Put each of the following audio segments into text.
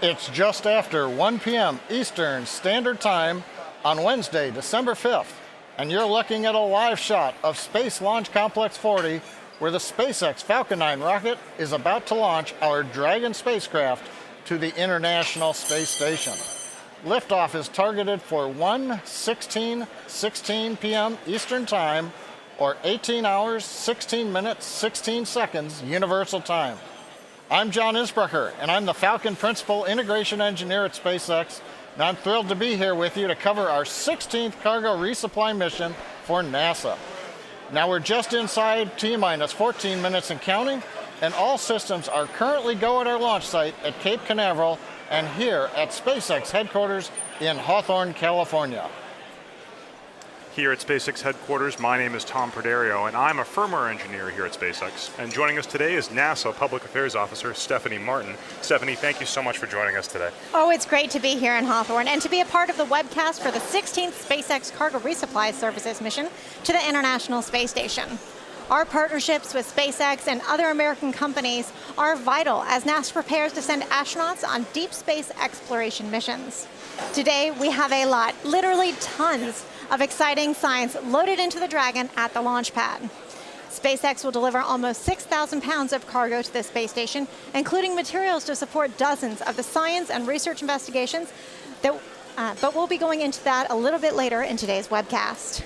It's just after 1 p.m. Eastern Standard Time on Wednesday, December 5th, and you're looking at a live shot of Space Launch Complex 40, where the SpaceX Falcon 9 rocket is about to launch our Dragon spacecraft to the International Space Station. Liftoff is targeted for 1:16 p.m. Eastern Time, or 18 hours, 16 minutes, 16 seconds Universal Time. I'm John Isbrucker, and I'm the Falcon Principal Integration Engineer at SpaceX, and I'm thrilled to be here with you to cover our 16th cargo resupply mission for NASA. Now we're just inside T-minus 14 minutes and counting, and all systems are currently go at our launch site at Cape Canaveral and here at SpaceX headquarters in Hawthorne, California. Here at SpaceX headquarters, my name is Tom Perderio, and I'm a firmware engineer here at SpaceX. And joining us today is NASA Public Affairs Officer Stephanie Martin. Stephanie, thank you so much for joining us today. Oh, it's great to be here in Hawthorne and to be a part of the webcast for the 16th SpaceX Cargo Resupply Services mission to the International Space Station. Our partnerships with SpaceX and other American companies are vital as NASA prepares to send astronauts on deep space exploration missions. Today, we have a lot, literally tons, of exciting science loaded into the Dragon at the launch pad. SpaceX will deliver almost 6,000 pounds of cargo to the space station, including materials to support dozens of the science and research investigations, but we'll be going into that a little bit later in today's webcast.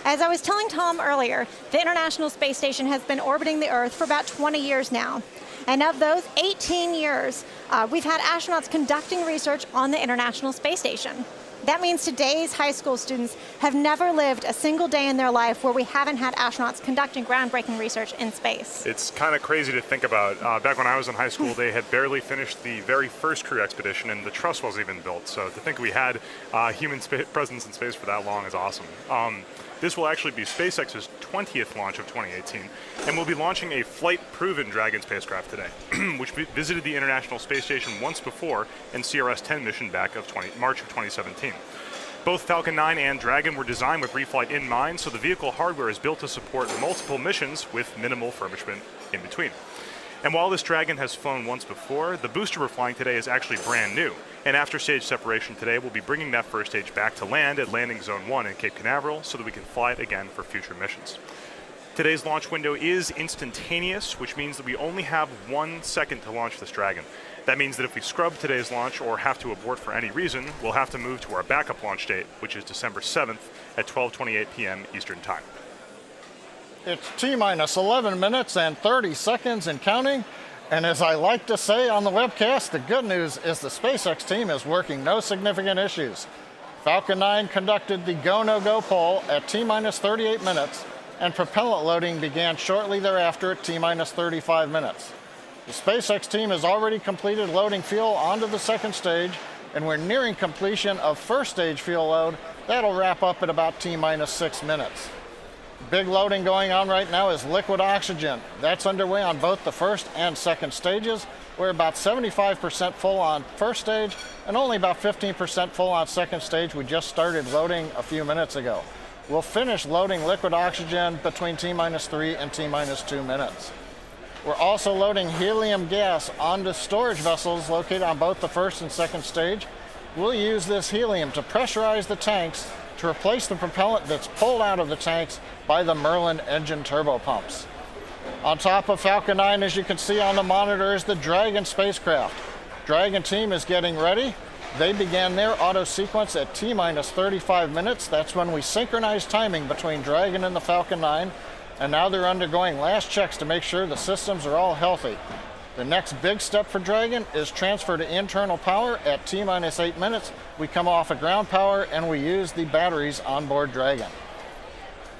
As I was telling Tom earlier, the International Space Station has been orbiting the Earth for about 20 years now. And of those 18 years, we've had astronauts conducting research on the International Space Station. That means today's high school students have never lived a single day in their life where we haven't had astronauts conducting groundbreaking research in space. It's kind of crazy to think about. Back when I was in high school, they had barely finished the very first crew expedition and the truss wasn't even built. So to think we had human presence in space for that long is awesome. This will actually be SpaceX's 20th launch of 2018, and we'll be launching a flight-proven Dragon spacecraft today, which visited the International Space Station once before in CRS-10 mission back of March of 2017. Both Falcon 9 and Dragon were designed with reflight in mind, so the vehicle hardware is built to support multiple missions with minimal refurbishment in between. And while this Dragon has flown once before, the booster we're flying today is actually brand new. And after stage separation today, we'll be bringing that first stage back to land at Landing Zone 1 in Cape Canaveral so that we can fly it again for future missions. Today's launch window is instantaneous, which means that we only have 1 second to launch this Dragon. That means that if we scrub today's launch or have to abort for any reason, we'll have to move to our backup launch date, which is December 7th at 12:28 p.m. Eastern Time. It's T-minus 11 minutes and 30 seconds and counting. And as I like to say on the webcast, the good news is the SpaceX team is working no significant issues. Falcon 9 conducted the go-no-go poll at T-minus 38 minutes, and propellant loading began shortly thereafter at T-minus 35 minutes. The SpaceX team has already completed loading fuel onto the second stage, and we're nearing completion of first stage fuel load. That'll wrap up at about T-minus 6 minutes. Big loading going on right now is liquid oxygen. That's underway on both the first and second stages. We're about 75% full on first stage and only about 15% full on second stage. We just started loading a few minutes ago. We'll finish loading liquid oxygen between T-minus 3 and T-minus 2 minutes. We're also loading helium gas onto storage vessels located on both the first and second stage. We'll use this helium to pressurize the tanks to replace the propellant that's pulled out of the tanks by the Merlin engine turbopumps. On top of Falcon 9, as you can see on the monitor, is the Dragon spacecraft. Dragon team is getting ready. They began their auto sequence at T-minus 35 minutes. That's when we synchronized timing between Dragon and the Falcon 9, and now they're undergoing last checks to make sure the systems are all healthy. The next big step for Dragon is transfer to internal power at T-minus 8 minutes. We come off of ground power and we use the batteries on board Dragon.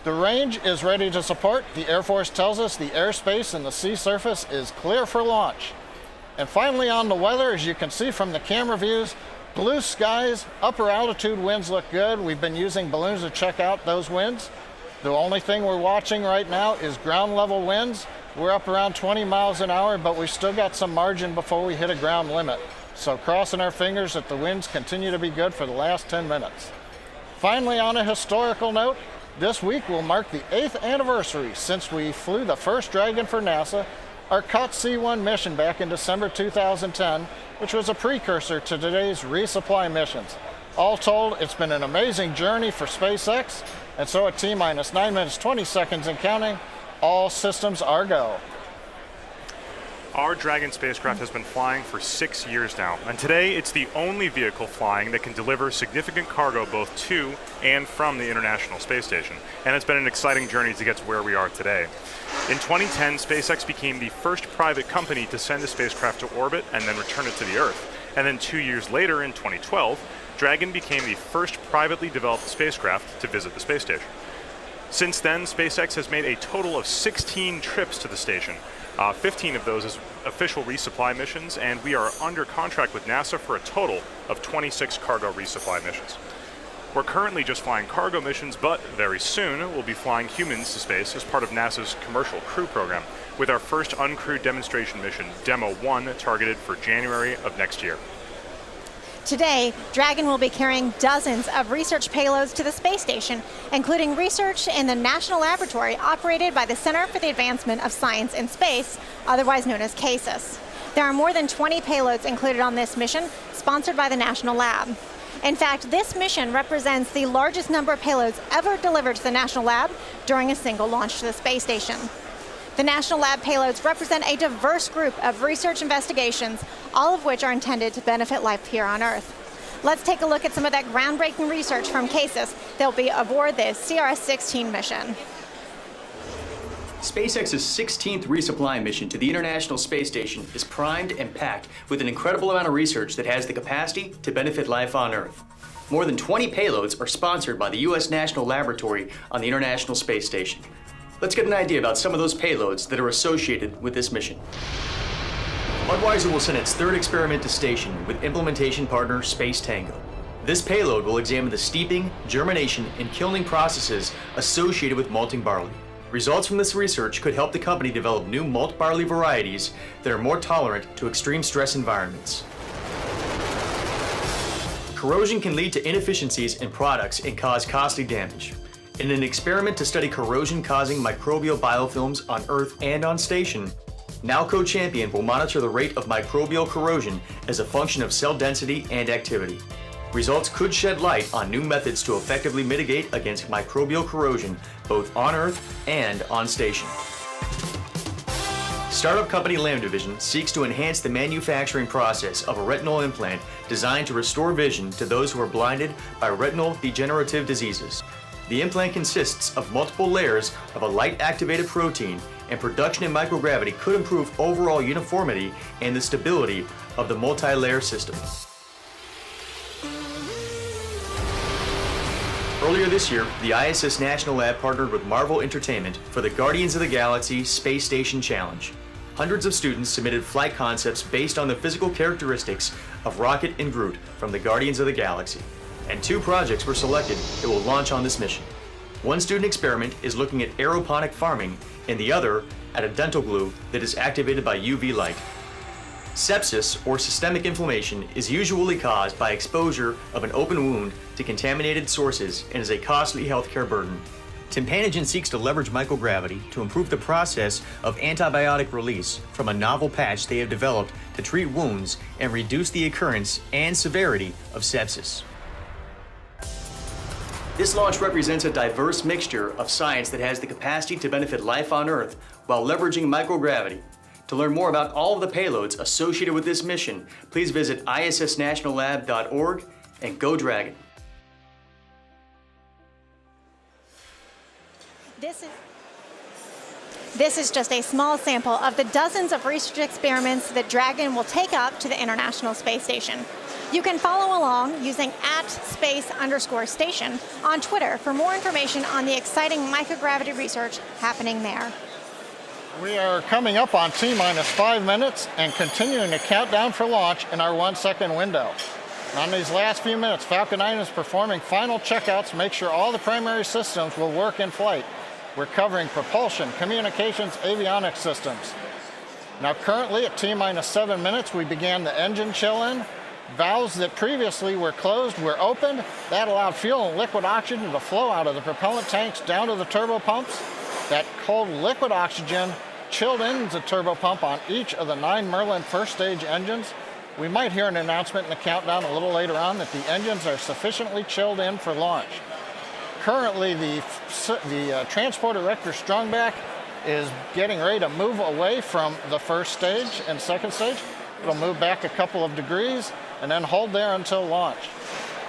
The range is ready to support. The Air Force tells us the airspace and the sea surface is clear for launch. And finally on the weather, as you can see from the camera views, blue skies, upper altitude winds look good. We've been using balloons to check out those winds. The only thing we're watching right now is ground level winds. We're up around 20 miles an hour, but we've still got some margin before we hit a ground limit. So crossing our fingers that the winds continue to be good for the last 10 minutes. Finally, on a historical note, this week will mark the 8th anniversary since we flew the first Dragon for NASA our CUT-C1 mission back in December 2010, which was a precursor to today's resupply missions. All told, it's been an amazing journey for SpaceX, and so at T-minus 9 minutes 20 seconds and counting, all systems are go. Our Dragon spacecraft has been flying for 6 years now, and today it's the only vehicle flying that can deliver significant cargo both to and from the International Space Station. And it's been an exciting journey to get to where we are today. In 2010, SpaceX became the first private company to send a spacecraft to orbit and then return it to the Earth. And then 2 years later, in 2012, Dragon became the first privately developed spacecraft to visit the space station. Since then, SpaceX has made a total of 16 trips to the station. 15 of those as official resupply missions, and we are under contract with NASA for a total of 26 cargo resupply missions. We're currently just flying cargo missions, but very soon we'll be flying humans to space as part of NASA's Commercial Crew program, with our first uncrewed demonstration mission, Demo 1, targeted for January of next year. Today, Dragon will be carrying dozens of research payloads to the space station, including research in the National Laboratory operated by the Center for the Advancement of Science in Space, otherwise known as CASIS. There are more than 20 payloads included on this mission, sponsored by the National Lab. In fact, this mission represents the largest number of payloads ever delivered to the National Lab during a single launch to the space station. The National Lab payloads represent a diverse group of research investigations, all of which are intended to benefit life here on Earth. Let's take a look at some of that groundbreaking research from CASIS that will be aboard the CRS16 mission. SpaceX's 16th resupply mission to the International Space Station is primed and packed with an incredible amount of research that has the capacity to benefit life on Earth. More than 20 payloads are sponsored by the U.S. National Laboratory on the International Space Station. Let's get an idea about some of those payloads that are associated with this mission. Budweiser will send its third experiment to station with implementation partner Space Tango. This payload will examine the steeping, germination, and kilning processes associated with malting barley. Results from this research could help the company develop new malt barley varieties that are more tolerant to extreme stress environments. Corrosion can lead to inefficiencies in products and cause costly damage. In an experiment to study corrosion-causing microbial biofilms on Earth and on station, Nalco Champion will monitor the rate of microbial corrosion as a function of cell density and activity. Results could shed light on new methods to effectively mitigate against microbial corrosion both on Earth and on station. Startup company Lambda Vision seeks to enhance the manufacturing process of a retinal implant designed to restore vision to those who are blinded by retinal degenerative diseases. The implant consists of multiple layers of a light-activated protein, and production in microgravity could improve overall uniformity and the stability of the multi-layer system. Earlier this year, the ISS National Lab partnered with Marvel Entertainment for the Guardians of the Galaxy Space Station Challenge. Hundreds of students submitted flight concepts based on the physical characteristics of Rocket and Groot from the Guardians of the Galaxy. And 2 projects were selected that will launch on this mission. One student experiment is looking at aeroponic farming, and the other at a dental glue that is activated by UV light. Sepsis, or systemic inflammation, is usually caused by exposure of an open wound to contaminated sources and is a costly healthcare burden. Timpanogen seeks to leverage microgravity to improve the process of antibiotic release from a novel patch they have developed to treat wounds and reduce the occurrence and severity of sepsis. This launch represents a diverse mixture of science that has the capacity to benefit life on Earth while leveraging microgravity. To learn more about all of the payloads associated with this mission, please visit issnationallab.org and go Dragon. This is just a small sample of the dozens of research experiments that Dragon will take up to the International Space Station. You can follow along using @space_station on Twitter for more information on the exciting microgravity research happening there. We are coming up on T-minus 5 minutes and continuing to count down for launch in our 1-second window. On these last few minutes, Falcon 9 is performing final checkouts to make sure all the primary systems will work in flight. We're covering propulsion, communications, avionics systems. Now currently at T-minus 7 minutes, we began the engine chill-in. Valves that previously were closed were opened. That allowed fuel and liquid oxygen to flow out of the propellant tanks down to the turbo pumps. That cold liquid oxygen chilled in the turbo pump on each of the 9 Merlin first stage engines. We might hear an announcement in the countdown a little later on that the engines are sufficiently chilled in for launch. Currently, the transport erector strongback is getting ready to move away from the first stage and second stage. It'll move back a couple of degrees and then hold there until launch.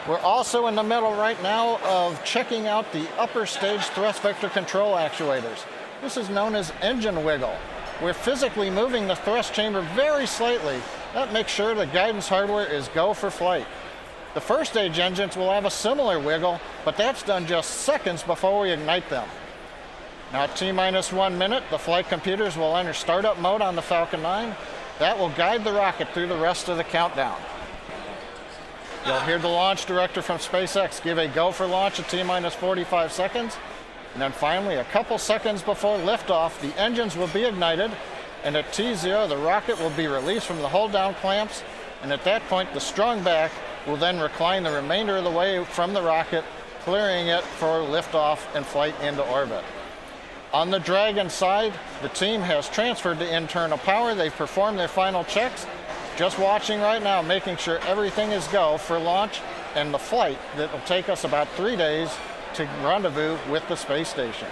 We're also in the middle right now of checking out the upper stage thrust vector control actuators. This is known as engine wiggle. We're physically moving the thrust chamber very slightly. That makes sure the guidance hardware is go for flight. The first stage engines will have a similar wiggle, but that's done just seconds before we ignite them. Now at T-minus 1 minute, the flight computers will enter startup mode on the Falcon 9. That will guide the rocket through the rest of the countdown. You'll hear the launch director from SpaceX give a go for launch at T-minus 45 seconds. And then finally, a couple seconds before liftoff, the engines will be ignited. And at T0, the rocket will be released from the hold down clamps. And at that point, the strongback will then recline the remainder of the way from the rocket, clearing it for liftoff and flight into orbit. On the Dragon side, the team has transferred to internal power. They've performed their final checks. Just watching right now, making sure everything is go for launch and the flight that will take us about 3 days to rendezvous with the space station.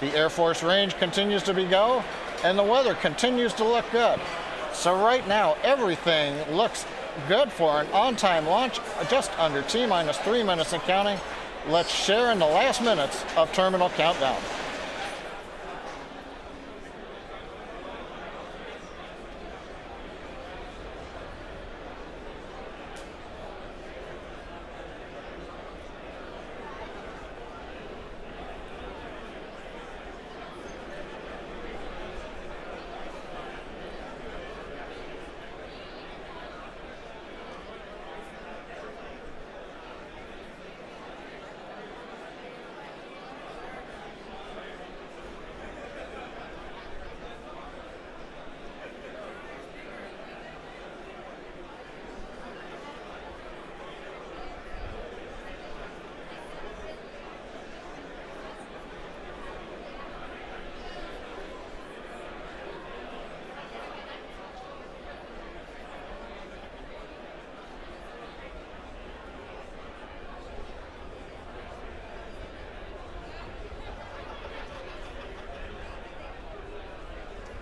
The Air Force range continues to be go, and the weather continues to look good. So right now, everything looks good for an on-time launch, just under T-minus 3 minutes and counting. Let's share in the last minutes of terminal countdown.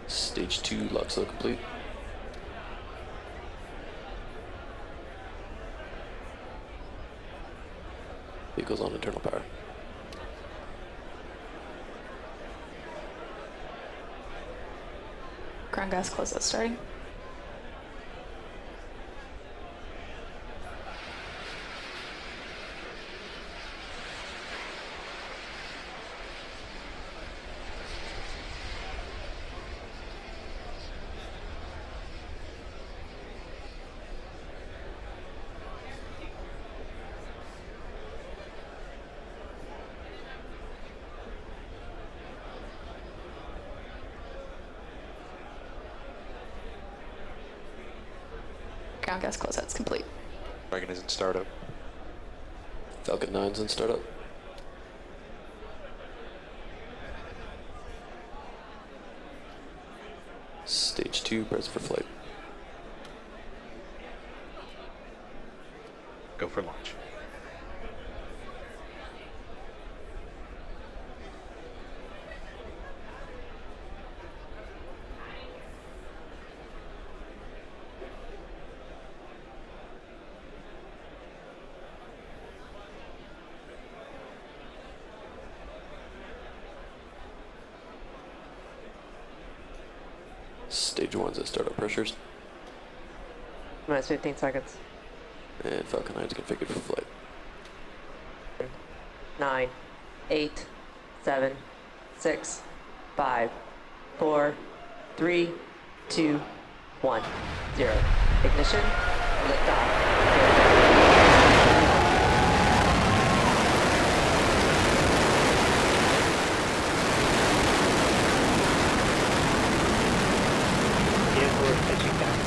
Stage 2 lock cell complete. Vehicles on internal power. Ground gas closeout starting. Ground gas closeout's complete. Dragon is in startup. Falcon 9's in startup. Stage 2 preps for flight. Go for launch. Stage 1's at startup pressures. Minus 15 seconds. And Falcon 9's configured for flight. 9, 8, 7, 6, 5, 4, 3, 2, 1, 0. Ignition, liftoff. Vehicle is pitching down.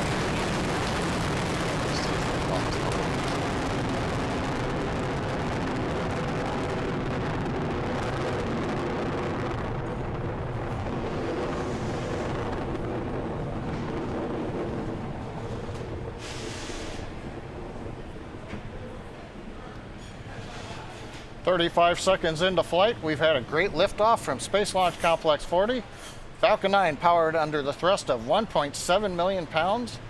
35 seconds into flight, we've had a great liftoff from Space Launch Complex 40. Falcon 9 powered under the thrust of 1.7 million pounds.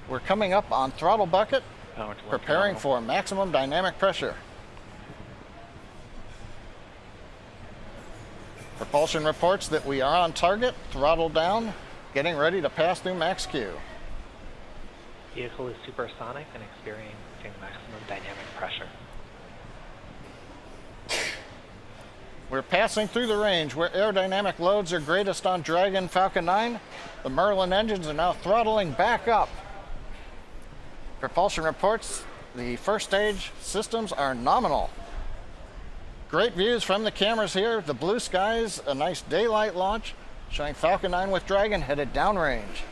We're coming up on throttle bucket, preparing for maximum dynamic pressure. Propulsion reports that we are on target, throttle down, getting ready to pass through max Q. Vehicle is supersonic and experiencing maximum dynamic pressure. We're passing through the range where aerodynamic loads are greatest on Dragon Falcon 9. The Merlin engines are now throttling back up. Propulsion reports the first stage systems are nominal. Great views from the cameras here. The blue skies, a nice daylight launch, showing Falcon 9 with Dragon headed downrange.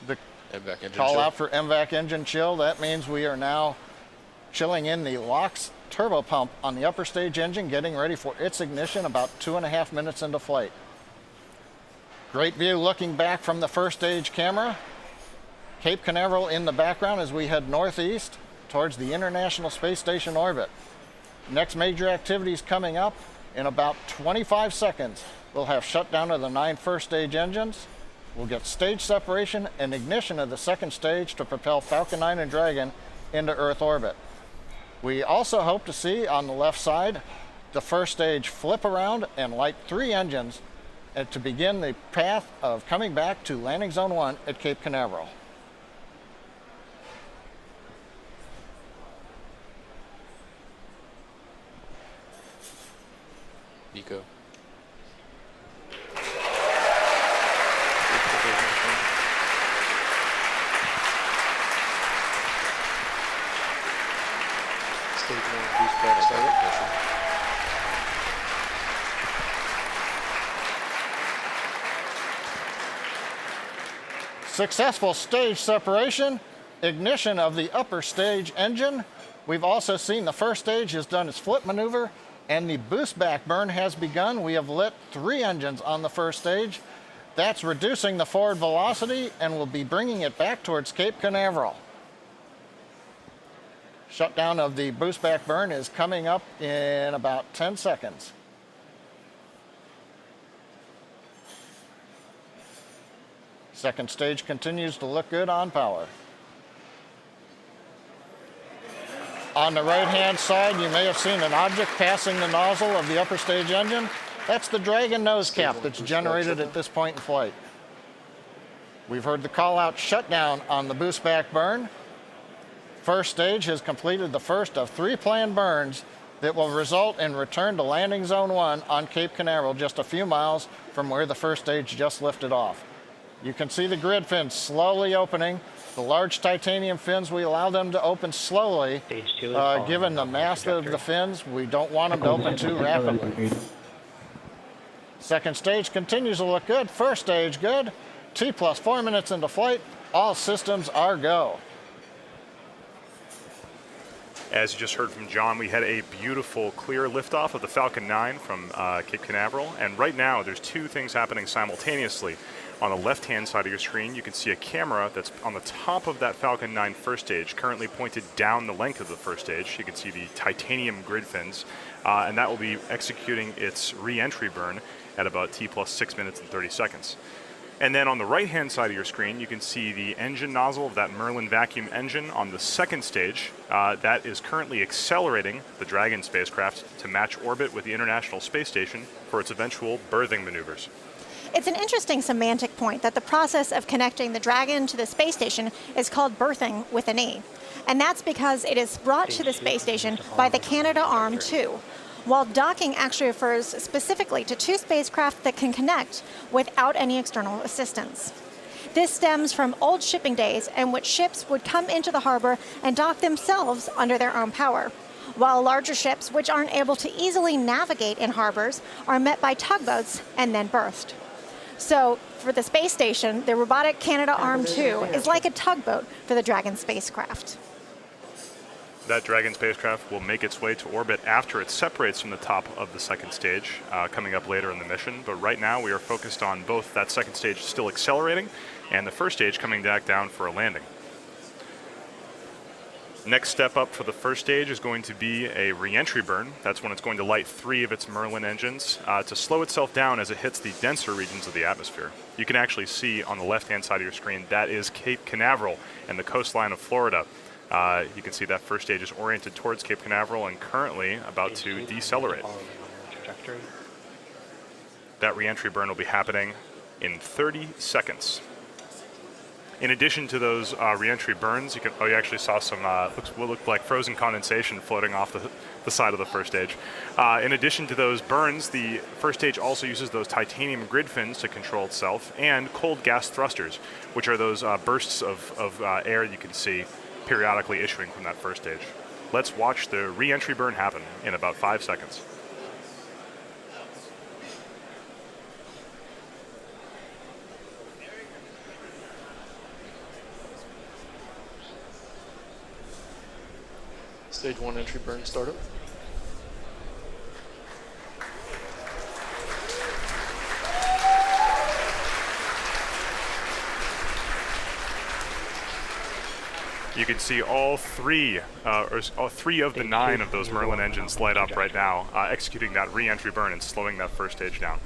The MVAC engine call chill. out for MVAC engine chill. That means we are now chilling in the LOX turbo pump on the upper stage engine, getting ready for its ignition about 2.5 minutes into flight. Great view looking back from the first stage camera. Cape Canaveral in the background as we head northeast towards the International Space Station orbit. Next major activities coming up in about 25 seconds. We'll have shutdown of the 9 first stage engines. We'll get stage separation and ignition of the second stage to propel Falcon 9 and Dragon into Earth orbit. We also hope to see on the left side the first stage flip around and light 3 engines and to begin the path of coming back to landing zone 1 at Cape Canaveral. Nico. Stage 1 boost back startup. Successful stage separation, ignition of the upper stage engine. We've also seen the first stage has done its flip maneuver and the boost back burn has begun. We have lit 3 engines on the first stage. That's reducing the forward velocity and will be bringing it back towards Cape Canaveral. Shutdown of the boost back burn is coming up in about 10 seconds. Second stage continues to look good on power. On the right-hand side, you may have seen an object passing the nozzle of the upper stage engine. That's the Dragon nose cap that's generated at this point in flight. We've heard the call-out shutdown on the boost back burn. First stage has completed the first of 3 planned burns that will result in return to landing zone 1 on Cape Canaveral, just a few miles from where the first stage just lifted off. You can see the grid fins slowly opening. The large titanium fins, we allow them to open slowly. Stage 2 is given the mass of the fins, we don't want them to open too rapidly. Second stage continues to look good. First stage good. T plus 4 minutes into flight. All systems are go. As you just heard from John, we had a beautiful, clear liftoff of the Falcon 9 from Cape Canaveral. And right now, there's 2 things happening simultaneously. On the left-hand side of your screen, you can see a camera that's on the top of that Falcon 9 first stage, currently pointed down the length of the first stage. You can see the titanium grid fins, and that will be executing its re-entry burn at about T plus 6 minutes and 30 seconds. And then on the right-hand side of your screen, you can see the engine nozzle of that Merlin vacuum engine on the second stage. That is currently accelerating the Dragon spacecraft to match orbit with the International Space Station for its eventual berthing maneuvers. It's an interesting semantic point that the process of connecting the Dragon to the space station is called berthing with an E. And that's because it is brought to the space station by the Canadarm2, while docking actually refers specifically to 2 spacecraft that can connect without any external assistance. This stems from old shipping days in which ships would come into the harbor and dock themselves under their own power, while larger ships, which aren't able to easily navigate in harbors, are met by tugboats and then berthed. So for the space station, the robotic Canadarm2 is like a tugboat for the Dragon spacecraft. That Dragon spacecraft will make its way to orbit after it separates from the top of the second stage, coming up later in the mission. But right now we are focused on both that second stage still accelerating and the first stage coming back down for a landing. Next step up for the first stage is going to be a re-entry burn. That's when it's going to light 3 of its Merlin engines to slow itself down as it hits the denser regions of the atmosphere. You can actually see on the left-hand side of your screen, that is Cape Canaveral and the coastline of Florida. You can see that first stage is oriented towards Cape Canaveral and currently about to decelerate. That re-entry burn will be happening in 30 seconds. In addition to those re-entry burns, you actually saw some what looked like frozen condensation floating off the side of the first stage. In addition to those burns, the first stage also uses those titanium grid fins to control itself, and cold gas thrusters, which are those bursts of air you can see periodically issuing from that first stage. Let's watch the re-entry burn happen in about 5 seconds. Stage 1 entry burn startup. You can see all 3 of the 9 of those Merlin engines light up right now, executing that re-entry burn and slowing that first stage down.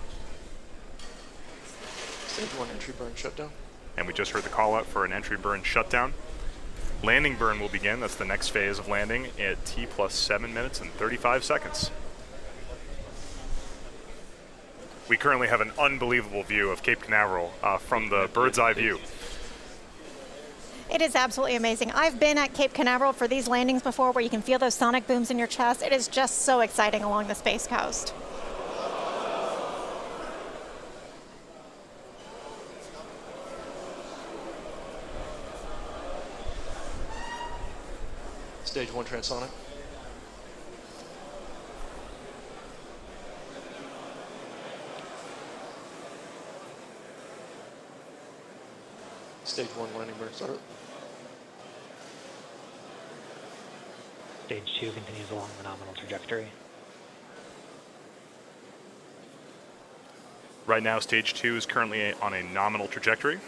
Stage 1 entry burn shutdown. And we just heard the call out for an entry burn shutdown. Landing burn will begin. That's the next phase of landing at T plus 7 minutes and 35 seconds. We currently have an unbelievable view of Cape Canaveral from the bird's eye view. It is absolutely amazing. I've been at Cape Canaveral for these landings before where you can feel those sonic booms in your chest. It is just so exciting along the Space Coast. Stage 1 transonic. Stage 1 landing burn startup. Stage 2 continues along the nominal trajectory. Right now, Stage 2 is currently on a nominal trajectory.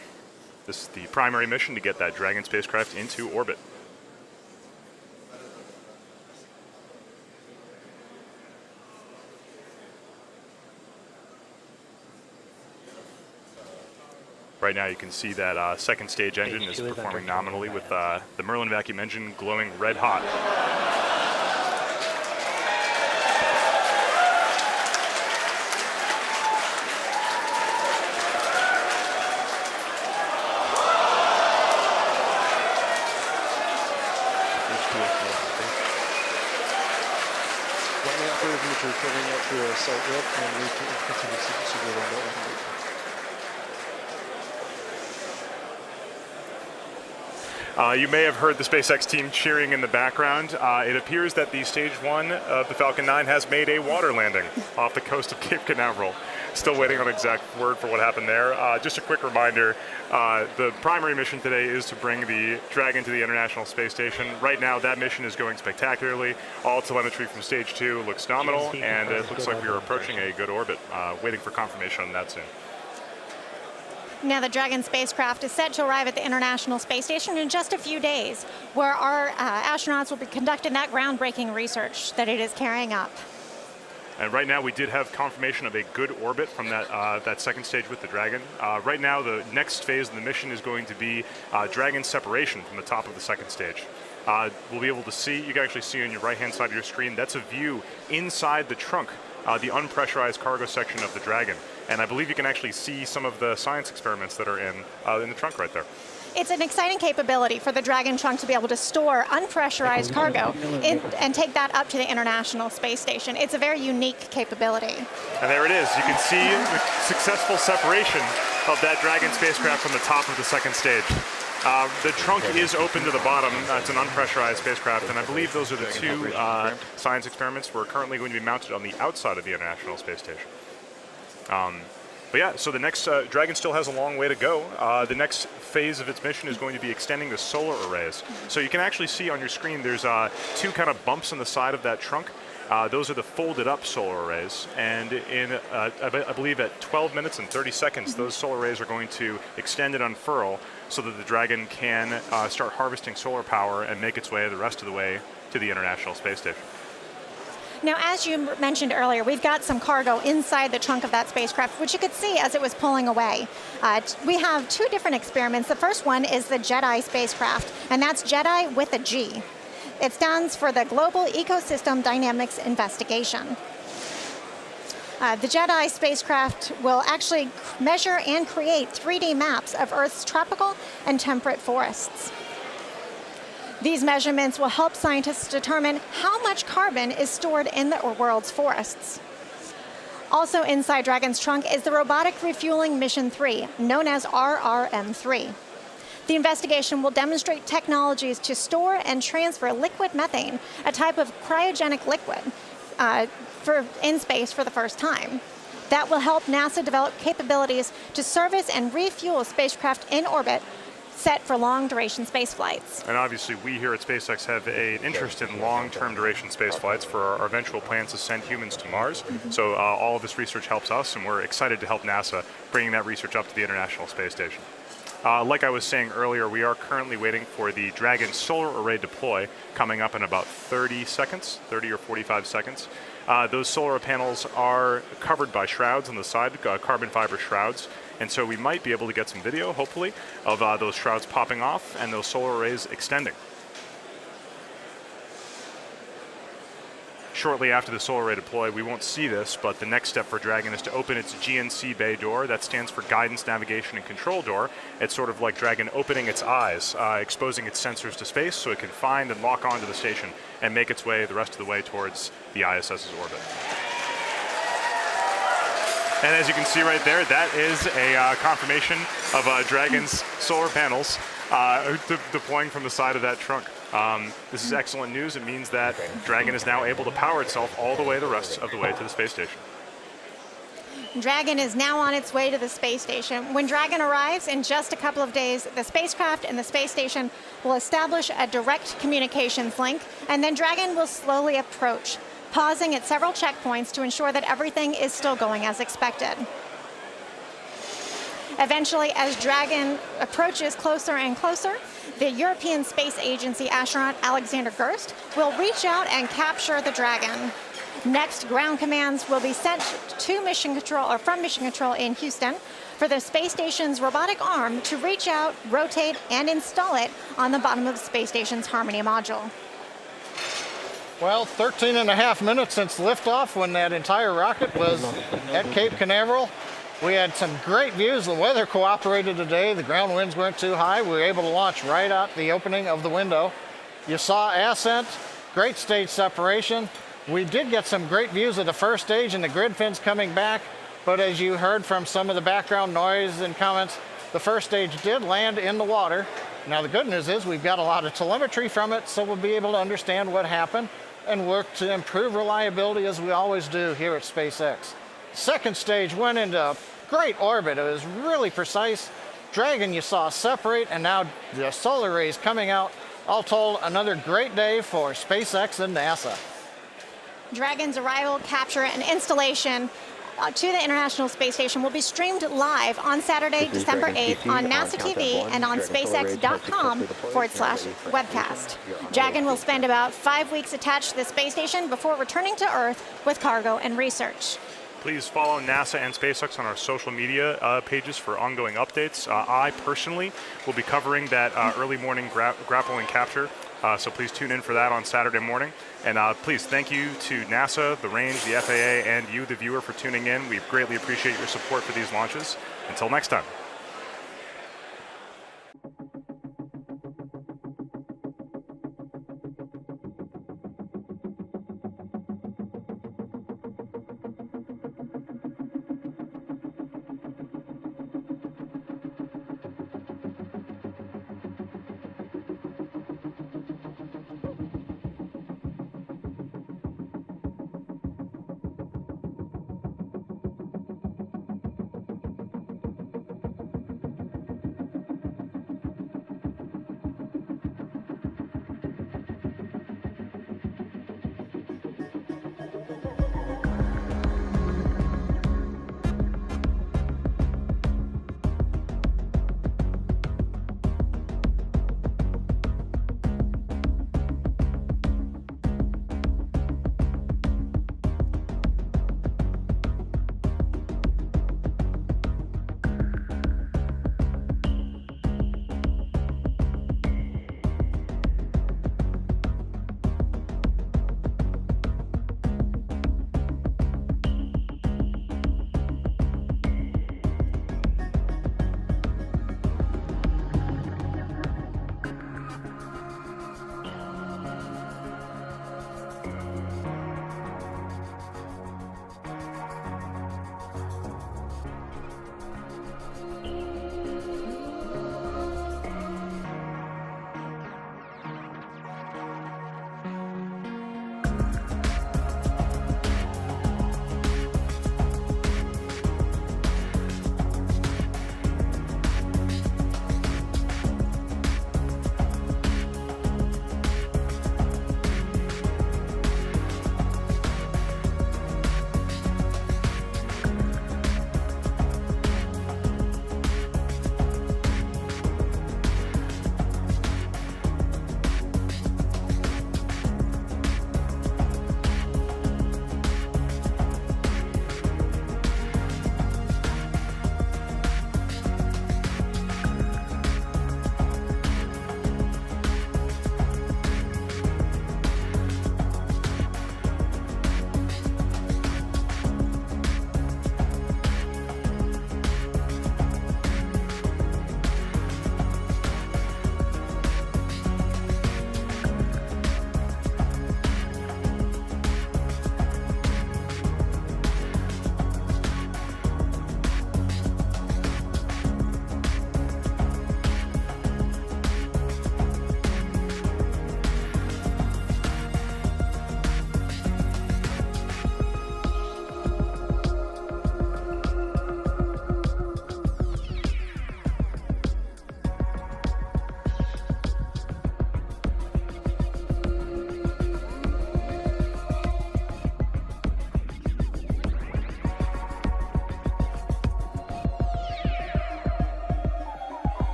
This is the primary mission to get that Dragon spacecraft into orbit. Right now you can see that second stage engine is performing nominally with the Merlin vacuum engine glowing red hot. Landing operator Dimitri filling out to a site rep and we can continue to super window. You may have heard the SpaceX team cheering in the background. It appears that the Stage 1 of the Falcon 9 has made a water landing off the coast of Cape Canaveral. Still waiting on exact word for what happened there. Just a quick reminder, the primary mission today is to bring the Dragon to the International Space Station. Right now, that mission is going spectacularly. All telemetry from Stage 2 looks nominal, and it looks like we are approaching a good orbit. Waiting for confirmation on that soon. Now the Dragon spacecraft is set to arrive at the International Space Station in just a few days, where our astronauts will be conducting that groundbreaking research that it is carrying up. And right now we did have confirmation of a good orbit from that second stage with the Dragon. Right now the next phase of the mission is going to be Dragon separation from the top of the second stage. We'll be able to see, you can actually see on your right-hand side of your screen, that's a view inside the trunk, the unpressurized cargo section of the Dragon. And I believe you can actually see some of the science experiments that are in the trunk right there. It's an exciting capability for the Dragon trunk to be able to store unpressurized cargo and take that up to the International Space Station. It's a very unique capability. And there it is. You can see the successful separation of that Dragon spacecraft from the top of the second stage. The trunk is open to the bottom. It's an unpressurized spacecraft, and I believe those are the 2 science experiments we're currently going to be mounted on the outside of the International Space Station. But yeah, so the next, Dragon still has a long way to go. The next phase of its mission is going to be extending the solar arrays. So you can actually see on your screen there's 2 kind of bumps on the side of that trunk, Those are the folded up solar arrays, and in I believe at 12 minutes and 30 seconds, those solar arrays are going to extend and unfurl so that the Dragon can start harvesting solar power and make its way the rest of the way to the International Space Station. Now, as you mentioned earlier, we've got some cargo inside the trunk of that spacecraft, which you could see as it was pulling away. We have two different experiments. The first one is the JEDI spacecraft, and that's JEDI with a G. It stands for the Global Ecosystem Dynamics Investigation. The JEDI spacecraft will actually measure and create 3D maps of Earth's tropical and temperate forests. These measurements will help scientists determine how much carbon is stored in the world's forests. Also inside Dragon's trunk is the Robotic Refueling Mission 3, known as RRM-3. The investigation will demonstrate technologies to store and transfer liquid methane, a type of cryogenic liquid, in space for the first time. That will help NASA develop capabilities to service and refuel spacecraft in orbit set for long-duration space flights. And obviously, we here at SpaceX have an interest in long-term duration space flights for our eventual plans to send humans to Mars. So all of this research helps us, and we're excited to help NASA bringing that research up to the International Space Station. Like I was saying earlier, we are currently waiting for the Dragon solar array deploy coming up in about 30 seconds, 30 or 45 seconds. Those solar panels are covered by shrouds on the side, carbon fiber shrouds. And so we might be able to get some video, hopefully, of those shrouds popping off and those solar arrays extending. Shortly after the solar array deploy, we won't see this, but the next step for Dragon is to open its GNC bay door. That stands for Guidance, Navigation, and Control Door. It's sort of like Dragon opening its eyes, exposing its sensors to space so it can find and lock onto the station and make its way the rest of the way towards the ISS's orbit. And as you can see right there, that is a confirmation of Dragon's solar panels deploying from the side of that trunk. This is excellent news. It means that Dragon is now able to power itself all the way the rest of the way to the space station. Dragon is now on its way to the space station. When Dragon arrives in just a couple of days, the spacecraft and the space station will establish a direct communications link, and then Dragon will slowly approach, pausing at several checkpoints to ensure that everything is still going as expected. Eventually, as Dragon approaches closer and closer, the European Space Agency astronaut Alexander Gerst will reach out and capture the Dragon. Next, ground commands will be sent to Mission Control, or from Mission Control in Houston, for the space station's robotic arm to reach out, rotate, and install it on the bottom of the space station's Harmony module. Well, 13 and a half minutes since liftoff when that entire rocket was at Cape Canaveral. We had some great views. The weather cooperated today. The ground winds weren't too high. We were able to launch right out the opening of the window. You saw ascent, great stage separation. We did get some great views of the first stage and the grid fins coming back, but as you heard from some of the background noise and comments, the first stage did land in the water. Now the good news is we've got a lot of telemetry from it, so we'll be able to understand what happened and work to improve reliability as we always do here at SpaceX. Second stage went into great orbit. It was really precise. Dragon you saw separate, and now the solar rays coming out. All told, another great day for SpaceX and NASA. Dragon's arrival, capture, and installation to the International Space Station will be streamed live on Saturday, December 8th on NASA TV and on SpaceX.com/webcast. Dragon will spend about 5 weeks attached to the space station before returning to Earth with cargo and research. Please follow NASA and SpaceX on our social media pages for ongoing updates. I personally will be covering that early morning grapple and capture, so please tune in for that on Saturday morning. And please, thank you to NASA, the range, the FAA, and you, the viewer, for tuning in. We greatly appreciate your support for these launches. Until next time.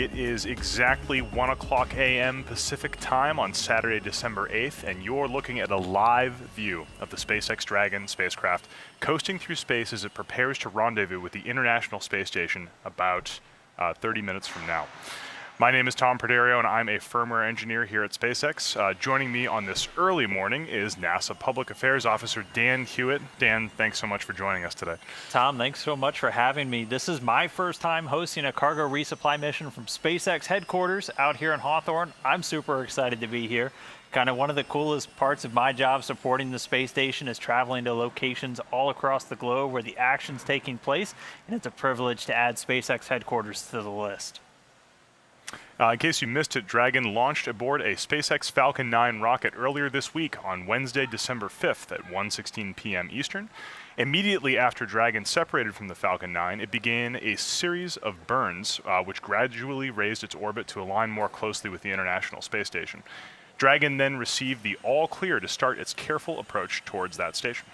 It is exactly 1 o'clock a.m. Pacific time on Saturday, December 8th, and you're looking at a live view of the SpaceX Dragon spacecraft coasting through space as it prepares to rendezvous with the International Space Station about 30 minutes from now. My name is Tom Perderio, and I'm a firmware engineer here at SpaceX. Joining me on this early morning is NASA Public Affairs Officer Dan Hewitt. Dan, thanks so much for joining us today. Tom, thanks so much for having me. This is my first time hosting a cargo resupply mission from SpaceX headquarters out here in Hawthorne. I'm super excited to be here. Kind of one of the coolest parts of my job supporting the space station is traveling to locations all across the globe where the action's taking place, and it's a privilege to add SpaceX headquarters to the list. In case you missed it, Dragon launched aboard a SpaceX Falcon 9 rocket earlier this week on Wednesday, December 5th at 1:16 p.m. Eastern. Immediately after Dragon separated from the Falcon 9, it began a series of burns, which gradually raised its orbit to align more closely with the International Space Station. Dragon then received the all-clear to start its careful approach towards that station.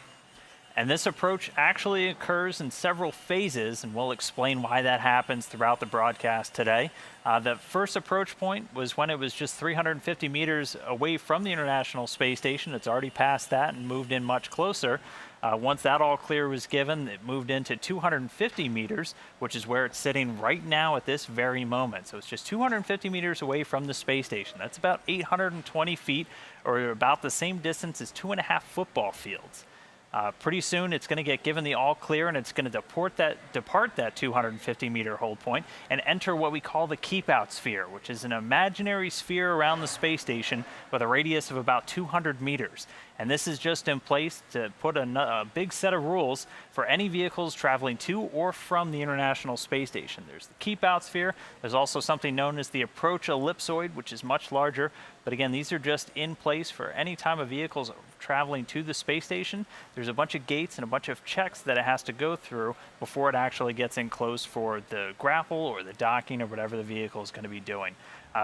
And this approach actually occurs in several phases, and we'll explain why that happens throughout the broadcast today. The first approach point was when it was just 350 meters away from the International Space Station. It's already passed that and moved in much closer. Once that all clear was given, it moved into 250 meters, which is where it's sitting right now at this very moment. So it's just 250 meters away from the space station. That's about 820 feet, or about the same distance as 2.5 football fields. Pretty soon it's going to get given the all clear, and it's going to depart that 250 meter hold point and enter what we call the keep out sphere, which is an imaginary sphere around the space station with a radius of about 200 meters. And this is just in place to put a big set of rules for any vehicles traveling to or from the International Space Station. There's the keep out sphere. There's also something known as the approach ellipsoid, which is much larger. But again, these are just in place for any time a vehicle's traveling to the space station. There's a bunch of gates and a bunch of checks that it has to go through before it actually gets in close for the grapple or the docking or whatever the vehicle is going to be doing.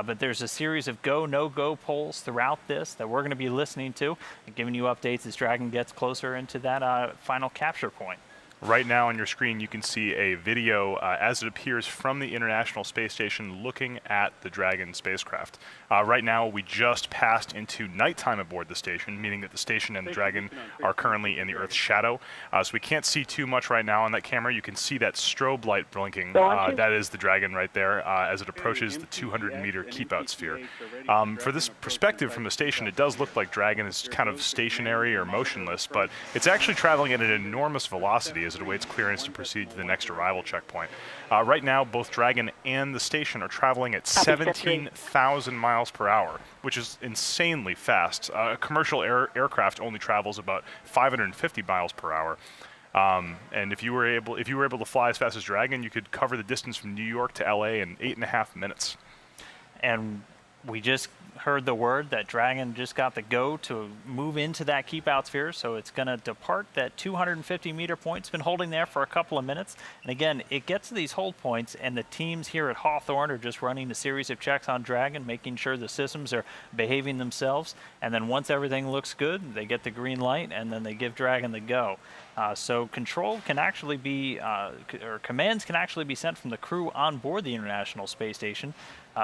But there's a series of go, no-go polls throughout this that we're going to be listening to and giving you updates as Dragon gets closer into that final capture point. Right now on your screen, you can see a video as it appears from the International Space Station looking at the Dragon spacecraft. Right now, we just passed into nighttime aboard the station, meaning that the station and the Dragon are currently in the Earth's shadow. So we can't see too much right now on that camera. You can see that strobe light blinking. That is the Dragon right there as it approaches the 200-meter keep-out sphere. For this perspective from the station, it does look like Dragon is kind of stationary or motionless, but it's actually traveling at an enormous velocity as it awaits clearance to proceed to the next arrival checkpoint. Right now, both Dragon and the station are traveling at 17,000 miles per hour, which is insanely fast. A commercial aircraft only travels about 550 miles per hour. And if you were able to fly as fast as Dragon, you could cover the distance from New York to LA in 8.5 minutes. And we just heard the word that Dragon just got the go to move into that keep out sphere, so it's going to depart that 250 meter point. It's been holding there for a couple of minutes, and again, it gets to these hold points, and the teams here at Hawthorne are just running a series of checks on Dragon, making sure the systems are behaving themselves, and then once everything looks good, they get the green light, and then they give Dragon the go. So control can actually be, or commands can actually be sent from the crew on board the International Space Station.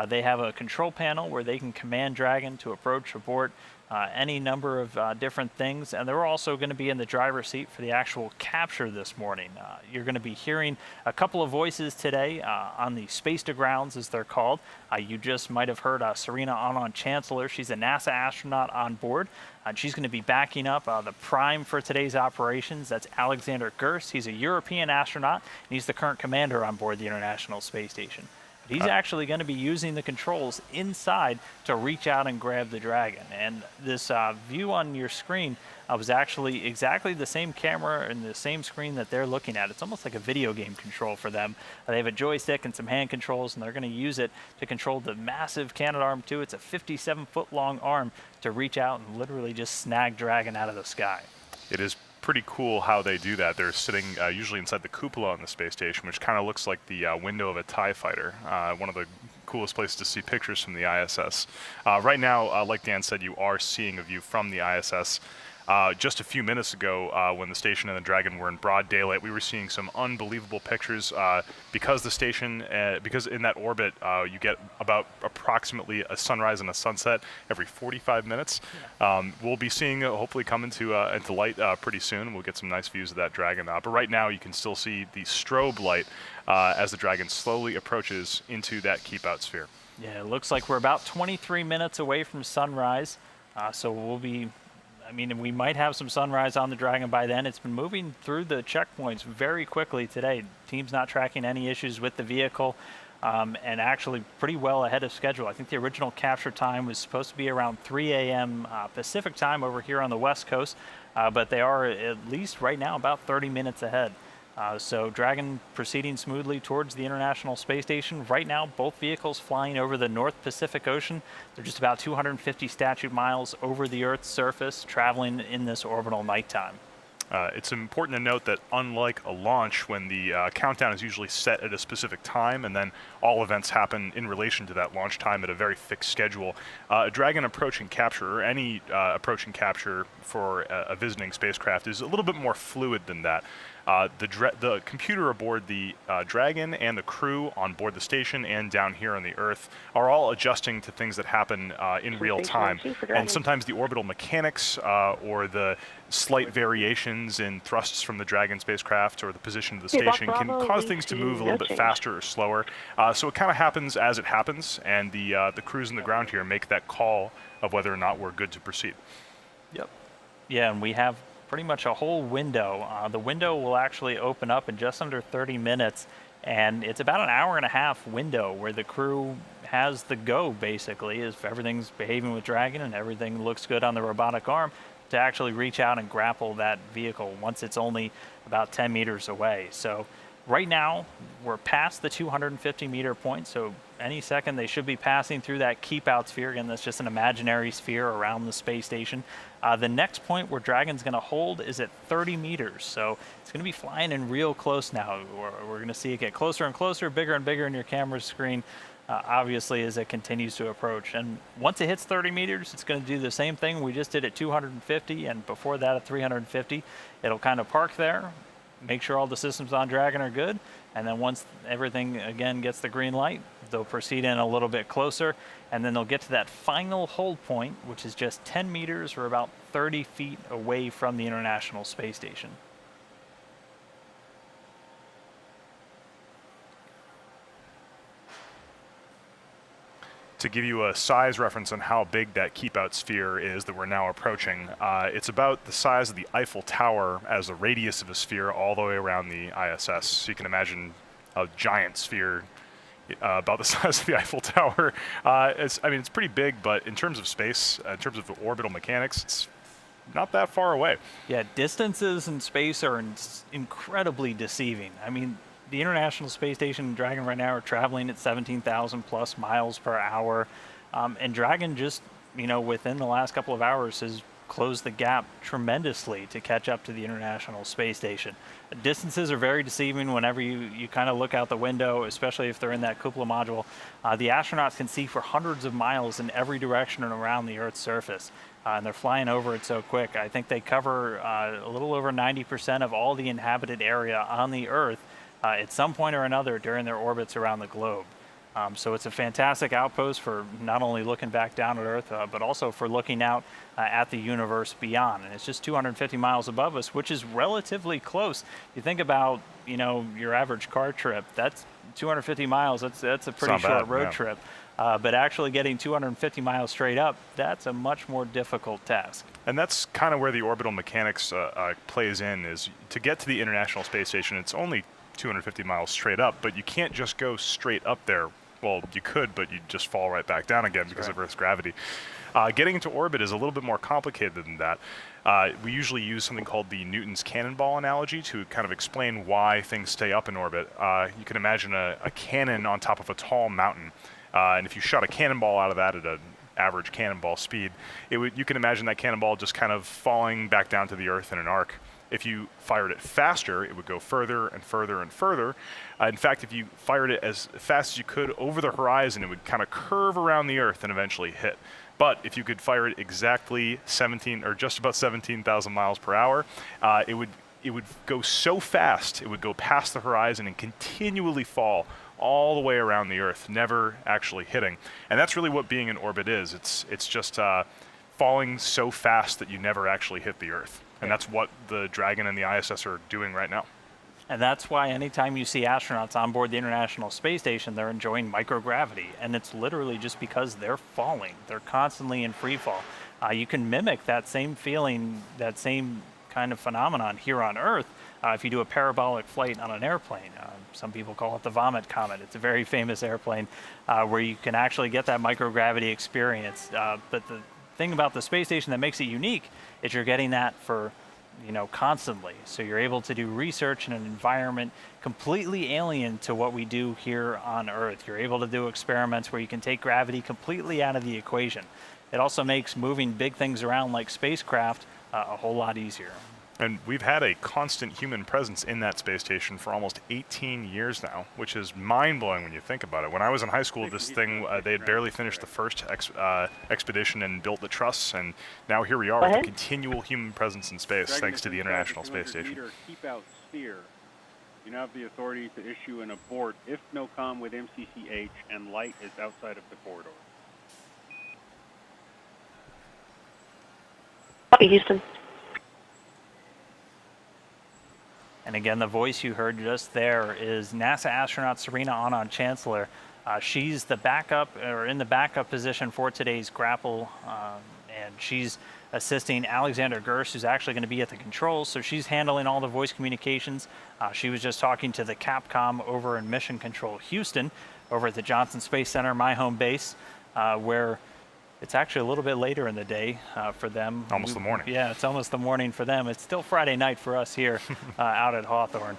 They have a control panel where they can command Dragon to approach, abort, any number of different things, and they're also going to be in the driver's seat for the actual capture this morning. You're going to be hearing a couple of voices today on the space to grounds, as they're called. You just might have heard Serena Chancellor. She's a NASA astronaut on board. She's going to be backing up the prime for today's operations. That's Alexander Gerst. He's a European astronaut, and he's the current commander on board the International Space Station. He's actually going to be using the controls inside to reach out and grab the Dragon. And this view on your screen was actually exactly the same camera and the same screen that they're looking at. It's almost like a video game control for them. They have a joystick and some hand controls, and they're going to use it to control the massive Canadarm2. It's a 57-foot-long arm to reach out and literally just snag Dragon out of the sky. It is pretty cool how they do that. They're sitting usually inside the cupola on the space station, which kind of looks like the window of a TIE fighter. One of the coolest places to see pictures from the ISS. Right now, like Dan said, you are seeing a view from the ISS. Just a few minutes ago, when the station and the Dragon were in broad daylight, we were seeing some unbelievable pictures because the station, because in that orbit, you get about approximately a sunrise and a sunset every 45 minutes. We'll be seeing hopefully come into light pretty soon. We'll get some nice views of that Dragon. But right now, you can still see the strobe light as the Dragon slowly approaches into that keep out sphere. Yeah, it looks like we're about 23 minutes away from sunrise. So we'll be, I mean, we might have some sunrise on the Dragon by then. It's been moving through the checkpoints very quickly today. Team's not tracking any issues with the vehicle, and actually pretty well ahead of schedule. I think the original capture time was supposed to be around 3 a.m. Pacific time over here on the West Coast, but they are at least right now about 30 minutes ahead. So Dragon proceeding smoothly towards the International Space Station. Right now, both vehicles flying over the North Pacific Ocean. They're just about 250 statute miles over the Earth's surface, traveling in this orbital nighttime. It's important to note that unlike a launch, when the countdown is usually set at a specific time and then all events happen in relation to that launch time at a very fixed schedule, a Dragon approach and capture, or any approach and capture for a visiting spacecraft, is a little bit more fluid than that. The computer aboard the Dragon and the crew on board the station and down here on the Earth are all adjusting to things that happen in real time. And sometimes the orbital mechanics or the slight variations in thrusts from the Dragon spacecraft or the position of the station can cause things to move a little bit faster or slower. So it kind of happens as it happens, and the crews on the ground here make that call of whether or not we're good to proceed. Yep. Yeah, and we have pretty much a whole window. The window will actually open up in just under 30 minutes, and it's about an hour and a half window where the crew has the go, basically, if everything's behaving with Dragon and everything looks good on the robotic arm, to actually reach out and grapple that vehicle once it's only about 10 meters away. So right now, we're past the 250 meter point, so any second they should be passing through that keep out sphere. Again, that's just an imaginary sphere around the space station. The next point where Dragon's going to hold is at 30 meters, so it's going to be flying in real close now. We're going to see it get closer and closer, bigger and bigger in your camera screen, obviously, as it continues to approach. And once it hits 30 meters, it's going to do the same thing we just did at 250, and before that at 350. It'll kind of park there, make sure all the systems on Dragon are good, and then once everything again gets the green light, they'll proceed in a little bit closer, and then they'll get to that final hold point, which is just 10 meters or about 30 feet away from the International Space Station. To give you a size reference on how big that keep-out sphere is that we're now approaching, it's about the size of the Eiffel Tower as the radius of a sphere all the way around the ISS. So you can imagine a giant sphere about the size of the Eiffel Tower. It's pretty big, but in terms of space, in terms of the orbital mechanics, it's not that far away. Yeah, distances in space are incredibly deceiving. I mean, the International Space Station and Dragon right now are traveling at 17,000 plus miles per hour. And Dragon just, within the last couple of hours has closed the gap tremendously to catch up to the International Space Station. Distances are very deceiving whenever you kind of look out the window, especially if they're in that cupola module. The astronauts can see for hundreds of miles in every direction and around the Earth's surface. And they're flying over it so quick. I think they cover a little over 90% of all the inhabited area on the Earth at some point or another during their orbits around the globe. So it's a fantastic outpost for not only looking back down at Earth, but also for looking out at the universe beyond. And it's just 250 miles above us, which is relatively close. You think about, your average car trip, that's 250 miles. That's a pretty short road trip. But actually getting 250 miles straight up, that's a much more difficult task. And that's kind of where the orbital mechanics plays in, is to get to the International Space Station, it's only 250 miles straight up, but you can't just go straight up there. Well, you could, but you'd just fall right back down again because of Earth's gravity. Getting into orbit is a little bit more complicated than that. We usually use something called the Newton's cannonball analogy to kind of explain why things stay up in orbit. You can imagine a cannon on top of a tall mountain, and if you shot a cannonball out of that at an average cannonball speed, you can imagine that cannonball just kind of falling back down to the Earth in an arc. If you fired it faster, it would go further and further and further. In fact, if you fired it as fast as you could over the horizon, it would kind of curve around the Earth and eventually hit. But if you could fire it exactly 17 or just about 17,000 miles per hour, it would go so fast, it would go past the horizon and continually fall all the way around the Earth, never actually hitting. And that's really what being in orbit is. It's just falling so fast that you never actually hit the Earth. And that's what the Dragon and the ISS are doing right now. And that's why anytime you see astronauts on board the International Space Station, they're enjoying microgravity. And it's literally just because they're falling. They're constantly in free fall. You can mimic that same feeling, that same kind of phenomenon here on Earth if you do a parabolic flight on an airplane. Some people call it the vomit comet. It's a very famous airplane where you can actually get that microgravity experience. But the thing about the space station that makes it unique is you're getting that for constantly. So you're able to do research in an environment completely alien to what we do here on Earth. You're able to do experiments where you can take gravity completely out of the equation. It also makes moving big things around like spacecraft a whole lot easier. And we've had a constant human presence in that space station for almost 18 years now, which is mind-blowing when you think about it. When I was in high school, this thing, they had barely finished the first expedition and built the truss, and now here we are with a continual human presence in space, thanks to the International Space Station. Keep-out sphere. You now have the authority to issue an abort if no comm with MCCH and light is outside of the corridor. Copy, Houston. And again, the voice you heard just there is NASA astronaut Serena Chancellor. She's the backup, or in the backup position for today's grapple, and she's assisting Alexander Gerst, who's actually going to be at the controls. So she's handling all the voice communications. She was just talking to the Capcom over in Mission Control Houston, over at the Johnson Space Center, my home base, where it's actually a little bit later in the day for them. Almost the morning. Yeah, it's almost the morning for them. It's still Friday night for us here out at Hawthorne.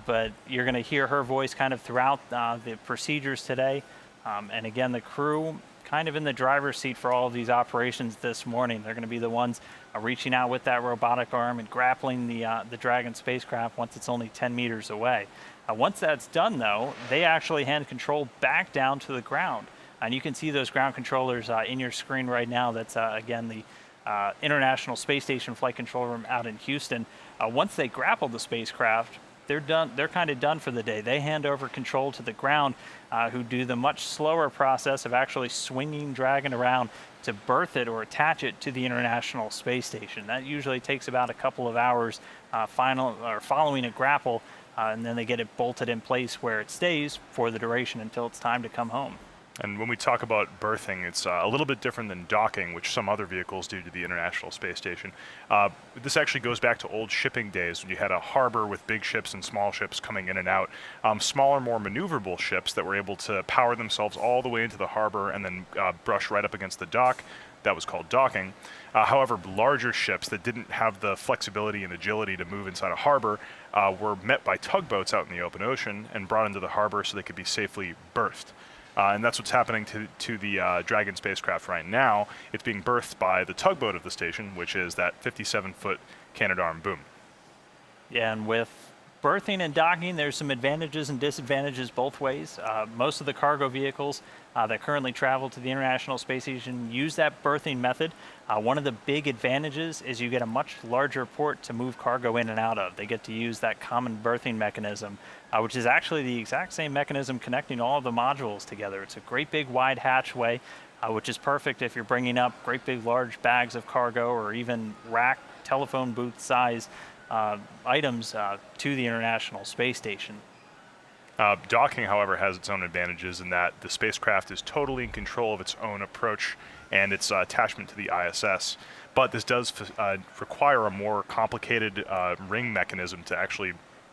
But you're going to hear her voice kind of throughout the procedures today. And again, the crew kind of in the driver's seat for all of these operations this morning. They're going to be the ones reaching out with that robotic arm and grappling the Dragon spacecraft once it's only 10 meters away. Once that's done, though, they actually hand control back down to the ground. And you can see those ground controllers in your screen right now. That's, again, the International Space Station Flight Control Room out in Houston. Once they grapple the spacecraft, they're done. They're kind of done for the day. They hand over control to the ground, who do the much slower process of actually swinging Dragon around to berth it or attach it to the International Space Station. That usually takes about a couple of hours following a grapple, and then they get it bolted in place where it stays for the duration until it's time to come home. And when we talk about berthing, it's a little bit different than docking, which some other vehicles do to the International Space Station. This actually goes back to old shipping days when you had a harbor with big ships and small ships coming in and out. Smaller, more maneuverable ships that were able to power themselves all the way into the harbor and then brush right up against the dock. That was called docking. However, larger ships that didn't have the flexibility and agility to move inside a harbor were met by tugboats out in the open ocean and brought into the harbor so they could be safely berthed. And that's what's happening to the Dragon spacecraft right now. It's being berthed by the tugboat of the station, which is that 57-foot Canadarm boom. Yeah, and with berthing and docking, there's some advantages and disadvantages both ways. Most of the cargo vehicles that currently travel to the International Space Station use that berthing method. One of the big advantages is you get a much larger port to move cargo in and out of. They get to use that common berthing mechanism, which is actually the exact same mechanism connecting all of the modules together. It's a great big wide hatchway, which is perfect if you're bringing up great big large bags of cargo or even rack telephone booth size items to the International Space Station. Docking, however, has its own advantages in that the spacecraft is totally in control of its own approach and its attachment to the ISS. But this does require a more complicated ring mechanism to actually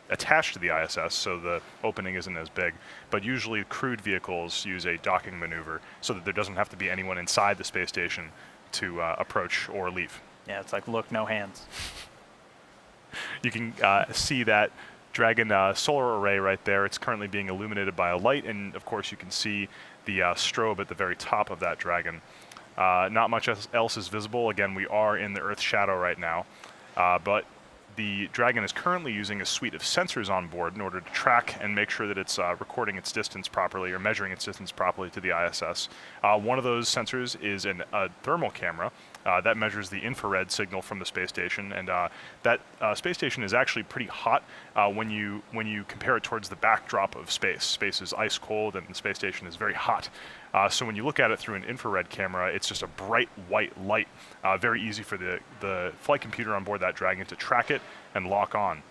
attach to the ISS, so the opening isn't as big. But usually crewed vehicles use a docking maneuver so that there doesn't have to be anyone inside the space station to approach or leave. Yeah, it's like, look, no hands. You can see that Dragon solar array right there. It's currently being illuminated by a light, and of course you can see the strobe at the very top of that Dragon. Not much else is visible. Again, we are in the Earth's shadow right now, but the Dragon is currently using a suite of sensors on board in order to track and make sure that it's recording its distance properly or measuring its distance properly to the ISS. One of those sensors is a thermal camera that measures the infrared signal from the space station, and that space station is actually pretty hot when you compare it towards the backdrop of space. Space is ice cold, and the space station is very hot. So when you look at it through an infrared camera, it's just a bright white light. Very easy for the flight computer on board that Dragon to track it and lock on.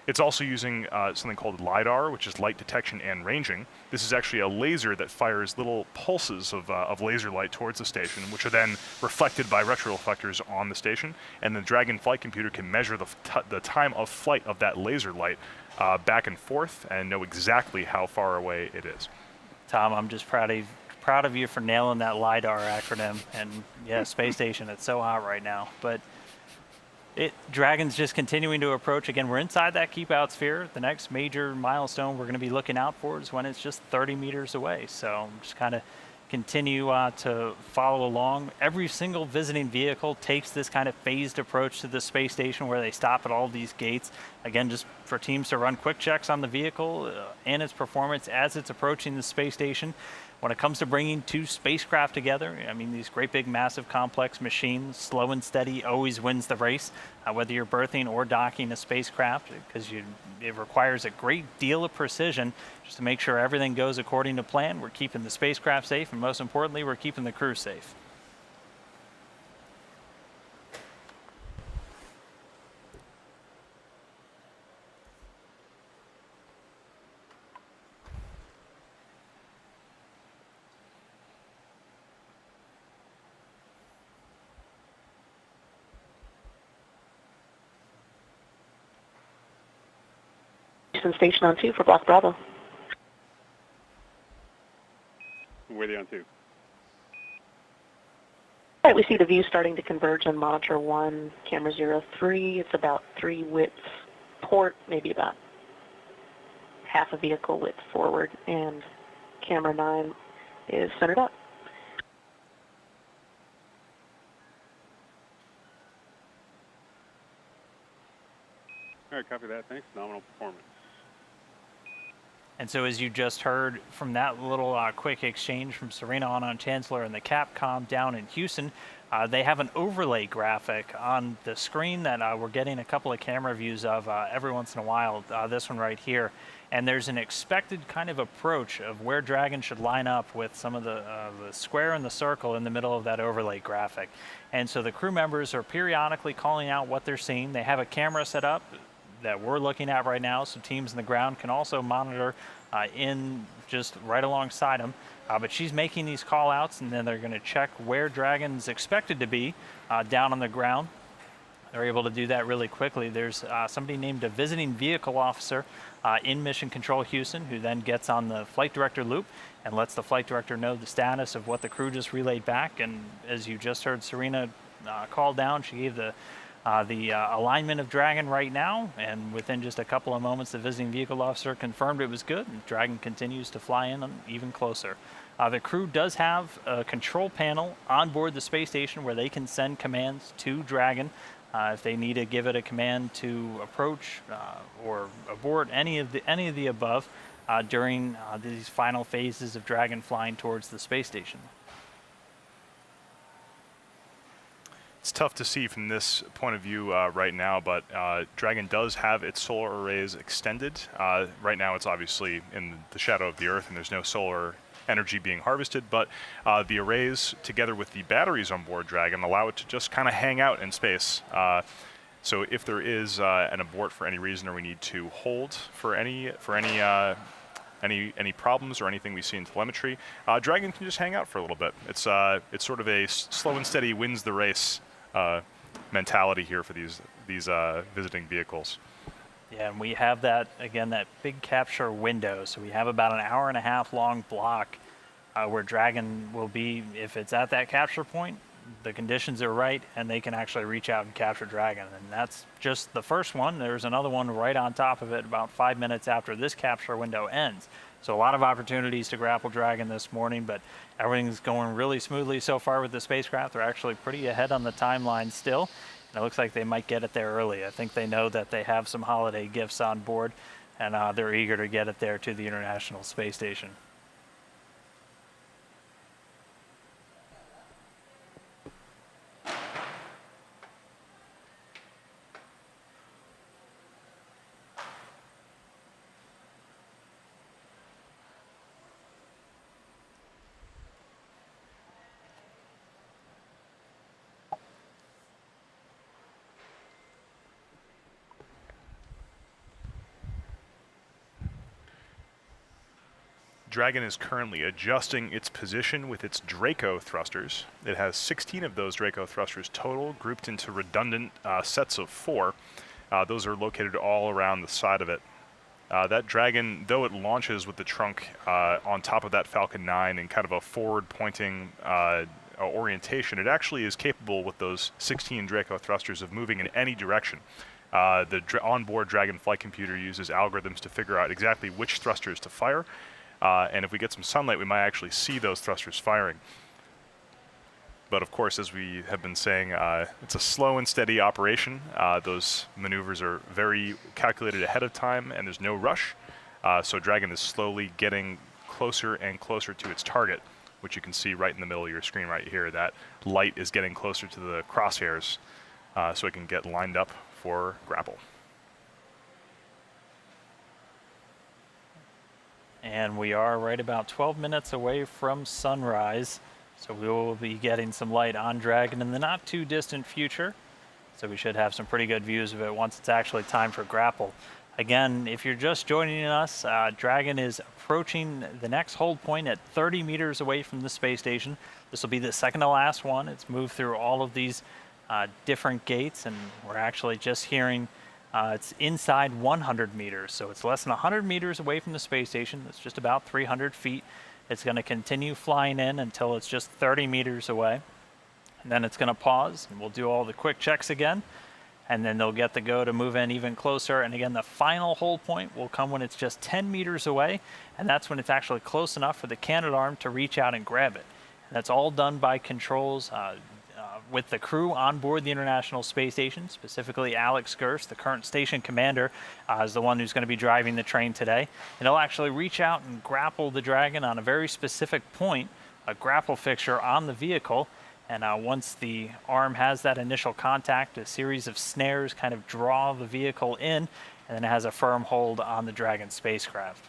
It's also using something called LiDAR, which is light detection and ranging. This is actually a laser that fires little pulses of laser light towards the station, which are then reflected by retroreflectors on the station. And the Dragon flight computer can measure the time of flight of that laser light back and forth and know exactly how far away it is. Tom, I'm just proud of you for nailing that LiDAR acronym. And yeah, space station, it's so hot right now. But Dragon's just continuing to approach. Again, we're inside that keep out sphere. The next major milestone we're going to be looking out for is when it's just 30 meters away. So just kind of continue to follow along. Every single visiting vehicle takes this kind of phased approach to the space station where they stop at all these gates. Again, just for teams to run quick checks on the vehicle and its performance as it's approaching the space station. When it comes to bringing two spacecraft together, I mean, these great big massive complex machines, slow and steady always wins the race, whether you're berthing or docking a spacecraft, because it requires a great deal of precision just to make sure everything goes according to plan. We're keeping the spacecraft safe, and most importantly, we're keeping the crew safe. Station on 2 for Block Bravo. Where are they on 2? All right, we see the view starting to converge on monitor 1, camera 03. It's about 3 widths port, maybe about half a vehicle width forward, and camera 9 is centered up. All right, copy that. Thanks. Nominal performance. And so as you just heard from that little quick exchange from Serena-On Chancellor and the Capcom down in Houston, they have an overlay graphic on the screen that we're getting a couple of camera views of every once in a while, this one right here. And there's an expected kind of approach of where Dragon should line up with some of the square and the circle in the middle of that overlay graphic. And so the crew members are periodically calling out what they're seeing. They have a camera set up that we're looking at right now, so teams in the ground can also monitor in just right alongside them. But she's making these call outs, and then they're going to check where Dragon's expected to be down on the ground. They're able to do that really quickly. There's somebody named a visiting vehicle officer in Mission Control Houston who then gets on the flight director loop and lets the flight director know the status of what the crew just relayed back. And as you just heard Serena call down, she gave the alignment of Dragon right now, and within just a couple of moments the visiting vehicle officer confirmed it was good, and Dragon continues to fly in even closer. The crew does have a control panel on board the space station where they can send commands to Dragon if they need to give it a command to approach or abort any of the above during these final phases of Dragon flying towards the space station. It's tough to see from this point of view right now, but Dragon does have its solar arrays extended. Right now it's obviously in the shadow of the Earth and there's no solar energy being harvested, but the arrays together with the batteries on board Dragon allow it to just kind of hang out in space. So if there is an abort for any reason, or we need to hold for any problems or anything we see in telemetry, Dragon can just hang out for a little bit. It's sort of a slow and steady wins the race mentality here for these visiting vehicles. Yeah, and we have that, again, that big capture window. So we have about an hour-and-a-half long block where Dragon will be, if it's at that capture point, the conditions are right, and they can actually reach out and capture Dragon. And that's just the first one. There's another one right on top of it about 5 minutes after this capture window ends. So a lot of opportunities to grapple Dragon this morning, but everything's going really smoothly so far with the spacecraft. They're actually pretty ahead on the timeline still. And it looks like they might get it there early. I think they know that they have some holiday gifts on board, and they're eager to get it there to the International Space Station. Dragon is currently adjusting its position with its Draco thrusters. It has 16 of those Draco thrusters total, grouped into redundant sets of 4. Those are located all around the side of it. That Dragon, though it launches with the trunk on top of that Falcon 9 in kind of a forward-pointing orientation, it actually is capable with those 16 Draco thrusters of moving in any direction. The onboard Dragon flight computer uses algorithms to figure out exactly which thrusters to fire. And if we get some sunlight, we might actually see those thrusters firing. But of course, as we have been saying, it's a slow and steady operation. Those maneuvers are very calculated ahead of time, and there's no rush. So Dragon is slowly getting closer and closer to its target, which you can see right in the middle of your screen right here. That light is getting closer to the crosshairs, so it can get lined up for grapple. And we are right about 12 minutes away from sunrise, so we will be getting some light on Dragon in the not too distant future. So we should have some pretty good views of it once it's actually time for grapple. Again, if you're just joining us, Dragon is approaching the next hold point at 30 meters away from the space station. This will be the second to last one. It's moved through all of these different gates, and we're actually just hearing it's inside 100 meters, so it's less than 100 meters away from the space station. It's just about 300 feet. It's going to continue flying in until it's just 30 meters away. And then it's going to pause, and we'll do all the quick checks again. And then they'll get the go to move in even closer. And again, the final hold point will come when it's just 10 meters away, and that's when it's actually close enough for the Canadarm to reach out and grab it. And that's all done by controls with the crew on board the International Space Station, specifically Alex Gerst, the current station commander, is the one who's going to be driving the train today. And he'll actually reach out and grapple the Dragon on a very specific point, a grapple fixture on the vehicle. And once the arm has that initial contact, a series of snares kind of draw the vehicle in, and then it has a firm hold on the Dragon spacecraft.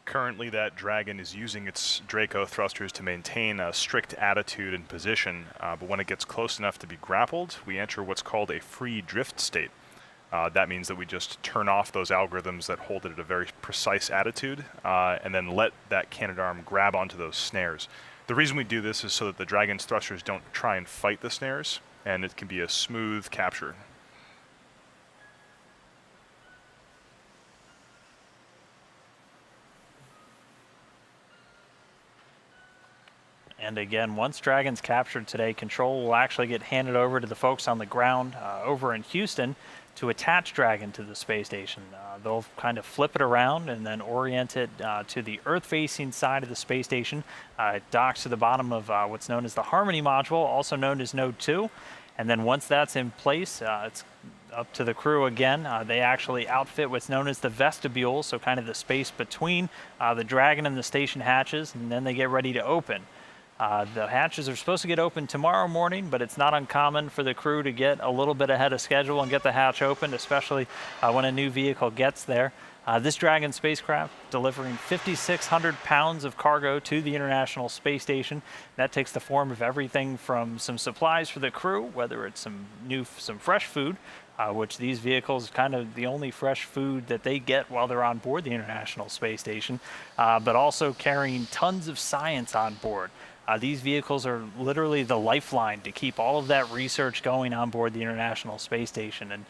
Currently, that Dragon is using its Draco thrusters to maintain a strict attitude and position, but when it gets close enough to be grappled, we enter what's called a free drift state. That means that we just turn off those algorithms that hold it at a very precise attitude, and then let that Canadarm grab onto those snares. The reason we do this is so that the Dragon's thrusters don't try and fight the snares, and it can be a smooth capture. And again, once Dragon's captured today, control will actually get handed over to the folks on the ground over in Houston to attach Dragon to the space station. They'll kind of flip it around and then orient it to the Earth-facing side of the space station. It docks to the bottom of what's known as the Harmony module, also known as Node 2. And then once that's in place, it's up to the crew again. They actually outfit what's known as the vestibule, so kind of the space between the Dragon and the station hatches, and then they get ready to open. The hatches are supposed to get open tomorrow morning, but it's not uncommon for the crew to get a little bit ahead of schedule and get the hatch opened, especially when a new vehicle gets there. This Dragon spacecraft delivering 5,600 pounds of cargo to the International Space Station. That takes the form of everything from some supplies for the crew, whether it's some fresh food, which these vehicles kind of the only fresh food that they get while they're on board the International Space Station, but also carrying tons of science on board. These vehicles are literally the lifeline to keep all of that research going on board the International Space Station. And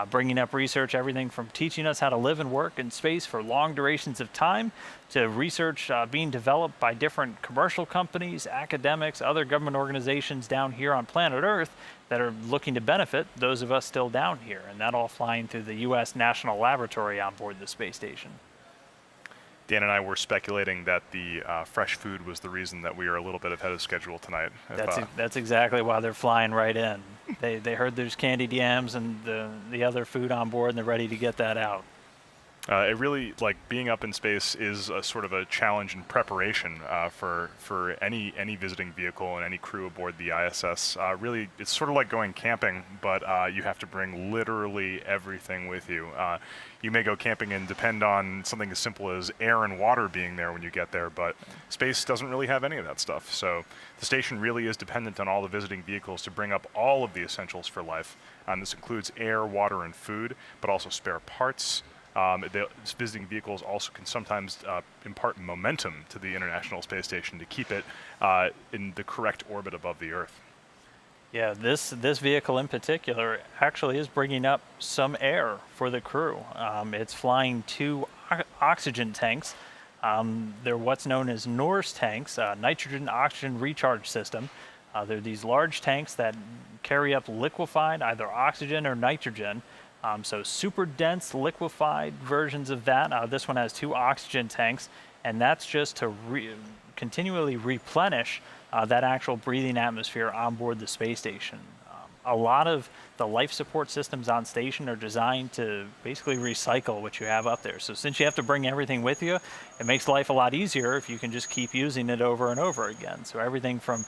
bringing up research, everything from teaching us how to live and work in space for long durations of time to research being developed by different commercial companies, academics, other government organizations down here on planet Earth that are looking to benefit those of us still down here, and that all flying through the U.S. National Laboratory on board the space station. Dan and I were speculating that the fresh food was the reason that we are a little bit ahead of schedule tonight. That's exactly why they're flying right in. They heard there's candied yams and the other food on board, and they're ready to get that out. It really, like, being up in space is a sort of a challenge in preparation for any visiting vehicle and any crew aboard the ISS. Really, it's sort of like going camping, but you have to bring literally everything with you. You may go camping and depend on something as simple as air and water being there when you get there, but space doesn't really have any of that stuff. So the station really is dependent on all the visiting vehicles to bring up all of the essentials for life. This includes air, water, and food, but also spare parts. The visiting vehicles also can sometimes impart momentum to the International Space Station to keep it in the correct orbit above the Earth. Yeah, this vehicle in particular actually is bringing up some air for the crew. It's flying 2 oxygen tanks. They're what's known as NORS tanks, nitrogen-oxygen recharge system. They're these large tanks that carry up liquefied either oxygen or nitrogen. So super dense liquefied versions of that. This one has 2 oxygen tanks, and that's just to continually replenish that actual breathing atmosphere on board the space station. A lot of the life support systems on station are designed to basically recycle what you have up there. So since you have to bring everything with you, it makes life a lot easier if you can just keep using it over and over again. So everything from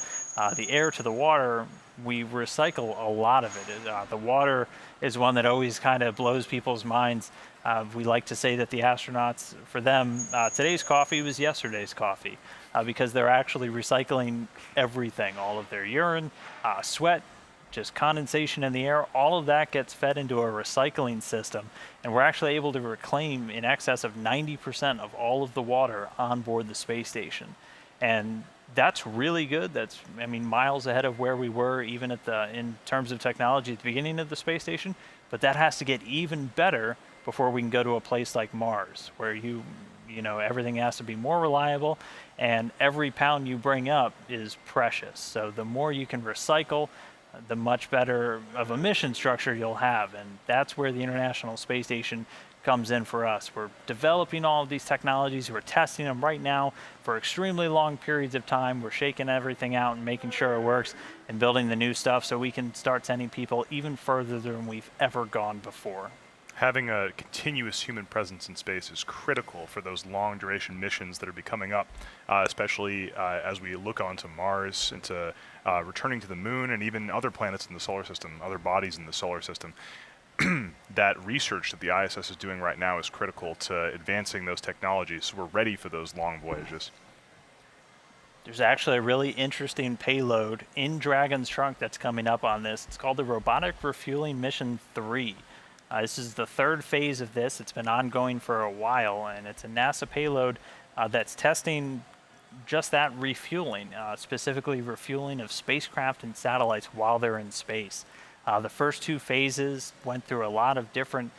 the air to the water, we recycle a lot of it. The water is one that always kind of blows people's minds. We like to say that the astronauts, for them, today's coffee was yesterday's coffee because they're actually recycling everything, all of their urine, sweat, just condensation in the air, all of that gets fed into a recycling system, and we're actually able to reclaim in excess of 90% of all of the water on board the space station. And that's really good. That's, I mean, miles ahead of where we were even in terms of technology at the beginning of the space station, but that has to get even better before we can go to a place like Mars, where you know, everything has to be more reliable, and every pound you bring up is precious. So the more you can recycle, the much better of a mission structure you'll have, and that's where the International Space Station comes in for us. We're developing all of these technologies, we're testing them right now for extremely long periods of time. We're shaking everything out and making sure it works and building the new stuff so we can start sending people even further than we've ever gone before. Having a continuous human presence in space is critical for those long duration missions that are coming up, especially as we look onto Mars, into returning to the moon and even other planets in the solar system, other bodies in the solar system. That research that the ISS is doing right now is critical to advancing those technologies so we're ready for those long voyages. There's actually a really interesting payload in Dragon's trunk that's coming up on this. It's called the Robotic Refueling Mission 3. This is the 3rd phase of this. It's been ongoing for a while, and it's a NASA payload that's testing just that refueling, specifically refueling of spacecraft and satellites while they're in space. The first 2 phases went through a lot of different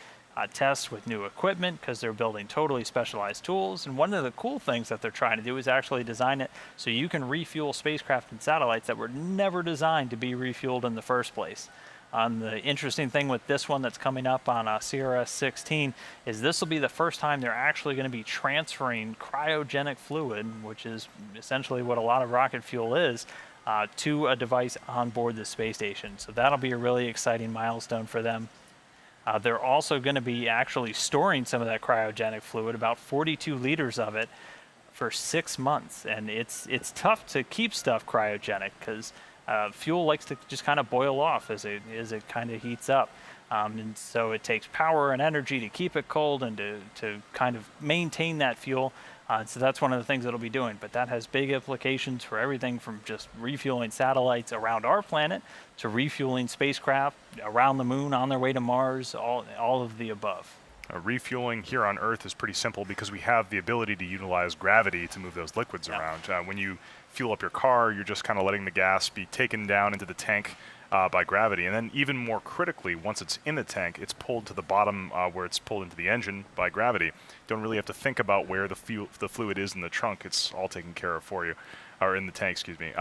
tests with new equipment because they're building totally specialized tools. And one of the cool things that they're trying to do is actually design it so you can refuel spacecraft and satellites that were never designed to be refueled in the first place. The interesting thing with this one that's coming up on CRS16 is this will be the first time they're actually going to be transferring cryogenic fluid, which is essentially what a lot of rocket fuel is, to a device on board the space station. So that'll be a really exciting milestone for them. They're also going to be actually storing some of that cryogenic fluid, about 42 liters of it, for 6 months. And it's tough to keep stuff cryogenic because fuel likes to just kind of boil off as it kind of heats up. And so it takes power and energy to keep it cold and to kind of maintain that fuel. So that's one of the things it'll be doing. But that has big implications for everything from just refueling satellites around our planet to refueling spacecraft around the moon on their way to Mars, all of the above. Refueling here on Earth is pretty simple because we have the ability to utilize gravity to move those liquids around. When you fuel up your car, you're just kind of letting the gas be taken down into the tank by gravity. And then even more critically, once it's in the tank, it's pulled to the bottom where it's pulled into the engine by gravity. You don't really have to think about where the fluid is in the trunk. It's all taken care of for you, or in the tank, excuse me.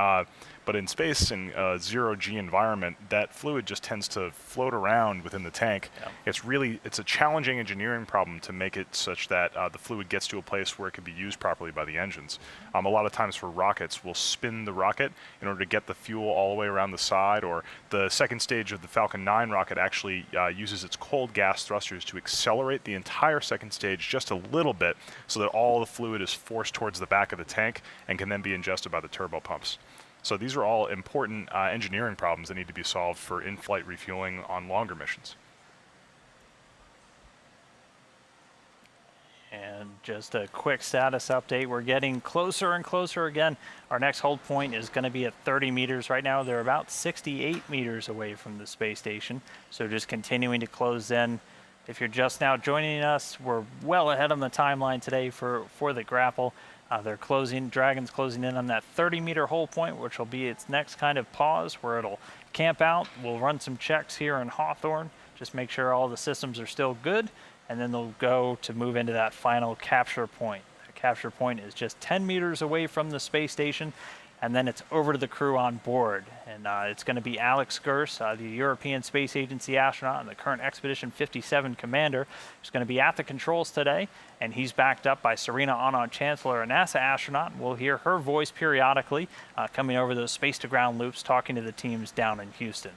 But in space, in a zero-G environment, that fluid just tends to float around within the tank. Yeah. It's a challenging engineering problem to make it such that the fluid gets to a place where it can be used properly by the engines. A lot of times for rockets, we'll spin the rocket in order to get the fuel all the way around the side, or the second stage of the Falcon 9 rocket actually uses its cold gas thrusters to accelerate the entire second stage just a little bit so that all the fluid is forced towards the back of the tank and can then be ingested by the turbo pumps. So these are all important engineering problems that need to be solved for in-flight refueling on longer missions. And just a quick status update, we're getting closer and closer again. Our next hold point is going to be at 30 meters. Right now they're about 68 meters away from the space station, so just continuing to close in. If you're just now joining us, we're well ahead on the timeline today for the grapple. Dragon's closing in on that 30-meter hold point, which will be its next kind of pause where it'll camp out. We'll run some checks here in Hawthorne, just make sure all the systems are still good, and then they'll go to move into that final capture point. The capture point is just 10 meters away from the space station, and then it's over to the crew on board. And it's going to be Alex Gers, the European Space Agency astronaut and the current Expedition 57 commander, who's going to be at the controls today, and he's backed up by Serena Chancellor, a NASA astronaut. We'll hear her voice periodically coming over those space-to-ground loops, talking to the teams down in Houston.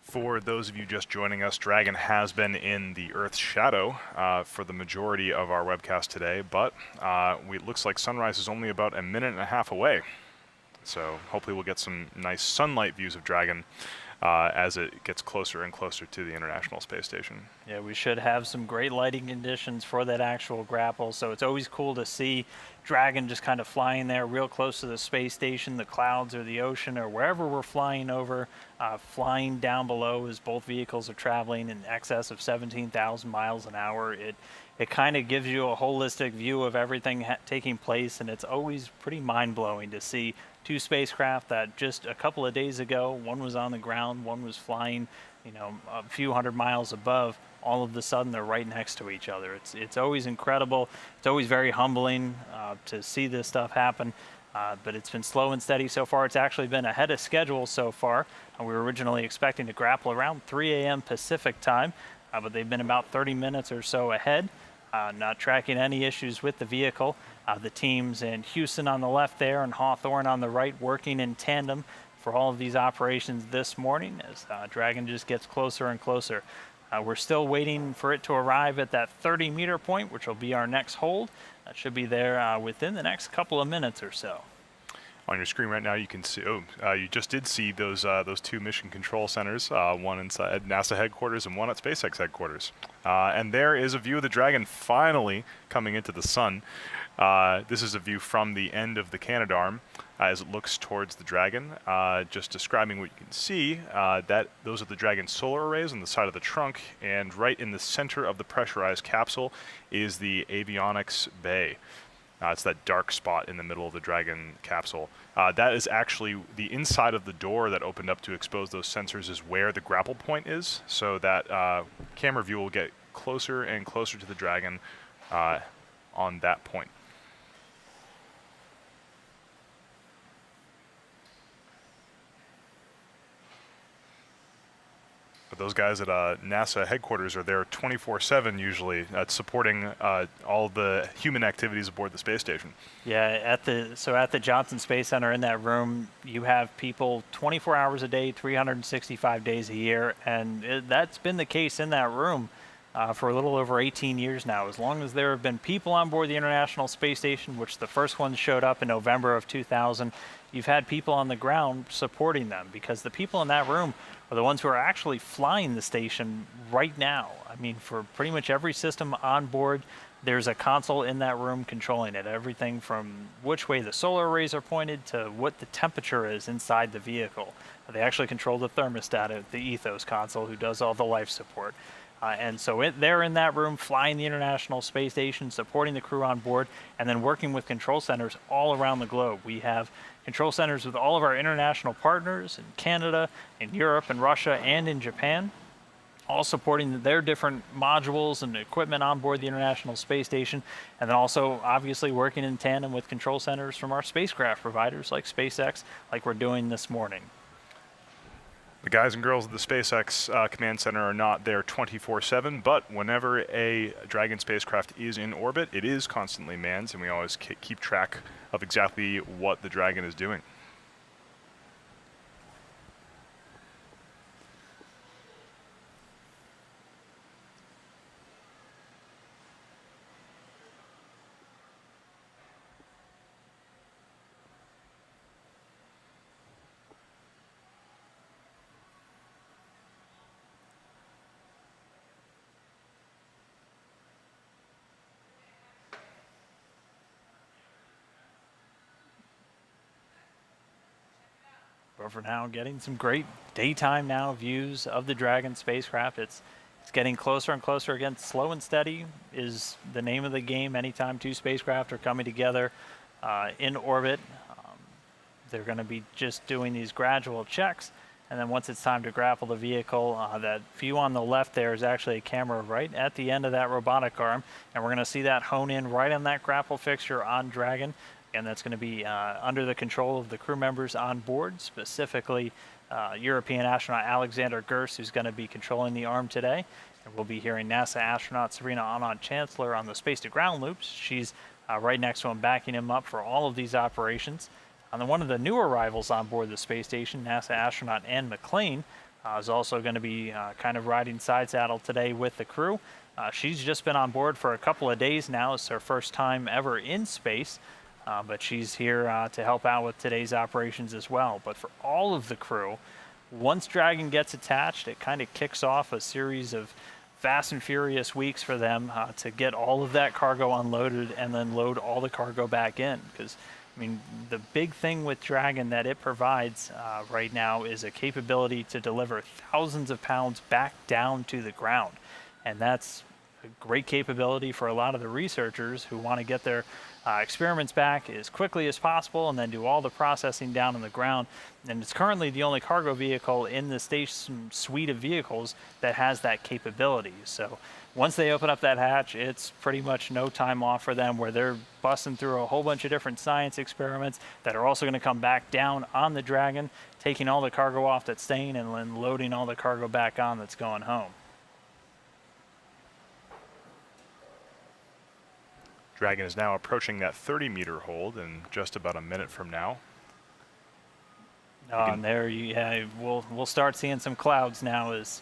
For those of you just joining us, Dragon has been in the Earth's shadow for the majority of our webcast today, but it looks like sunrise is only about a minute and a half away. So hopefully we'll get some nice sunlight views of Dragon as it gets closer and closer to the International Space Station. Yeah, we should have some great lighting conditions for that actual grapple, so it's always cool to see Dragon just kind of flying there real close to the space station, the clouds or the ocean or wherever we're flying over, flying down below as both vehicles are traveling in excess of 17,000 miles an hour. It kind of gives you a holistic view of everything taking place, and it's always pretty mind-blowing to see two spacecraft that just a couple of days ago, one was on the ground, one was flying, a few hundred miles above. All of a sudden, they're right next to each other. It's always incredible. It's always very humbling to see this stuff happen. But it's been slow and steady so far. It's actually been ahead of schedule so far. We were originally expecting to grapple around 3 a.m. Pacific time, but they've been about 30 minutes or so ahead. Not tracking any issues with the vehicle. The teams in Houston on the left there and Hawthorne on the right working in tandem for all of these operations this morning as Dragon just gets closer and closer. We're still waiting for it to arrive at that 30-meter point, which will be our next hold. That should be there within the next couple of minutes or so. On your screen right now, you can see. You just did see those two mission control centers, one inside NASA headquarters and one at SpaceX headquarters. And there is a view of the Dragon finally coming into the sun. This is a view from the end of the Canadarm as it looks towards the Dragon. Just describing what you can see, that those are the Dragon solar arrays on the side of the trunk, and right in the center of the pressurized capsule is the avionics bay. It's that dark spot in the middle of the Dragon capsule. That is actually the inside of the door that opened up to expose those sensors is where the grapple point is. So that camera view will get closer and closer to the Dragon on that point. But those guys at NASA headquarters are there 24/7 usually, supporting all the human activities aboard the space station. Yeah, at the Johnson Space Center in that room, you have people 24 hours a day, 365 days a year, and that's been the case in that room for a little over 18 years now. As long as there have been people on board the International Space Station, which the first one showed up in November of 2000, you've had people on the ground supporting them, because the people in that room are the ones who are actually flying the station right now. I mean, for pretty much every system on board, there's a console in that room controlling it. Everything from which way the solar arrays are pointed to what the temperature is inside the vehicle. They actually control the thermostat at the Ethos console, who does all the life support. And so they're in that room flying the International Space Station, supporting the crew on board, and then working with control centers all around the globe. We have control centers with all of our international partners in Canada, in Europe, in Russia, and in Japan, all supporting their different modules and equipment on board the International Space Station, and then also obviously working in tandem with control centers from our spacecraft providers like SpaceX, like we're doing this morning. The guys and girls at the SpaceX Command Center are not there 24/7, but whenever a Dragon spacecraft is in orbit, it is constantly manned, and we always keep track of exactly what the Dragon is doing. But for now, getting some great daytime now views of the Dragon spacecraft. It's getting closer and closer. Again, slow and steady is the name of the game. Anytime two spacecraft are coming together in orbit, they're going to be just doing these gradual checks. And then once it's time to grapple the vehicle, that view on the left there is actually a camera right at the end of that robotic arm. And we're going to see that hone in right on that grapple fixture on Dragon. And that's going to be under the control of the crew members on board, specifically European astronaut Alexander Gerst, who's going to be controlling the arm today. And we'll be hearing NASA astronaut Sabrina Chancellor on the space-to-ground loops. She's right next to him, backing him up for all of these operations. And then one of the new arrivals on board the space station, NASA astronaut Ann McClain, is also going to be kind of riding side saddle today with the crew. She's just been on board for a couple of days now. It's her first time ever in space. But she's here to help out with today's operations as well. But for all of the crew, once Dragon gets attached, it kind of kicks off a series of fast and furious weeks for them to get all of that cargo unloaded and then load all the cargo back in. Because, I mean, the big thing with Dragon that it provides right now is a capability to deliver thousands of pounds back down to the ground. And that's a great capability for a lot of the researchers who want to get their experiments back as quickly as possible and then do all the processing down on the ground. And it's currently the only cargo vehicle in the station suite of vehicles that has that capability. So once they open up that hatch, it's pretty much no time off for them, where they're busting through a whole bunch of different science experiments that are also going to come back down on the Dragon, taking all the cargo off that's staying and then loading all the cargo back on that's going home. Dragon is now approaching that 30-meter hold in just about a minute from now. And there, we'll start seeing some clouds now. As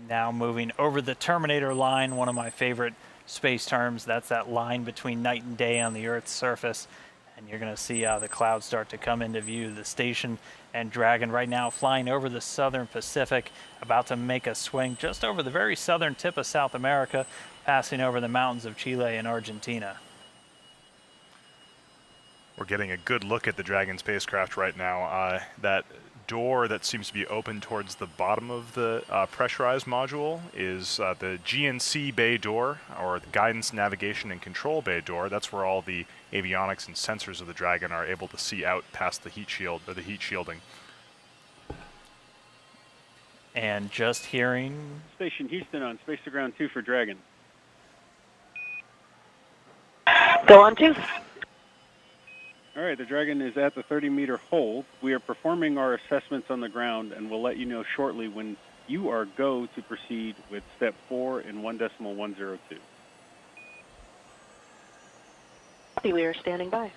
now moving over the Terminator line, one of my favorite space terms. That's that line between night and day on the Earth's surface. And you're going to see the clouds start to come into view. The station and Dragon right now flying over the southern Pacific, about to make a swing just over the very southern tip of South America, passing over the mountains of Chile and Argentina. We're getting a good look at the Dragon spacecraft right now. That door that seems to be open towards the bottom of the pressurized module is the GNC bay door, or the guidance, navigation, and control bay door. That's where all the avionics and sensors of the Dragon are able to see out past the heat shield, or the heat shielding. And just hearing... Station Houston on Space to Ground 2 for Dragon. Go on 2. All right, the Dragon is at the 30-meter hold. We are performing our assessments on the ground, and we'll let you know shortly when you are go to proceed with step 4 in 1.102. Copy, we are standing by.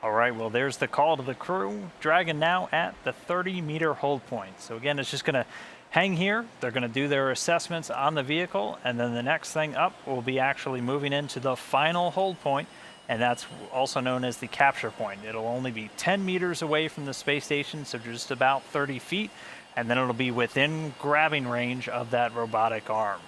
All right, well, there's the call to the crew. Dragon now at the 30-meter hold point. So again, it's just going to hang here. They're going to do their assessments on the vehicle, and then the next thing up will be actually moving into the final hold point, and that's also known as the capture point. It'll only be 10 meters away from the space station, so just about 30 feet, and then it'll be within grabbing range of that robotic arm.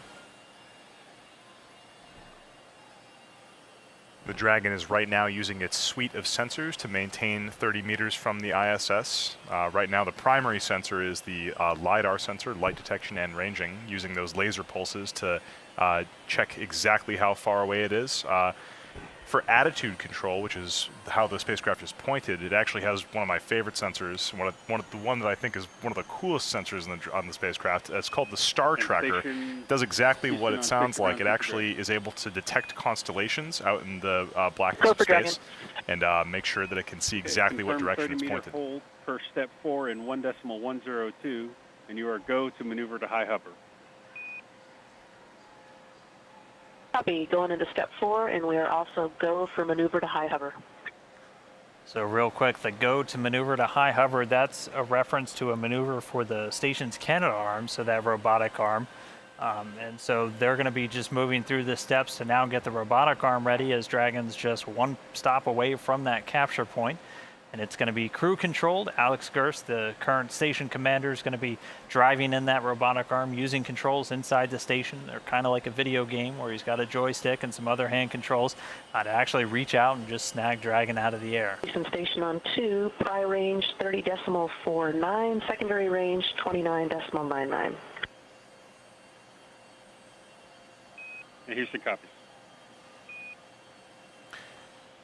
The Dragon is right now using its suite of sensors to maintain 30 meters from the ISS. Right now the primary sensor is the LiDAR sensor, light detection and ranging, using those laser pulses to check exactly how far away it is. For attitude control, which is how the spacecraft is pointed, it actually has one of my favorite sensors, the one that I think is one of the coolest sensors on the spacecraft. It's called the Star Tracker. It does exactly what it sounds like. It actually is able to detect constellations out in the blackness of space and make sure that it can see exactly what direction it's pointed. Hold per step 4 in 1.102, and you are go to maneuver to high hover. Copy, going into step 4, and we are also go for maneuver to high hover. So real quick, the go to maneuver to high hover, that's a reference to a maneuver for the station's Canaveral, so that robotic arm. And so they're going to be just moving through the steps to now get the robotic arm ready, as Dragon's just one stop away from that capture point. And it's going to be crew controlled. Alex Gerst, the current station commander, is going to be driving in that robotic arm using controls inside the station. They're kind of like a video game where he's got a joystick and some other hand controls to actually reach out and just snag Dragon out of the air. Station on 2, pri range 30.49, secondary range 29.99. And here's the copy.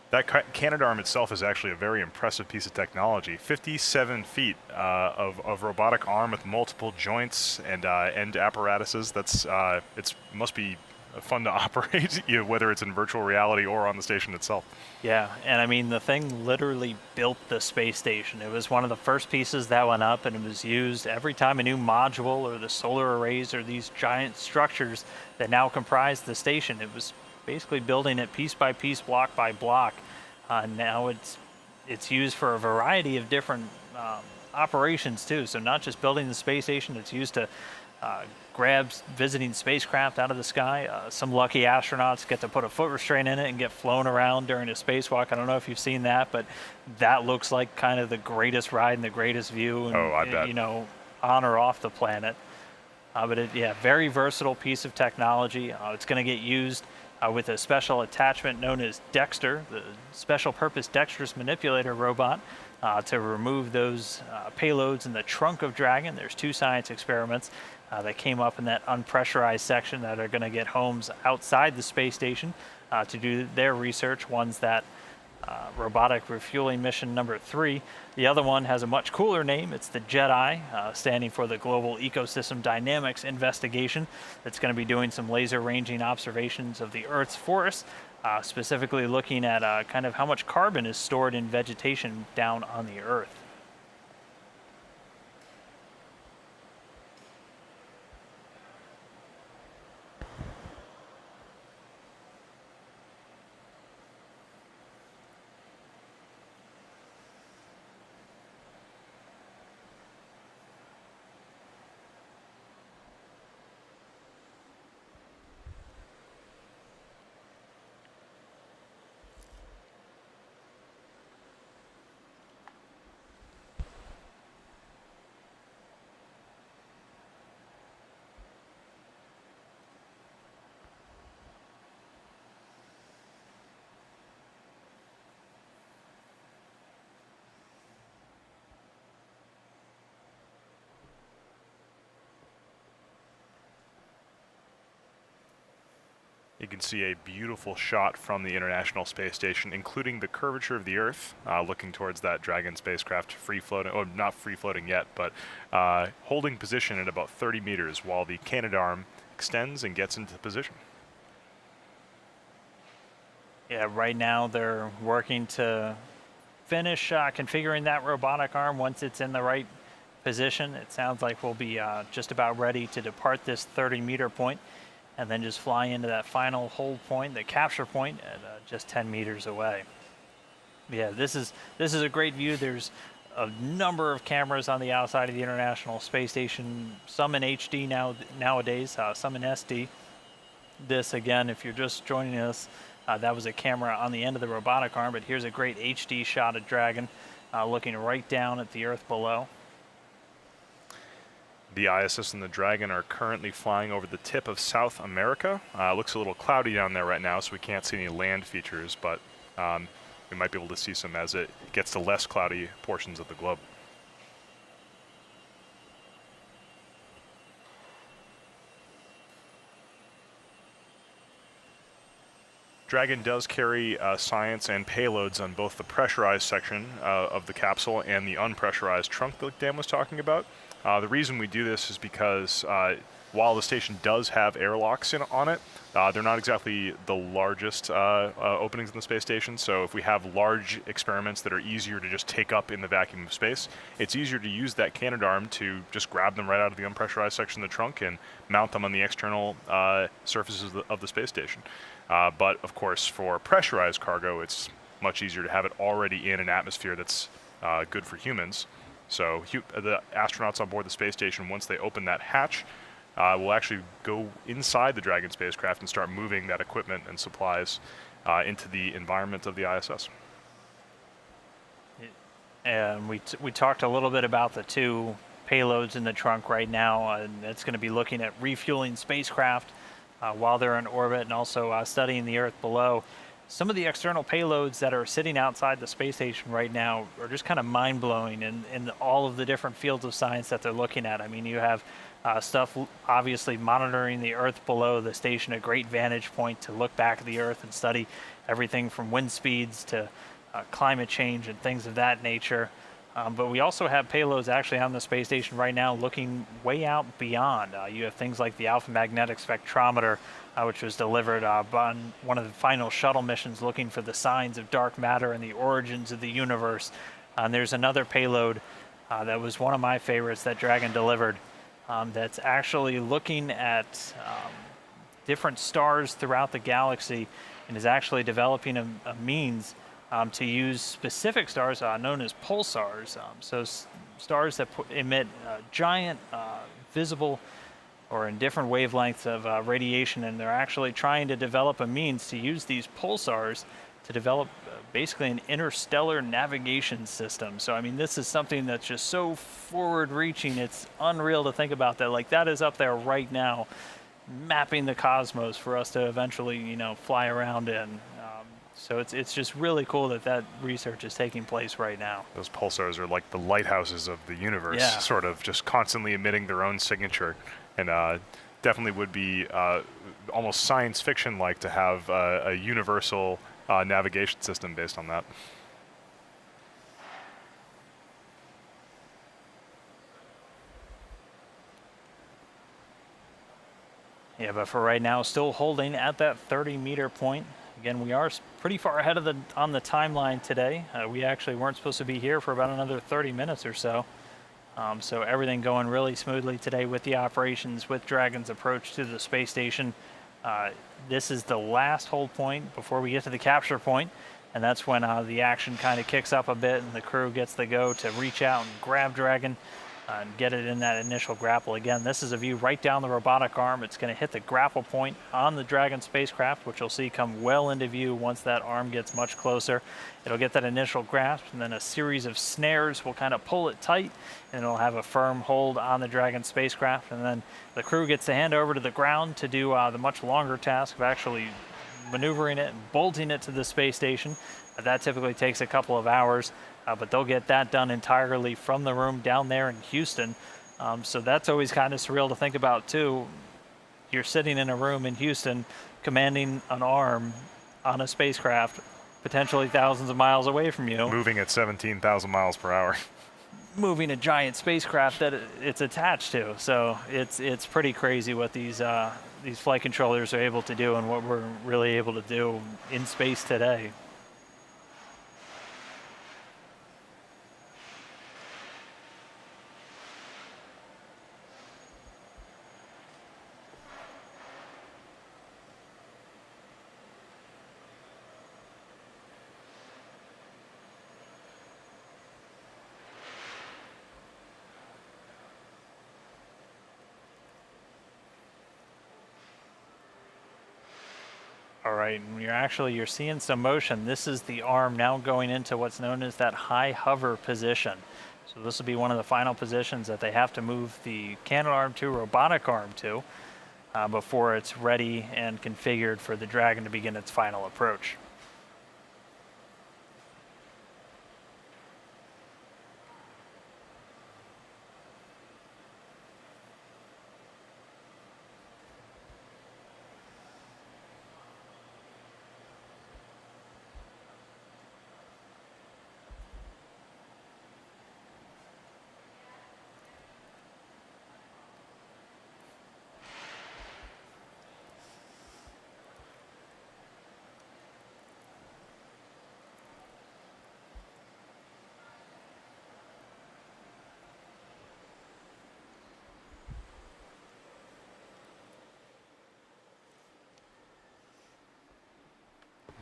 That Canadarm itself is actually a very impressive piece of technology. 57 feet of robotic arm with multiple joints and end apparatuses. That's it must be fun to operate, whether it's in virtual reality or on the station itself. Yeah, and I mean, the thing literally built the space station. It was one of the first pieces that went up, and it was used every time a new module or the solar arrays or these giant structures that now comprise the station. It was basically building it piece by piece, block by block. Now it's used for a variety of different operations too. So not just building the space station, it's used to grab visiting spacecraft out of the sky. Some lucky astronauts get to put a foot restraint in it and get flown around during a spacewalk. I don't know if you've seen that, but that looks like kind of the greatest ride and the greatest view, and, I bet. you know, on or off the planet. But very versatile piece of technology. It's going to get used with a special attachment known as Dexter, the special purpose dexterous manipulator robot, to remove those payloads in the trunk of Dragon. There's 2 science experiments that came up in that unpressurized section that are going to get homes outside the space station to do their research. One's that robotic refueling mission number 3. The other one has a much cooler name. It's the JEDI, standing for the Global Ecosystem Dynamics Investigation. That's going to be doing some laser ranging observations of the Earth's forests, specifically looking at kind of how much carbon is stored in vegetation down on the Earth. You can see a beautiful shot from the International Space Station, including the curvature of the Earth, looking towards that Dragon spacecraft free floating, or not free floating yet, but holding position at about 30 meters while the Canadarm extends and gets into position. Yeah, right now they're working to finish configuring that robotic arm. Once it's in the right position, it sounds like we'll be just about ready to depart this 30-meter point and then just fly into that final hold point, the capture point, at just 10 meters away. Yeah, this is a great view. There's a number of cameras on the outside of the International Space Station, some in HD nowadays, some in SD. This, again, if you're just joining us, that was a camera on the end of the robotic arm, but here's a great HD shot of Dragon looking right down at the Earth below. The ISS and the Dragon are currently flying over the tip of South America. It looks a little cloudy down there right now, so we can't see any land features, but we might be able to see some as it gets to less cloudy portions of the globe. Dragon does carry science and payloads on both the pressurized section of the capsule and the unpressurized trunk that Dan was talking about. The reason we do this is because while the station does have airlocks on it, they're not exactly the largest openings in the space station. So if we have large experiments that are easier to just take up in the vacuum of space, it's easier to use that Canadarm to just grab them right out of the unpressurized section of the trunk and mount them on the external surfaces of the space station. But of course, for pressurized cargo, it's much easier to have it already in an atmosphere that's good for humans. So the astronauts on board the space station, once they open that hatch, will actually go inside the Dragon spacecraft and start moving that equipment and supplies into the environment of the ISS. And we talked a little bit about the two payloads in the trunk right now, and it's going to be looking at refueling spacecraft while they're in orbit and also studying the Earth below. Some of the external payloads that are sitting outside the space station right now are just kind of mind-blowing in all of the different fields of science that they're looking at. I mean, you have stuff obviously monitoring the Earth below the station, a great vantage point to look back at the Earth and study everything from wind speeds to climate change and things of that nature. But we also have payloads actually on the space station right now looking way out beyond. You have things like the Alpha Magnetic Spectrometer, which was delivered on one of the final shuttle missions looking for the signs of dark matter and the origins of the universe. And there's another payload that was one of my favorites that Dragon delivered that's actually looking at different stars throughout the galaxy and is actually developing a means to use specific stars known as pulsars. So stars that emit giant visible or in different wavelengths of radiation, and they're actually trying to develop a means to use these pulsars to develop basically an interstellar navigation system. So I mean, this is something that's just so forward-reaching, it's unreal to think about that. Like, that is up there right now, mapping the cosmos for us to eventually, you know, fly around in. So it's just really cool that research is taking place right now. Those pulsars are like the lighthouses of the universe, Yeah. sort of just constantly emitting their own signature. And definitely would be almost science fiction-like to have a universal navigation system based on that. Yeah, but for right now, still holding at that 30-meter point. Again, we are pretty far ahead of on the timeline today. We actually weren't supposed to be here for about another 30 minutes or so. So everything going really smoothly today with the operations, with Dragon's approach to the space station. This is the last hold point before we get to the capture point, and that's when the action kind of kicks up a bit and the crew gets the go to reach out and grab Dragon and get it in that initial grapple. Again, this is a view right down the robotic arm. It's going to hit the grapple point on the Dragon spacecraft, which you'll see come well into view once that arm gets much closer. It'll get that initial grasp, and then a series of snares will kind of pull it tight, and it'll have a firm hold on the Dragon spacecraft. And then the crew gets to hand over to the ground to do the much longer task of actually maneuvering it and bolting it to the space station. That typically takes a couple of hours. But they'll get that done entirely from the room down there in Houston. So that's always kind of surreal to think about too. you're sitting in a room in Houston commanding an arm on a spacecraft potentially thousands of miles away from you. Moving at 17,000 miles per hour. Moving a giant spacecraft that it's attached to. So it's pretty crazy what these flight controllers are able to do and what we're really able to do in space today. All right, and you're seeing some motion. This is the arm now going into what's known as that high hover position. So this will be one of the final positions that they have to move the Canaveral to robotic arm to before it's ready and configured for the Dragon to begin its final approach.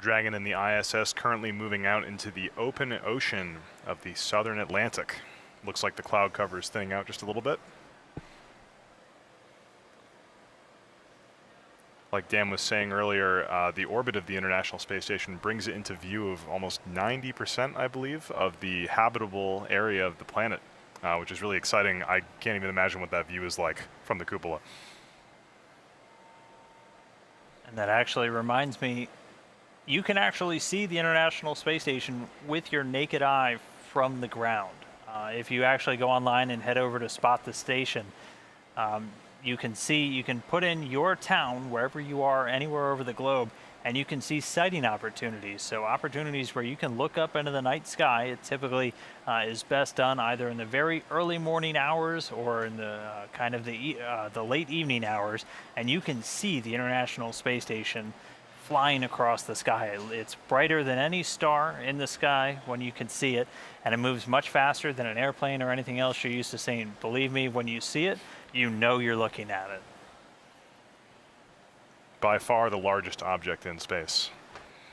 Dragon and the ISS currently moving out into the open ocean of the southern Atlantic. Looks like the cloud cover is thinning out just a little bit. Like Dan was saying earlier, the orbit of the International Space Station brings it into view of almost 90%, I believe, of the habitable area of the planet, which is really exciting. I can't even imagine what that view is like from the cupola. And that actually reminds me, you can actually see the International Space Station with your naked eye from the ground. If you actually go online and head over to Spot the Station, you can put in your town, wherever you are, anywhere over the globe, and you can see sighting opportunities. So opportunities where you can look up into the night sky. It typically is best done either in the very early morning hours or in the the late evening hours, and you can see the International Space Station flying across the sky. It's brighter than any star in the sky when you can see it, and it moves much faster than an airplane or anything else you're used to seeing. Believe me, when you see it, you know you're looking at it. By far the largest object in space.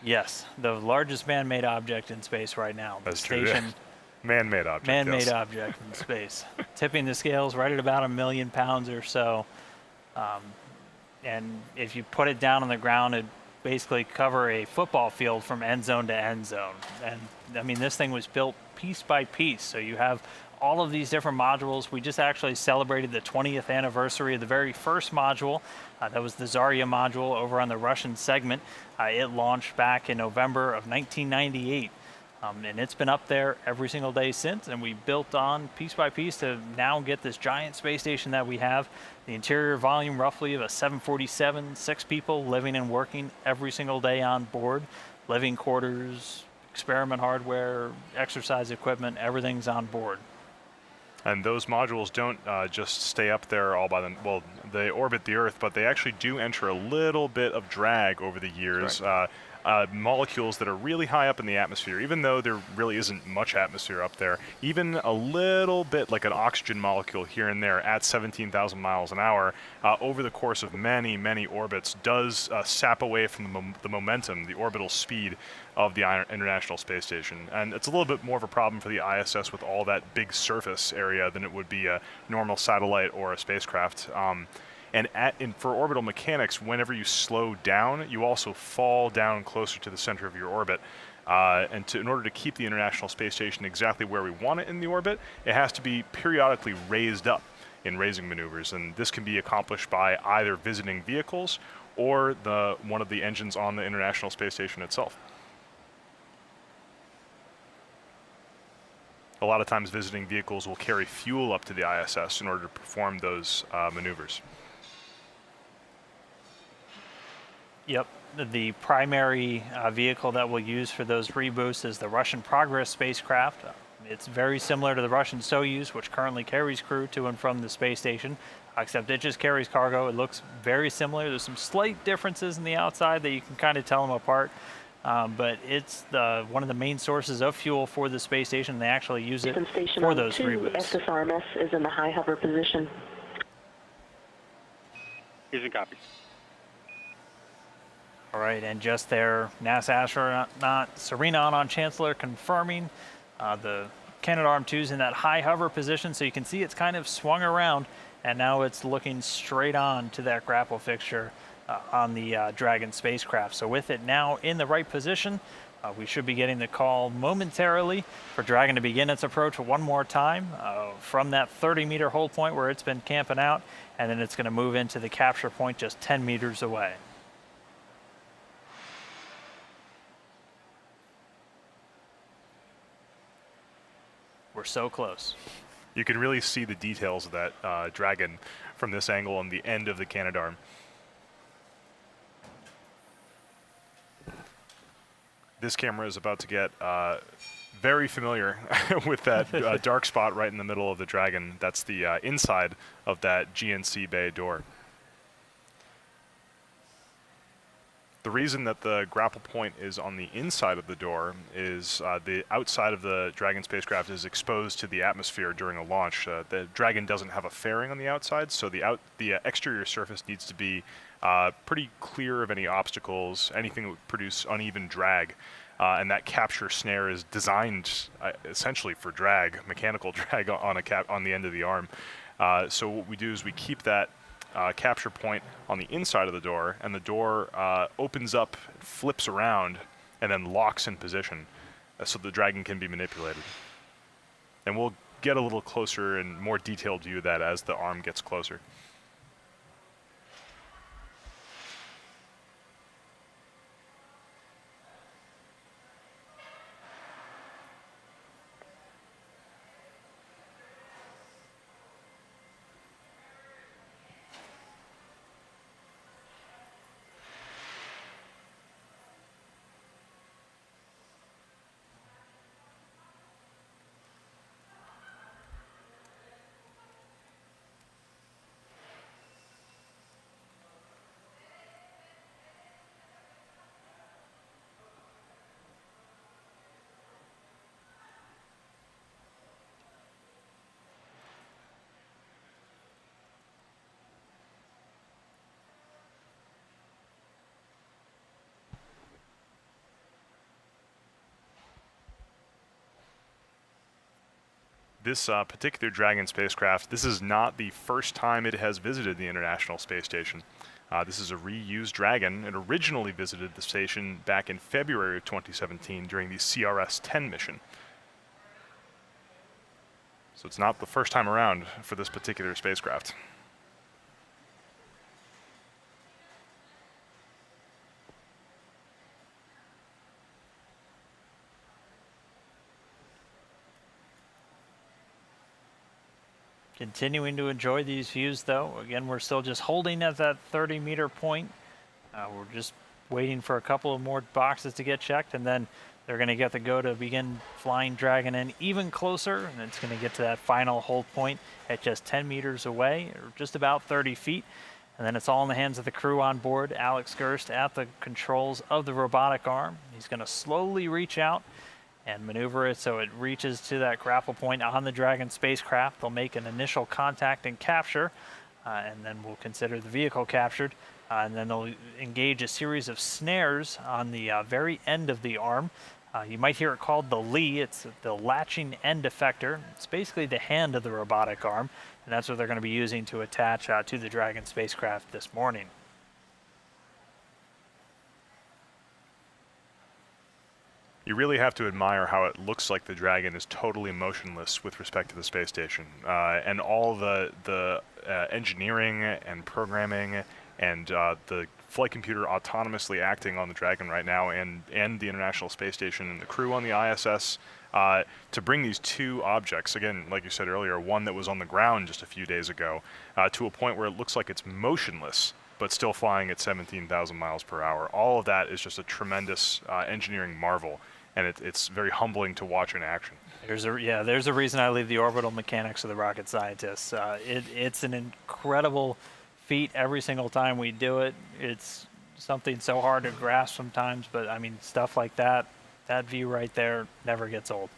Yes, the largest man-made object in space right now. That's the true. station, Man-made object. Man-made yes. object in space. Tipping the scales right at about 1 million pounds or so. And if you put it down on the ground, it basically cover a football field from end zone to end zone. And I mean, this thing was built piece by piece. So you have all of these different modules. We just actually celebrated the 20th anniversary of the very first module. That was the Zarya module over on the Russian segment. It launched back in November of 1998. And it's been up there every single day since, and we built on piece by piece to now get this giant space station that we have. The interior volume roughly of a 747, 6 people living and working every single day on board. Living quarters, experiment hardware, exercise equipment, everything's on board. And those modules don't just stay up there all by them. Well, they orbit the Earth, but they actually do enter a little bit of drag over the years. Molecules that are really high up in the atmosphere, even though there really isn't much atmosphere up there, even a little bit like an oxygen molecule here and there at 17,000 miles an hour over the course of many, many orbits does sap away from the momentum, the orbital speed of the International Space Station. And it's a little bit more of a problem for the ISS with all that big surface area than it would be a normal satellite or a spacecraft. And for orbital mechanics, whenever you slow down, you also fall down closer to the center of your orbit. In order to keep the International Space Station exactly where we want it in the orbit, it has to be periodically raised up in raising maneuvers. And this can be accomplished by either visiting vehicles or one of the engines on the International Space Station itself. A lot of times visiting vehicles will carry fuel up to the ISS in order to perform those maneuvers. Yep. The primary vehicle that we'll use for those reboosts is the Russian Progress spacecraft. It's very similar to the Russian Soyuz, which currently carries crew to and from the space station, except it just carries cargo. It looks very similar. There's some slight differences in the outside that you can kind of tell them apart, but it's one of the main sources of fuel for the space station. They actually use it for those reboosts. SSRMS is in the high hover position. Here's a copy. All right, and just there, NASA astronaut Serena On Chancellor confirming the Canadarm2's in that high hover position, so you can see it's kind of swung around, and now it's looking straight on to that grapple fixture on the Dragon spacecraft. So with it now in the right position, we should be getting the call momentarily for Dragon to begin its approach one more time from that 30-meter hold point where it's been camping out, and then it's going to move into the capture point just 10 meters away. We're so close. You can really see the details of that Dragon from this angle on the end of the Canadarm. This camera is about to get very familiar with that dark spot right in the middle of the Dragon. That's the inside of that GNC bay door. The reason that the grapple point is on the inside of the door is the outside of the Dragon spacecraft is exposed to the atmosphere during a launch. The Dragon doesn't have a fairing on the outside, so the exterior surface needs to be pretty clear of any obstacles, anything that would produce uneven drag. And that capture snare is designed essentially for drag, mechanical drag on the end of the arm. So what we do is we keep that capture point on the inside of the door, and the door opens up, flips around, and then locks in position so the Dragon can be manipulated. And we'll get a little closer and more detailed view of that as the arm gets closer. This particular Dragon spacecraft, this is not the first time it has visited the International Space Station. This is a reused Dragon. It originally visited the station back in February of 2017 during the CRS-10 mission. So it's not the first time around for this particular spacecraft. Continuing to enjoy these views, though. Again, we're still just holding at that 30-meter point. We're just waiting for a couple of more boxes to get checked, and then they're going to get the go to begin flying Dragon in even closer, and it's going to get to that final hold point at just 10 meters away, or just about 30 feet. And then it's all in the hands of the crew on board. Alex Gerst at the controls of the robotic arm. He's going to slowly reach out and maneuver it so it reaches to that grapple point on the Dragon spacecraft. They'll make an initial contact and capture, and then we'll consider the vehicle captured. And then they'll engage a series of snares on the very end of the arm. You might hear it called the Lee. It's the latching end effector. It's basically the hand of the robotic arm, and that's what they're going to be using to attach to the Dragon spacecraft this morning. You really have to admire how it looks like the Dragon is totally motionless with respect to the space station. And all the engineering and programming and the flight computer autonomously acting on the Dragon right now, and the International Space Station and the crew on the ISS to bring these two objects, again, like you said earlier, one that was on the ground just a few days ago, to a point where it looks like it's motionless, but still flying at 17,000 miles per hour. All of that is just a tremendous engineering marvel, and it's very humbling to watch in action. There's a reason I leave the orbital mechanics to the rocket scientists. It's an incredible feat every single time we do it. It's something so hard to grasp sometimes, but I mean, stuff like that view right there never gets old.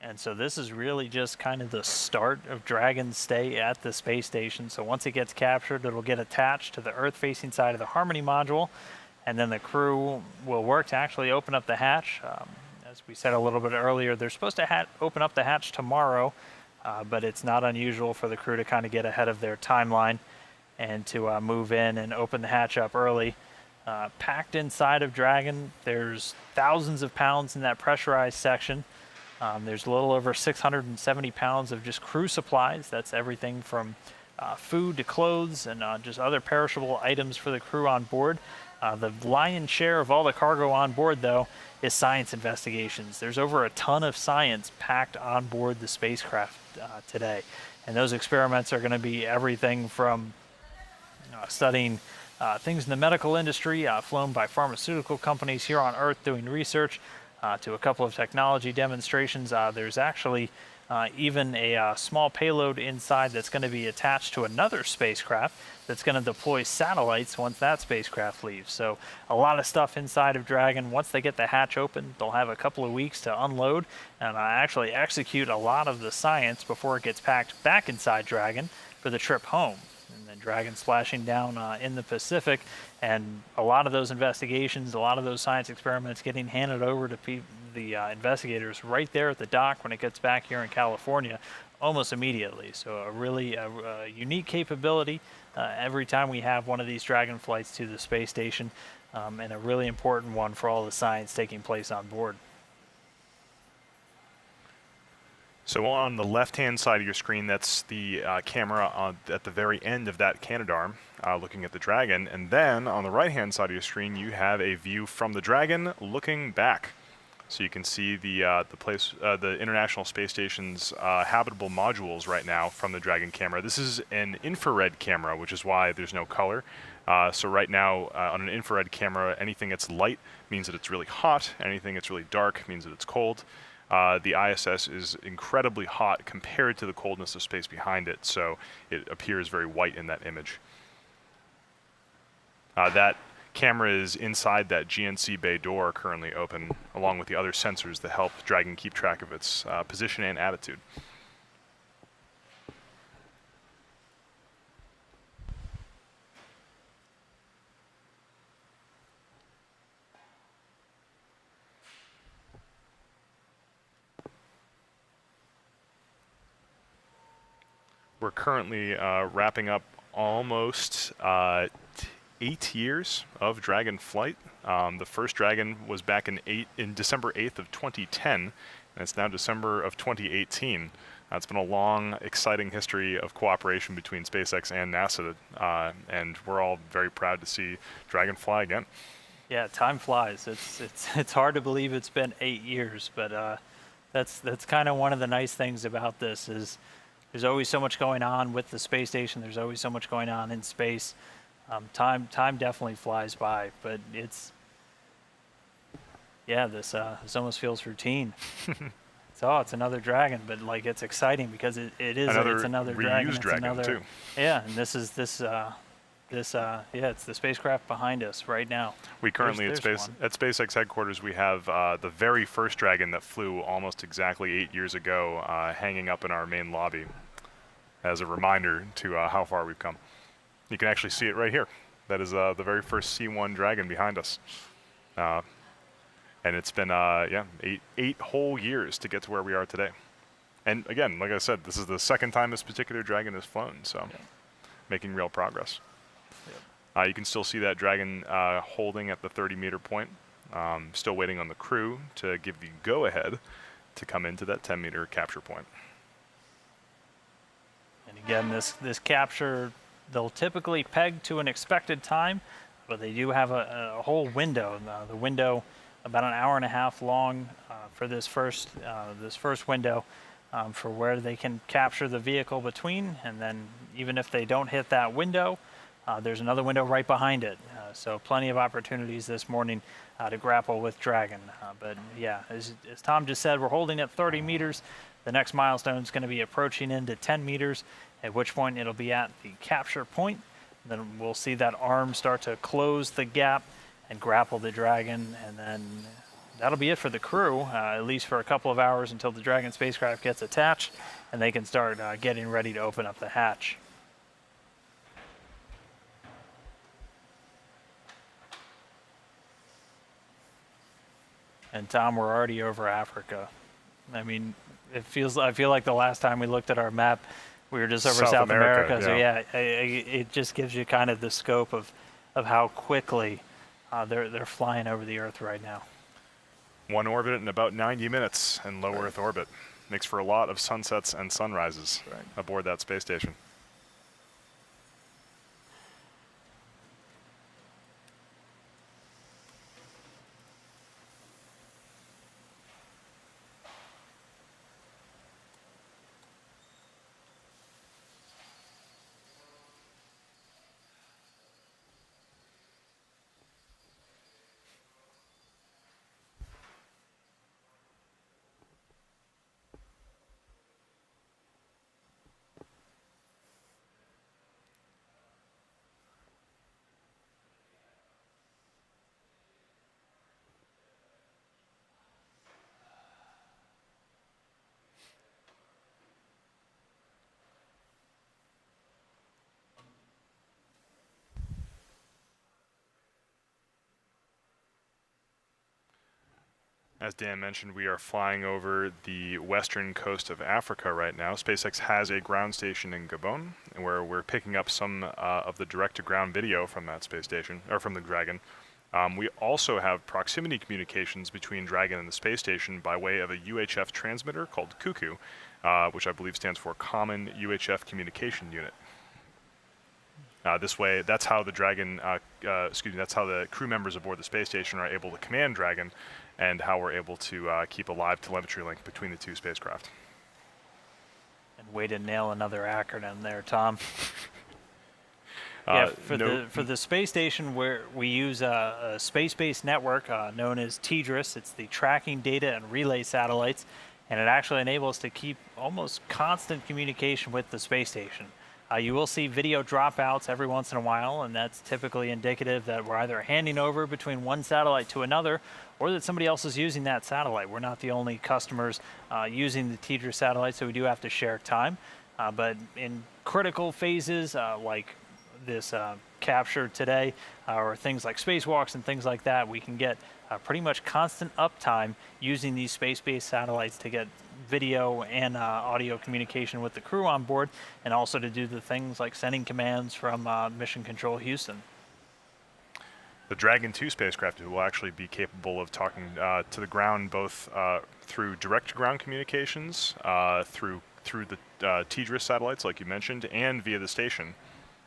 And so this is really just kind of the start of Dragon's stay at the space station. So once it gets captured, it'll get attached to the Earth-facing side of the Harmony module, and then the crew will work to actually open up the hatch. As we said a little bit earlier, they're supposed to open up the hatch tomorrow, but it's not unusual for the crew to kind of get ahead of their timeline and to move in and open the hatch up early. Packed inside of Dragon, there's thousands of pounds in that pressurized section. There's a little over 670 pounds of just crew supplies. That's everything from food to clothes and just other perishable items for the crew on board. The lion's share of all the cargo on board, though, is science investigations. There's over a ton of science packed on board the spacecraft today. And those experiments are going to be everything from studying things in the medical industry, flown by pharmaceutical companies here on Earth doing research, to a couple of technology demonstrations. There's actually even a small payload inside that's going to be attached to another spacecraft that's going to deploy satellites once that spacecraft leaves. So a lot of stuff inside of Dragon. Once they get the hatch open, they'll have a couple of weeks to unload and actually execute a lot of the science before it gets packed back inside Dragon for the trip home. And then Dragon splashing down in the Pacific, and a lot of those investigations, a lot of those science experiments getting handed over to the investigators right there at the dock when it gets back here in California almost immediately. So a really unique capability every time we have one of these Dragon flights to the space station, and a really important one for all the science taking place on board. So on the left-hand side of your screen, that's the camera at the very end of that Canadarm, looking at the Dragon. And then on the right-hand side of your screen, you have a view from the Dragon looking back. So you can see the International Space Station's habitable modules right now from the Dragon camera. This is an infrared camera, which is why there's no color. So right now, on an infrared camera, anything that's light means that it's really hot. Anything that's really dark means that it's cold. The ISS is incredibly hot compared to the coldness of space behind it, so it appears very white in that image. That camera is inside that GNC bay door currently open, along with the other sensors that help Dragon keep track of its position and attitude. We're currently wrapping up almost 8 years of Dragon flight. The first Dragon was back in December 8th of 2010, and it's now December of 2018. It's been a long, exciting history of cooperation between SpaceX and NASA, and we're all very proud to see Dragon fly again. Yeah, time flies. It's hard to believe it's been 8 years, but that's kind of one of the nice things about this is there's always so much going on with the space station. There's always so much going on in space. Time definitely flies by, but this almost feels routine. It's another Dragon, but like it's exciting because it's another Dragon. Reused Dragon too. Yeah, and it's the spacecraft behind us right now. We currently at SpaceX headquarters, we have the very first Dragon that flew almost exactly 8 years ago, hanging up in our main lobby as a reminder to how far we've come. You can actually see it right here. That is the very first C1 Dragon behind us. And it's been, eight whole years to get to where we are today. And again, like I said, this is the second time this particular Dragon has flown, so making real progress. You can still see that Dragon holding at the 30-meter point. Still waiting on the crew to give the go-ahead to come into that 10-meter capture point. And again, this capture, they'll typically peg to an expected time, but they do have a whole window. The window, about an hour and a half long for this first window, for where they can capture the vehicle between, and then even if they don't hit that window, there's another window right behind it. So plenty of opportunities this morning to grapple with Dragon. But yeah, as Tom just said, we're holding at 30 meters. The next milestone is going to be approaching into 10 meters, at which point it'll be at the capture point. Then we'll see that arm start to close the gap and grapple the Dragon, and then that'll be it for the crew, at least for a couple of hours until the Dragon spacecraft gets attached and they can start getting ready to open up the hatch. And Tom, we're already over Africa. I mean, I feel like the last time we looked at our map, we were just over South America. So yeah, it just gives you kind of the scope of how quickly they're flying over the Earth right now. One orbit in about 90 minutes in low Earth orbit. Makes for a lot of sunsets and sunrises aboard that space station. As Dan mentioned, we are flying over the western coast of Africa right now. SpaceX has a ground station in Gabon, where we're picking up some of the direct-to-ground video from that space station, or from the Dragon. We also have proximity communications between Dragon and the space station by way of a UHF transmitter called Cuckoo, which I believe stands for Common UHF Communication Unit. This way, that's how the Dragon, that's how the crew members aboard the space station are able to command Dragon, and how we're able to keep a live telemetry link between the two spacecraft. And way to nail another acronym there, Tom. For the space station, where we use a space-based network known as TDRS. It's the Tracking Data and Relay Satellites, and it actually enables us to keep almost constant communication with the space station. You will see video dropouts every once in a while, and that's typically indicative that we're either handing over between one satellite to another, or that somebody else is using that satellite. We're not the only customers using the TDRS satellite, so we do have to share time. But in critical phases like this capture today, or things like spacewalks and things like that, we can get pretty much constant uptime using these space-based satellites to get video and audio communication with the crew on board, and also to do the things like sending commands from Mission Control Houston. The Dragon 2 spacecraft will actually be capable of talking to the ground both through direct-to-ground communications, through the TDRS satellites, like you mentioned, and via the station,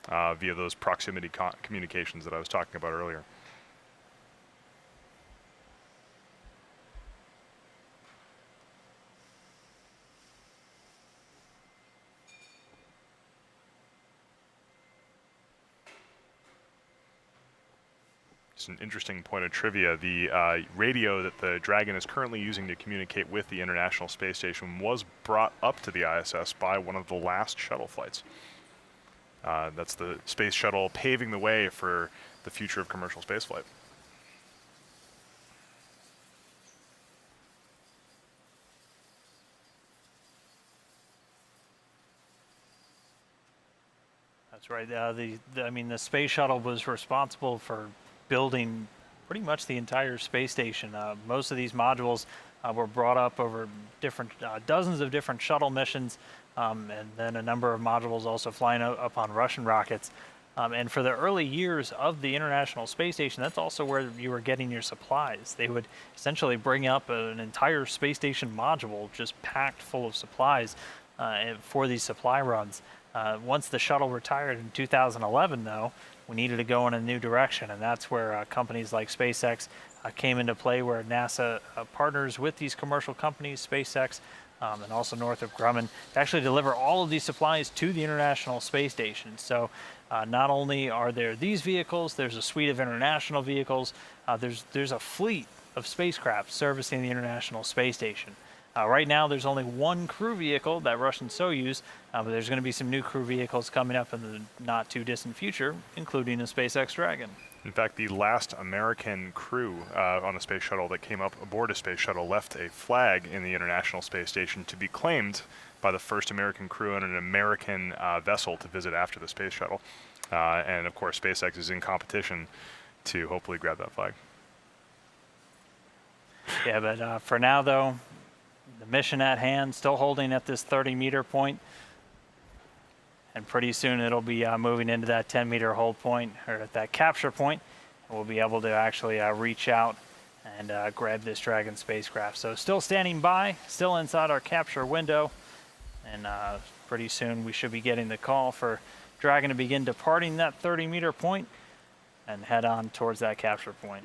via those proximity communications that I was talking about earlier. Just an interesting point of trivia. The radio that the Dragon is currently using to communicate with the International Space Station was brought up to the ISS by one of the last shuttle flights. That's the space shuttle paving the way for the future of commercial spaceflight. That's right. I mean, the space shuttle was responsible for building pretty much the entire space station. Most of these modules were brought up over different dozens of different shuttle missions, and then a number of modules also flying up on Russian rockets. And for the early years of the International Space Station, that's also where you were getting your supplies. They would essentially bring up an entire space station module just packed full of supplies for these supply runs. Once the shuttle retired in 2011, though, we needed to go in a new direction, and that's where companies like SpaceX came into play, where NASA partners with these commercial companies, SpaceX, and also Northrop Grumman, to actually deliver all of these supplies to the International Space Station. So not only are there these vehicles, there's a suite of international vehicles, there's a fleet of spacecraft servicing the International Space Station. Right now, there's only one crew vehicle, that Russian Soyuz, but there's going to be some new crew vehicles coming up in the not too distant future, including a SpaceX Dragon. In fact, the last American crew on a space shuttle that came up aboard a space shuttle left a flag in the International Space Station to be claimed by the first American crew on an American vessel to visit after the space shuttle. And of course, SpaceX is in competition to hopefully grab that flag. Yeah, but for now, though, the mission at hand, still holding at this 30-meter point. And pretty soon it'll be moving into that 10-meter hold point, or at that capture point. We'll be able to actually reach out and grab this Dragon spacecraft. So still standing by, still inside our capture window. And pretty soon we should be getting the call for Dragon to begin departing that 30-meter point and head on towards that capture point.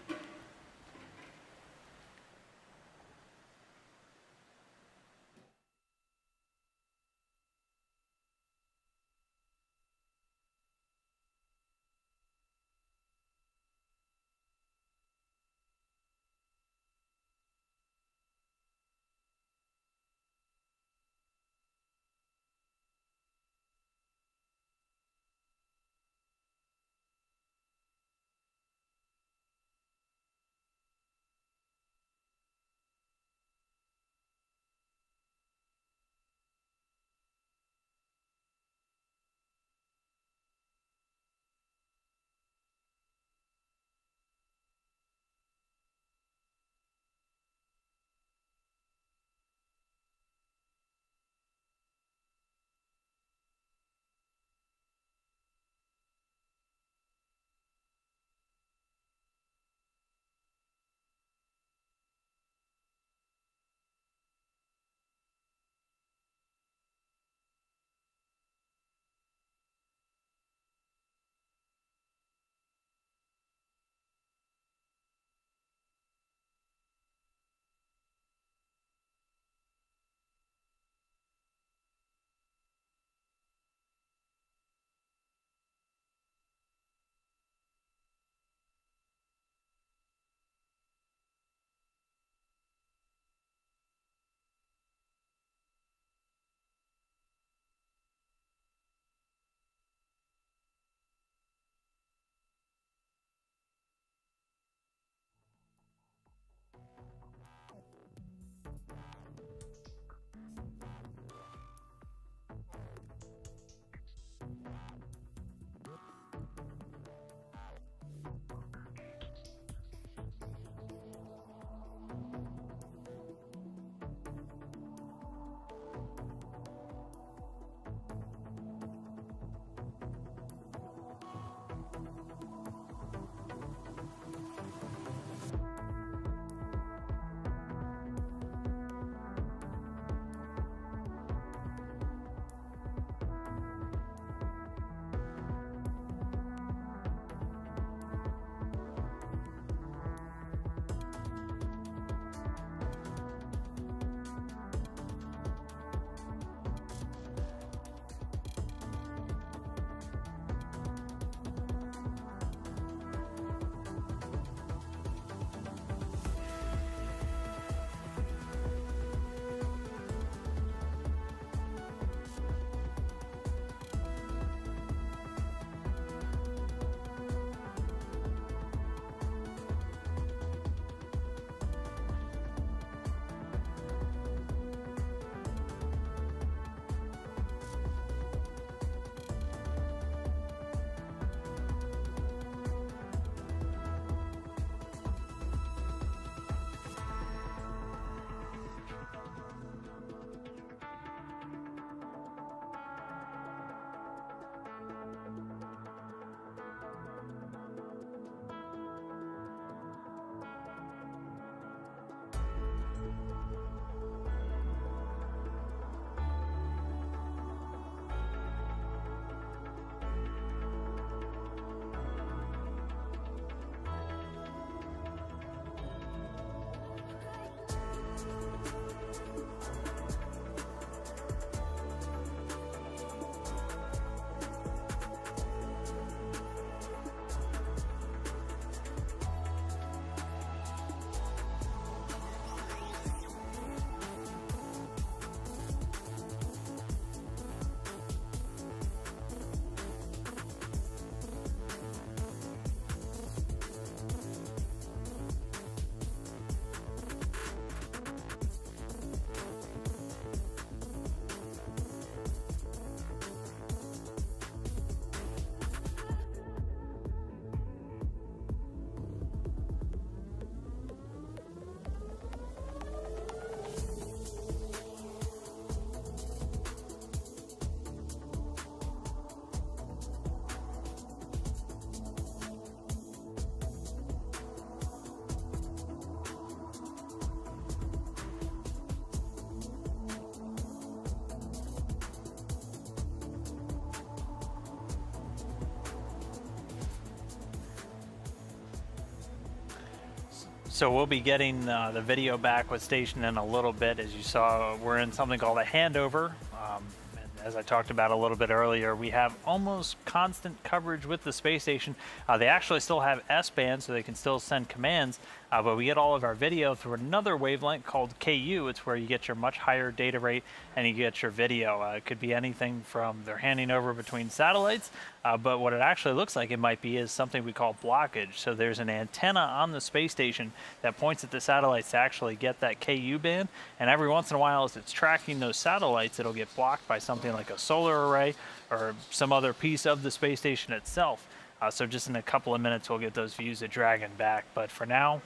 So we'll be getting the video back with station in a little bit. As you saw, we're in something called a handover. And as I talked about a little bit earlier, we have almost constant coverage with the space station. They actually still have S-band, so they can still send commands, but we get all of our video through another wavelength called KU. It's where you get your much higher data rate and you get your video. It could be anything from they're handing over between satellites, but what it actually looks like it might be is something we call blockage. So there's an antenna on the space station that points at the satellites to actually get that KU band, and every once in a while as it's tracking those satellites, it'll get blocked by something like a solar array or some other piece of the space station itself. So just in a couple of minutes we'll get those views of Dragon back, but for now,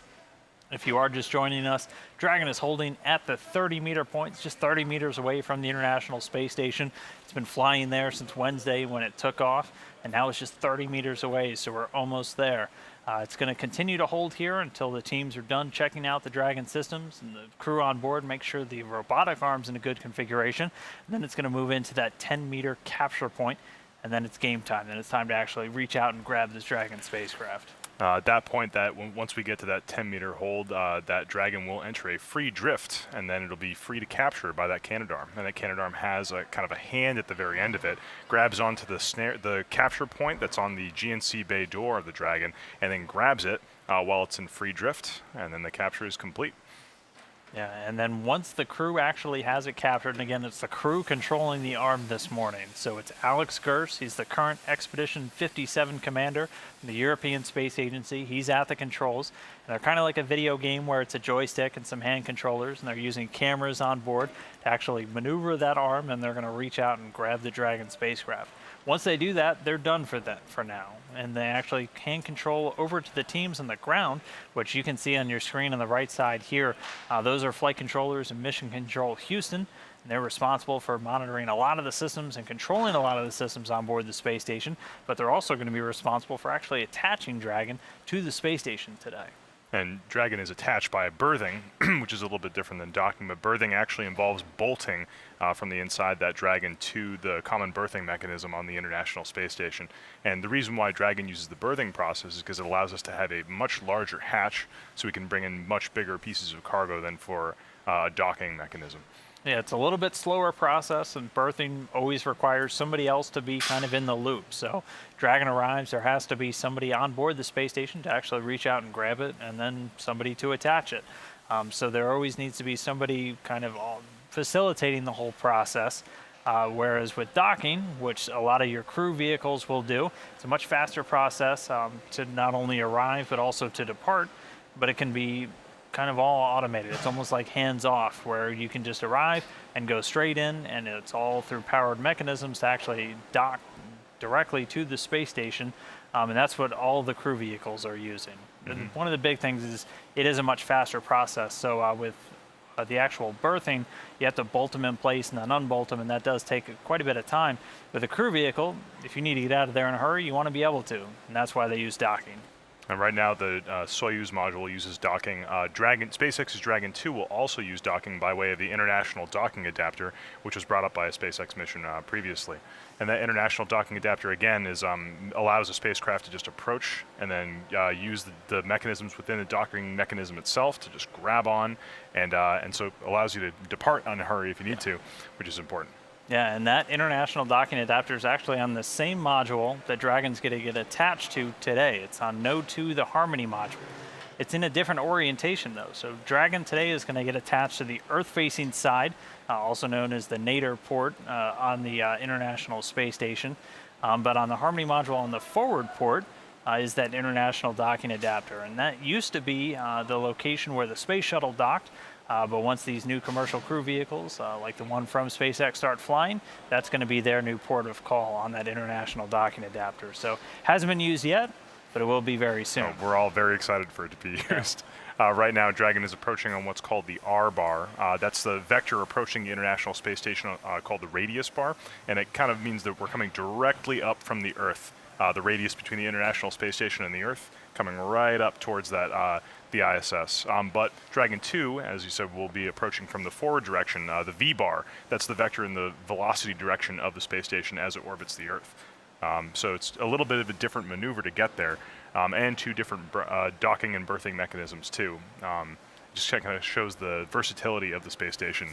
if you are just joining us, Dragon is holding at the 30-meter point. It's just 30 meters away from the International Space Station. It's been flying there since Wednesday when it took off, and now it's just 30 meters away, so we're almost there. It's going to continue to hold here until the teams are done checking out the Dragon systems and the crew on board, make sure the robotic arm's in a good configuration. And then it's going to move into that 10-meter capture point, and then it's game time. Then it's time to actually reach out and grab this Dragon spacecraft. At that point, once we get to that 10-meter hold, that Dragon will enter a free drift, and then it'll be free to capture by that Canadarm. And that Canadarm has a kind of a hand at the very end of it, grabs onto the capture point that's on the GNC bay door of the Dragon, and then grabs it while it's in free drift, and then the capture is complete. Yeah, and then once the crew actually has it captured, and again, it's the crew controlling the arm this morning. So it's Alex Gers, he's the current Expedition 57 commander from the European Space Agency. He's at the controls, and they're kind of like a video game where it's a joystick and some hand controllers, and they're using cameras on board to actually maneuver that arm, and they're going to reach out and grab the Dragon spacecraft. Once they do that, they're done for now, and they actually hand control over to the teams on the ground, which you can see on your screen on the right side here. Those are flight controllers and Mission Control Houston, and they're responsible for monitoring a lot of the systems and controlling a lot of the systems on board the space station, but they're also going to be responsible for actually attaching Dragon to the space station today. And Dragon is attached by a berthing, which is a little bit different than docking, but berthing actually involves bolting from the inside that Dragon to the common berthing mechanism on the International Space Station. And the reason why Dragon uses the berthing process is because it allows us to have a much larger hatch, so we can bring in much bigger pieces of cargo than for a docking mechanism. Yeah, it's a little bit slower process, and berthing always requires somebody else to be kind of in the loop. So Dragon arrives, there has to be somebody on board the space station to actually reach out and grab it, and then somebody to attach it. So there always needs to be somebody kind of facilitating the whole process. Whereas with docking, which a lot of your crew vehicles will do, it's a much faster process to not only arrive but also to depart, but it can be kind of all automated. It's almost like hands-off, where you can just arrive and go straight in, and it's all through powered mechanisms to actually dock directly to the space station, and that's what all the crew vehicles are using. And one of the big things is it is a much faster process. So with the actual berthing, you have to bolt them in place and then unbolt them, and that does take quite a bit of time. With a crew vehicle, if you need to get out of there in a hurry, you want to be able to, and that's why they use docking. And right now, the Soyuz module uses docking. SpaceX's Dragon 2 will also use docking by way of the International Docking Adapter, which was brought up by a SpaceX mission previously. And that International Docking Adapter, again, allows a spacecraft to just approach and then use the mechanisms within the docking mechanism itself to just grab on, and so it allows you to depart in a hurry if you need to, which is important. Yeah, and that International Docking Adapter is actually on the same module that Dragon's going to get attached to today. It's on Node 2, the Harmony module. It's in a different orientation, though. So Dragon today is going to get attached to the Earth-facing side, also known as the nadir port on the International Space Station. But on the Harmony module on the forward port is that International Docking Adapter. And that used to be the location where the space shuttle docked. But once these new commercial crew vehicles, like the one from SpaceX, start flying, that's going to be their new port of call on that International Docking Adapter. So hasn't been used yet, but it will be very soon. We're all very excited for it to be used. Right now, Dragon is approaching on what's called the R bar. That's the vector approaching the International Space Station called the radius bar, and it kind of means that we're coming directly up from the Earth. The radius between the International Space Station and the Earth coming right up towards that the ISS. But Dragon 2, as you said, will be approaching from the forward direction, the V bar. That's the vector in the velocity direction of the space station as it orbits the Earth. So it's a little bit of a different maneuver to get there. and 2 different docking and berthing mechanisms too. Just kind of shows the versatility of the space station,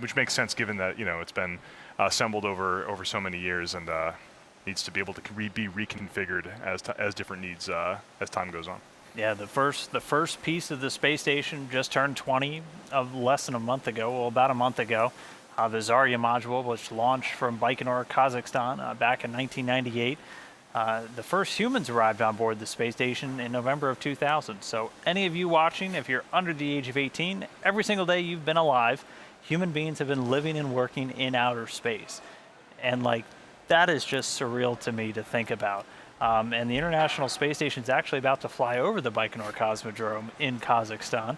which makes sense given that it's been assembled over so many years and needs to be able to be reconfigured as different needs as time goes on. Yeah, the first piece of the space station just turned 20 of less than a month ago, well, about a month ago. The Zarya module, which launched from Baikonur, Kazakhstan, back in 1998. The first humans arrived on board the space station in November of 2000. So any of you watching, if you're under the age of 18, every single day you've been alive, human beings have been living and working in outer space. And that is just surreal to me to think about. And the International Space Station is actually about to fly over the Baikonur Cosmodrome in Kazakhstan,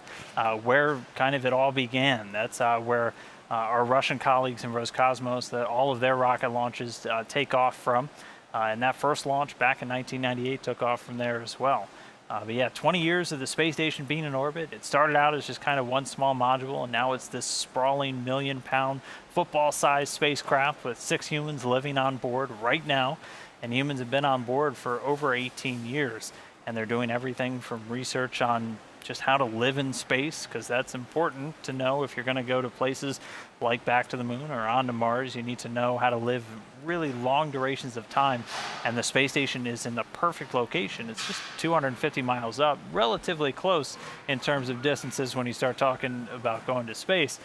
where kind of it all began. That's where our Russian colleagues in Roscosmos, all of their rocket launches take off from. And that first launch back in 1998 took off from there as well. But yeah, 20 years of the space station being in orbit. It started out as just kind of one small module, and now it's this sprawling million-pound football-sized spacecraft with 6 humans living on board right now. And humans have been on board for over 18 years. And they're doing everything from research on just how to live in space, because that's important to know if you're going to go to places like back to the moon or onto Mars. You need to know how to live really long durations of time, and the space station is in the perfect location. It's just 250 miles up, relatively close in terms of distances when you start talking about going to space,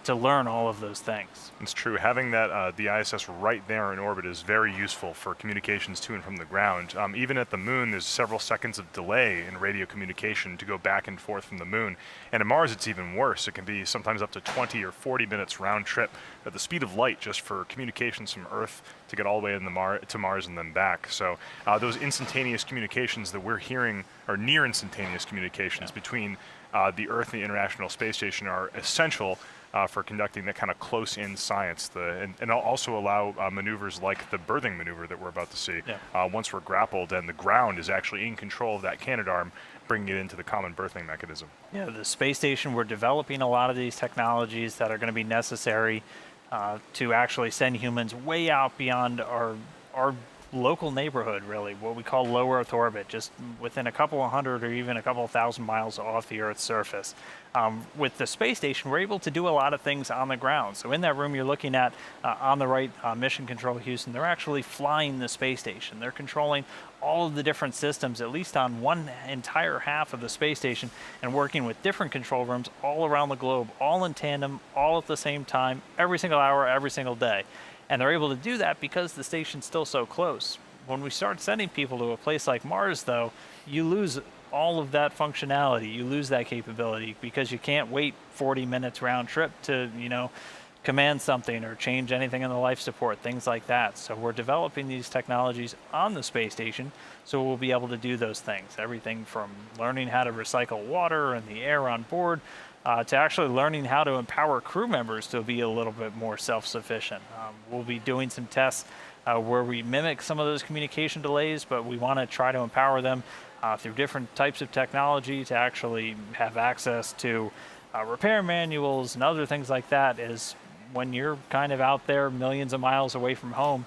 to learn all of those things. It's true. Having that the ISS right there in orbit is very useful for communications to and from the ground. Even at the moon, there's several seconds of delay in radio communication to go back and forth from the moon. And at Mars, it's even worse. It can be sometimes up to 20 or 40 minutes round trip at the speed of light just for communications from Earth to get all the way to Mars and then back. So those instantaneous communications that we're hearing, or near instantaneous communications between the Earth and the International Space Station, are essential for conducting that kind of close-in science, and also allow maneuvers like the berthing maneuver that we're about to see. Once we're grappled and the ground is actually in control of that Canadarm, bringing it into the common berthing mechanism. Yeah, the space station, we're developing a lot of these technologies that are going to be necessary to actually send humans way out beyond our local neighborhood, really, what we call low Earth orbit, just within a couple of hundred or even a couple of thousand miles off the Earth's surface. With the space station, we're able to do a lot of things on the ground. So in that room you're looking at on the right, Mission Control Houston, they're actually flying the space station. They're controlling all of the different systems, at least on one entire half of the space station, and working with different control rooms all around the globe, all in tandem, all at the same time, every single hour, every single day. And they're able to do that because the station's still so close. When we start sending people to a place like Mars, though, you lose all of that functionality. You lose that capability because you can't wait 40 minutes round trip to, command something or change anything in the life support, things like that. So we're developing these technologies on the space station, so we'll be able to do those things. Everything from learning how to recycle water and the air on board, to actually learning how to empower crew members to be a little bit more self-sufficient. We'll be doing some tests where we mimic some of those communication delays, but we want to try to empower them through different types of technology to actually have access to repair manuals and other things like that. Is when you're kind of out there millions of miles away from home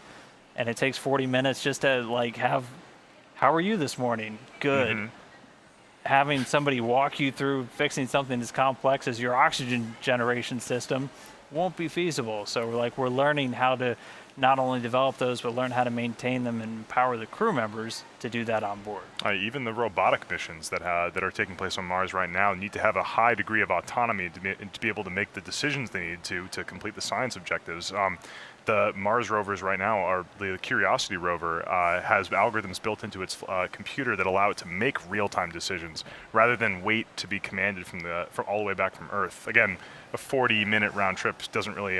and it takes 40 minutes just to have, how are you this morning? Good. Mm-hmm. Having somebody walk you through fixing something as complex as your oxygen generation system won't be feasible. So we're learning how to not only develop those, but learn how to maintain them and empower the crew members to do that on board. Even the robotic missions that are taking place on Mars right now need to have a high degree of autonomy to be able to make the decisions they need to complete the science objectives. The Mars rovers right now, the Curiosity rover has algorithms built into its computer that allow it to make real-time decisions rather than wait to be commanded from all the way back from Earth. Again, a 40-minute round trip doesn't really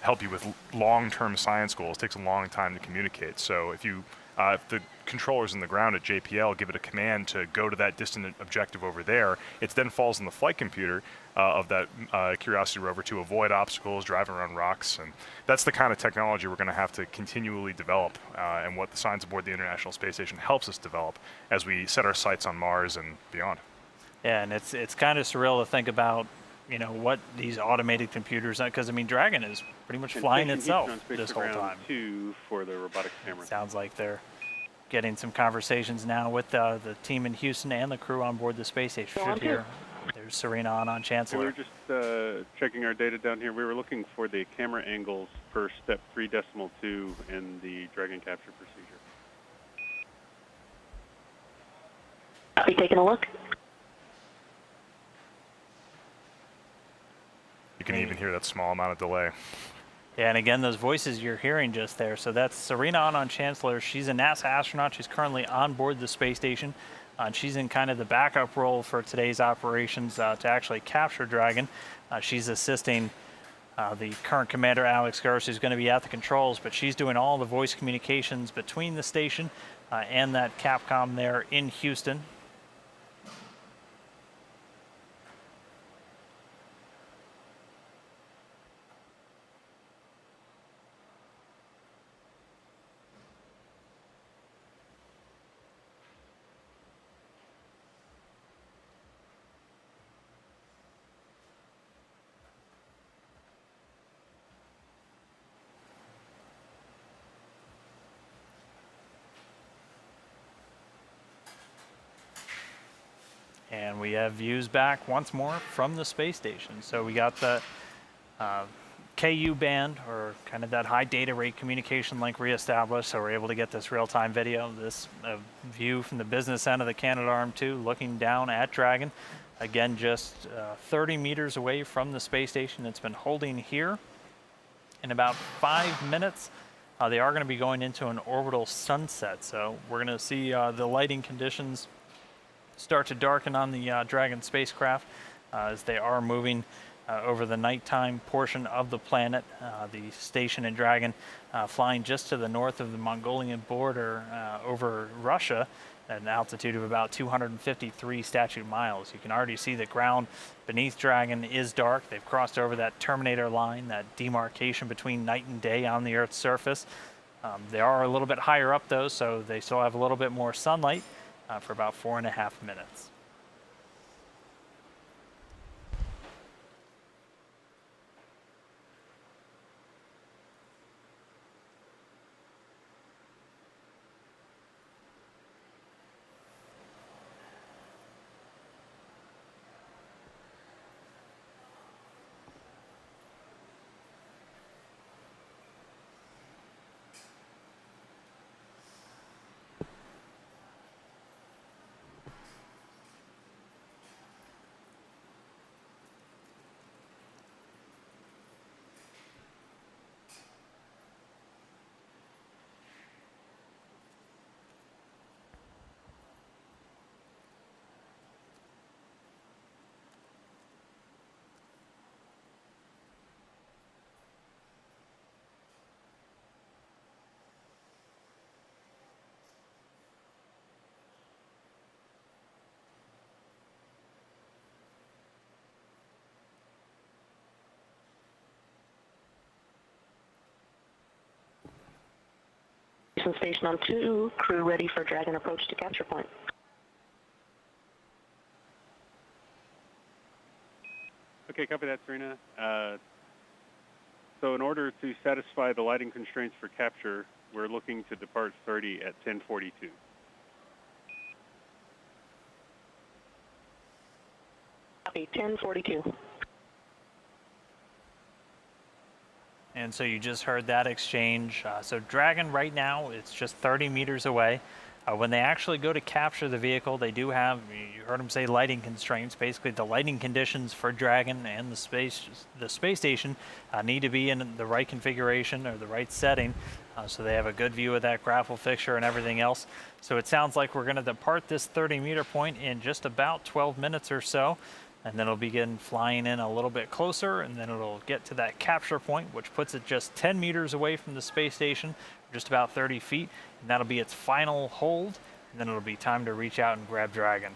help you with long-term science goals. It takes a long time to communicate. So if the controllers on the ground at JPL give it a command to go to that distant objective over there, it then falls in the flight computer of that Curiosity rover to avoid obstacles, drive around rocks. And that's the kind of technology we're going to have to continually develop, and what the science aboard the International Space Station helps us develop as we set our sights on Mars and beyond. Yeah, and it's kind of surreal to think about what these automated computers, because Dragon is pretty much flying itself this whole time. Too, for the robotic camera. Sounds like they're getting some conversations now with the team in Houston and the crew on board the space station. Should hear. There's Serena on Chancellor. We were just checking our data down here. We were looking for the camera angles per step 3.2 in the Dragon capture procedure. I'll be taking a look. You can even hear that small amount of delay. Yeah, and again, those voices you're hearing just there. So that's Serena on Chancellor. She's a NASA astronaut. She's currently on board the space station. She's in kind of the backup role for today's operations to actually capture Dragon. She's assisting the current commander, Alex Garce, who's going to be at the controls, but she's doing all the voice communications between the station and that Capcom there in Houston. And we have views back once more from the space station. So we got the KU band, or kind of that high data rate communication link reestablished, so we're able to get this real-time video. This view from the business end of the Canadarm2 looking down at Dragon. Again, just 30 meters away from the space station. It's been holding here. In about 5 minutes, they are going to be going into an orbital sunset. So we're going to see the lighting conditions start to darken on the Dragon spacecraft as they are moving over the nighttime portion of the planet. The station and Dragon flying just to the north of the Mongolian border over Russia at an altitude of about 253 statute miles. You can already see the ground beneath Dragon is dark. They've crossed over that terminator line, that demarcation between night and day on the Earth's surface. They are a little bit higher up though, so they still have a little bit more sunlight for about 4.5 minutes. Station on 2, crew ready for Dragon approach to capture point. Okay, copy that, Serena. So in order to satisfy the lighting constraints for capture, we're looking to depart 30 at 10:42. Copy, 10:42. And so you just heard that exchange. So Dragon right now, it's just 30 meters away. When they actually go to capture the vehicle, they do have, you heard them say, lighting constraints. Basically, the lighting conditions for Dragon and the space station need to be in the right configuration or the right setting, so they have a good view of that grapple fixture and everything else. So it sounds like we're going to depart this 30-meter point in just about 12 minutes or so. And then it'll begin flying in a little bit closer, and then it'll get to that capture point, which puts it just 10 meters away from the space station, just about 30 feet, and that'll be its final hold, and then it'll be time to reach out and grab Dragon.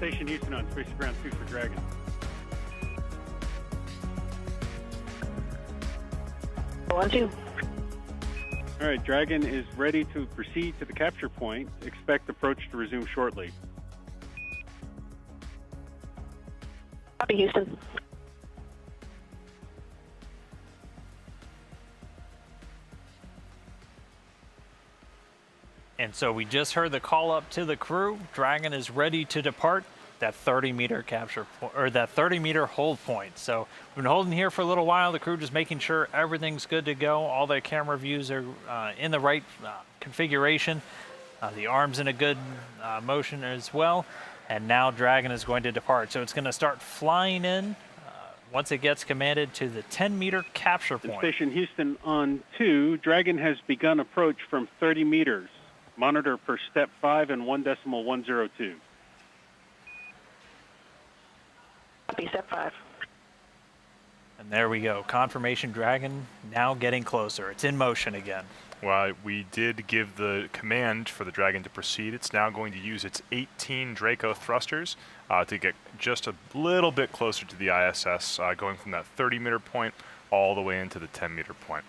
Station Houston on Space Ground 2 for Dragon. One, two. All right, Dragon is ready to proceed to the capture point. Expect approach to resume shortly. Copy, Houston. And so we just heard the call up to the crew. Dragon is ready to depart that 30-meter capture or that 30-meter hold point. So we've been holding here for a little while. The crew just making sure everything's good to go. All their camera views are in the right configuration. The arm's in a good motion as well. And now Dragon is going to depart. So it's going to start flying in once it gets commanded to the 10-meter capture point. Station Houston on 2. Dragon has begun approach from 30 meters. Monitor per step 5 and 1.102. Copy, step 5. And there we go. Confirmation Dragon now getting closer. It's in motion again. Well, we did give the command for the Dragon to proceed. It's now going to use its 18 Draco thrusters to get just a little bit closer to the ISS, going from that 30-meter point all the way into the 10-meter point.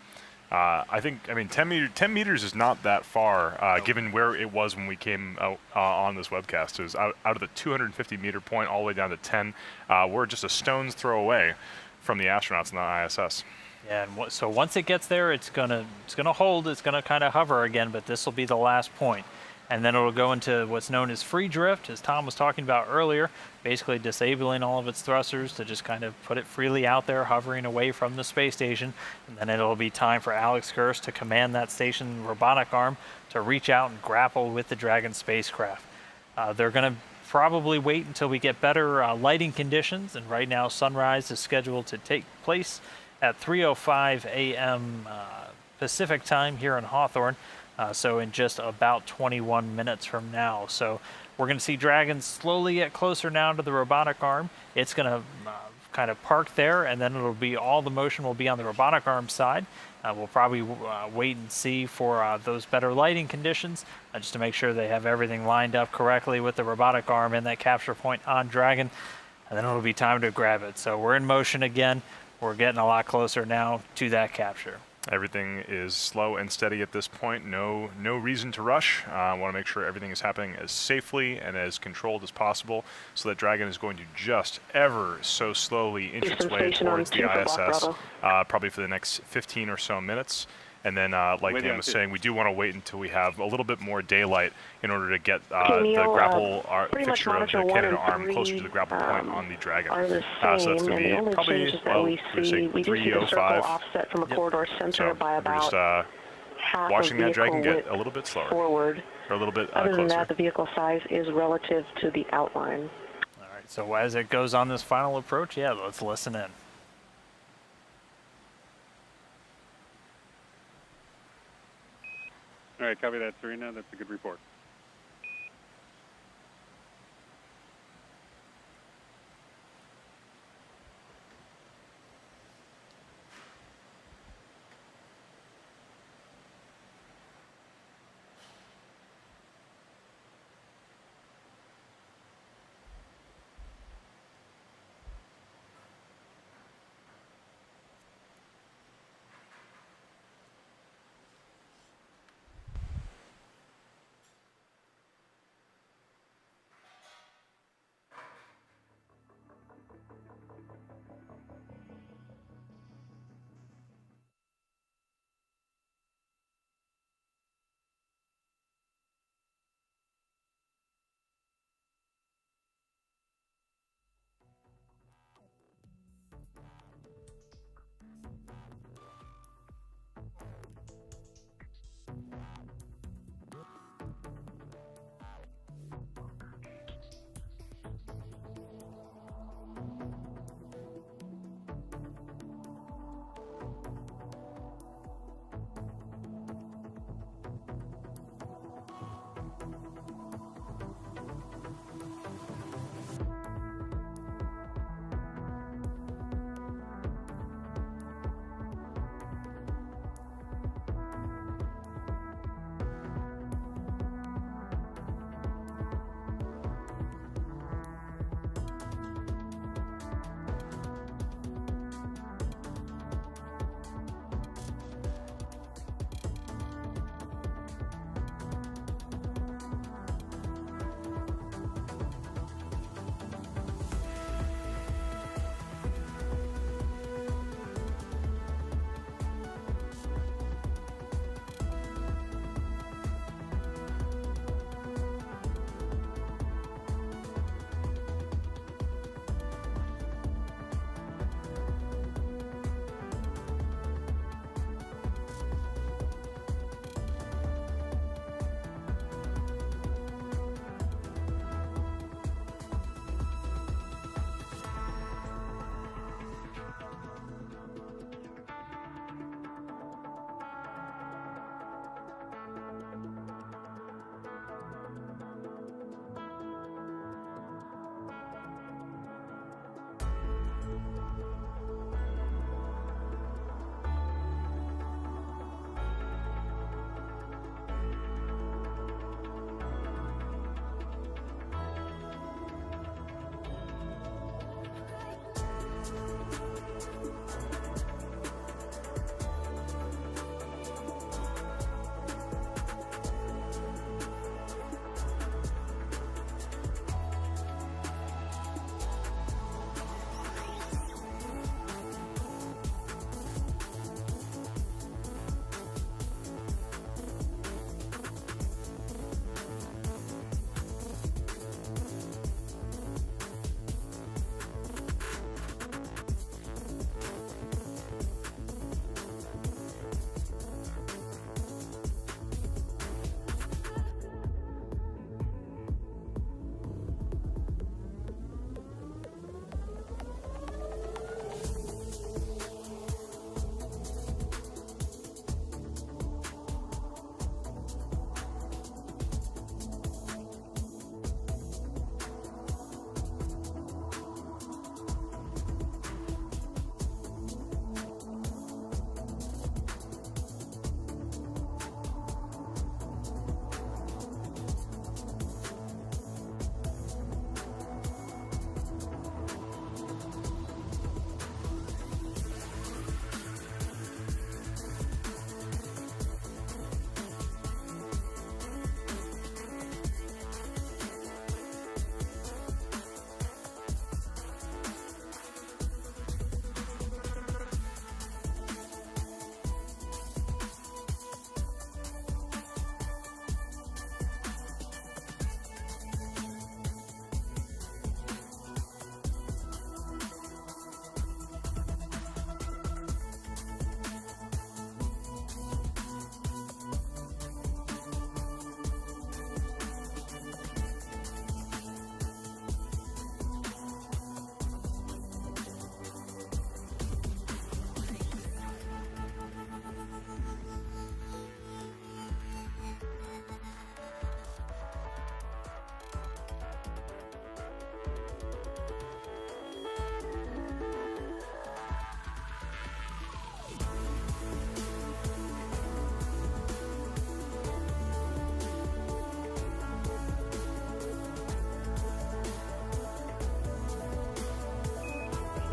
I mean, 10 meters is not that far, given where it was when we came out on this webcast. It was out of the 250-meter point all the way down to 10. We're just a stone's throw away from the astronauts in the ISS. Yeah, and so once it gets there, it's gonna hold. It's gonna kind of hover again, but this will be the last point. And then it'll go into what's known as free drift, as Tom was talking about earlier, basically disabling all of its thrusters to just kind of put it freely out there, hovering away from the space station. And then it'll be time for Alex Kursk to command that station robotic arm to reach out and grapple with the Dragon spacecraft. They're going to probably wait until we get better lighting conditions, and right now sunrise is scheduled to take place at 3:05 a.m. Pacific time here in Hawthorne. So in just about 21 minutes from now. So we're going to see Dragon slowly get closer now to the robotic arm. It's going to kind of park there, and then it'll be all the motion will be on the robotic arm side. We'll probably wait and see for those better lighting conditions, just to make sure they have everything lined up correctly with the robotic arm and that capture point on Dragon, and then it'll be time to grab it. So we're in motion again. We're getting a lot closer now to that capture. Everything is slow and steady at this point. No reason to rush. I want to make sure everything is happening as safely and as controlled as possible, so that Dragon is going to just ever so slowly inch its way towards the ISS, probably for the next 15 or so minutes. And then, like Dan was saying, we do want to wait until we have a little bit more daylight in order to get the grapple fixture of the cannon arm closer to the grapple point on the Dragon. So that's going to be probably, well, we say 3:05. Offset from a corridor center So by about we're just watching that Dragon get a little bit slower, forward. or a little bit Other than closer. that, the vehicle size is relative to the outline. All right, so as it goes on this final approach, yeah, let's listen in. All right, copy that, Serena. That's a good report.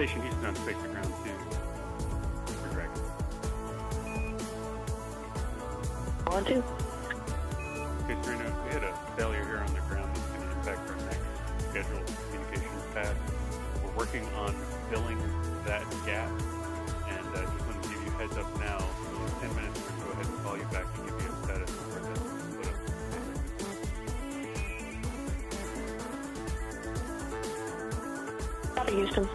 Station Houston on Space to Ground 2 for Dragon. 1, 2. Okay, Serena, we had a failure here on the ground that's going to impact our next scheduled communications path. We're working on filling that gap, and I just want to give you a heads up now. In 10 minutes, we're going to go ahead and call you back and give you a status of where this is put up. Copy, Houston.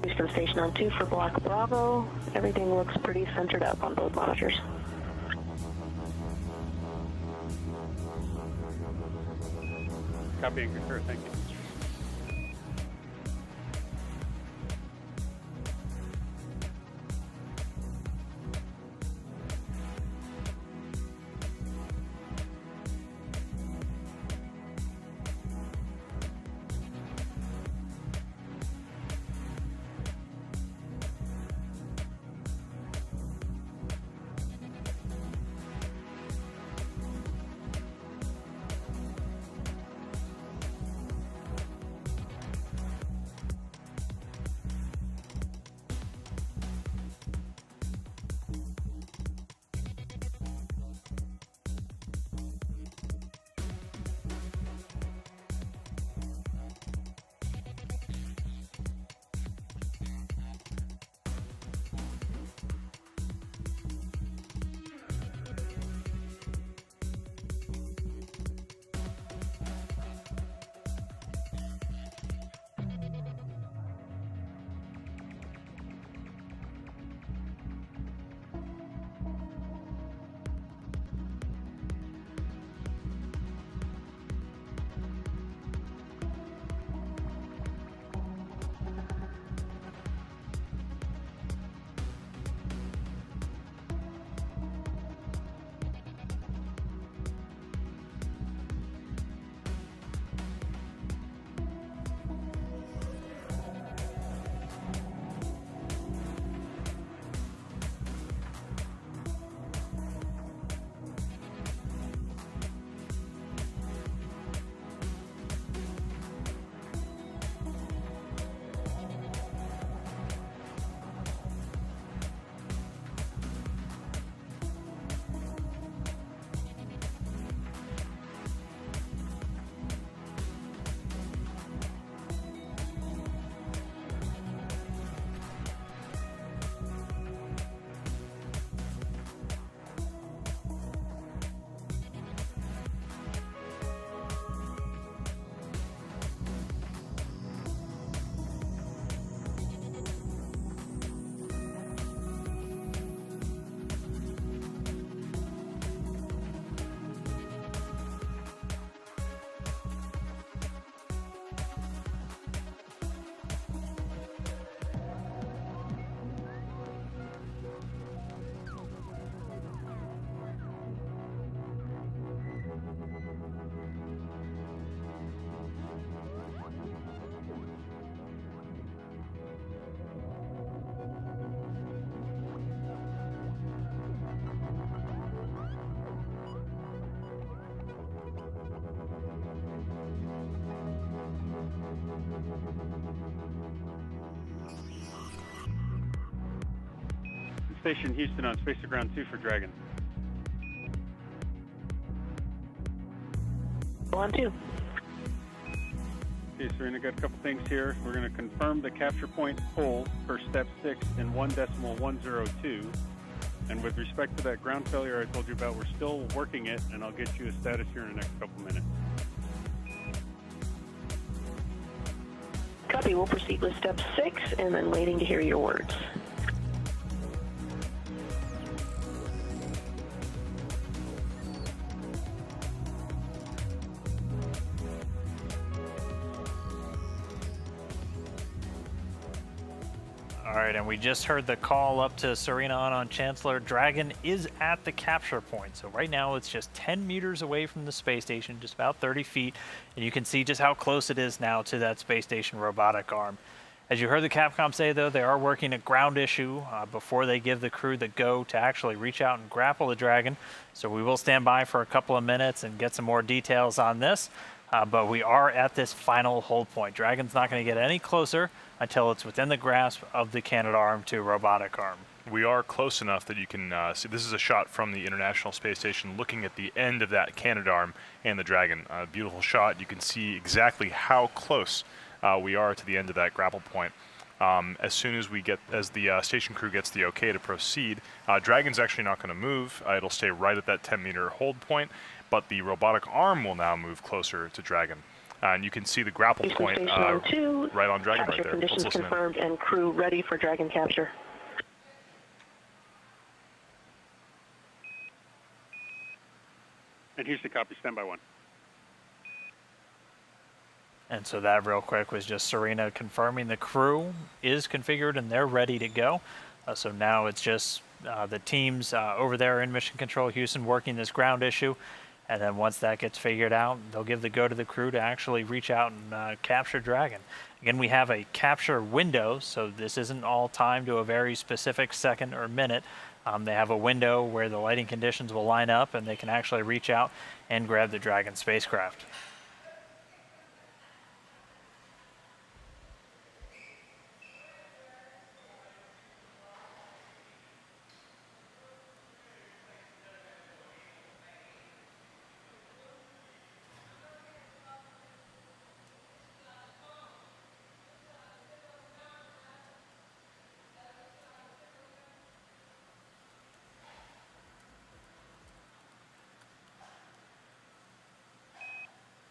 Houston Station on 2 for Block Bravo. Everything looks pretty centered up on both monitors. Copy and concur. Thank you. Station Houston on Space to Ground 2 for Dragon. On 2. Okay, Serena, got a couple things here. We're going to confirm the capture point pull for step 6 in 1.102. And with respect to that ground failure I told you about, we're still working it, and I'll get you a status here in the next couple minutes. Copy. We'll proceed with step 6 and then waiting to hear your words. All right, and we just heard the call up to Serena-On Chancellor. Dragon is at the capture point. So right now it's just 10 meters away from the space station, just about 30 feet. And you can see just how close it is now to that space station robotic arm. As you heard the Capcom say, though, they are working a ground issue before they give the crew the go to actually reach out and grapple the Dragon. So we will stand by for a couple of minutes and get some more details on this. But we are at this final hold point. Dragon's not going to get any closer until it's within the grasp of the Canadarm to robotic arm. We are close enough that you can see. This is a shot from the International Space Station looking at the end of that Canadarm and the Dragon. A beautiful shot. You can see exactly how close we are to the end of that grapple point. As soon as the station crew gets the okay to proceed, Dragon's actually not going to move. It'll stay right at that 10-meter hold point, but the robotic arm will now move closer to Dragon. And you can see the grapple Houston point Station on 2. right on Dragon Capture right there. conditions Let's listen in. confirmed and crew ready for Dragon capture. And Houston, copy. Standby 1. And so that real quick was just Serena confirming the crew is configured and they're ready to go. So now it's just the teams over there in Mission Control Houston working this ground issue. And then once that gets figured out, they'll give the go to the crew to actually reach out and capture Dragon. Again, we have a capture window, so this isn't all timed to a very specific second or minute. They have a window where the lighting conditions will line up and they can actually reach out and grab the Dragon spacecraft.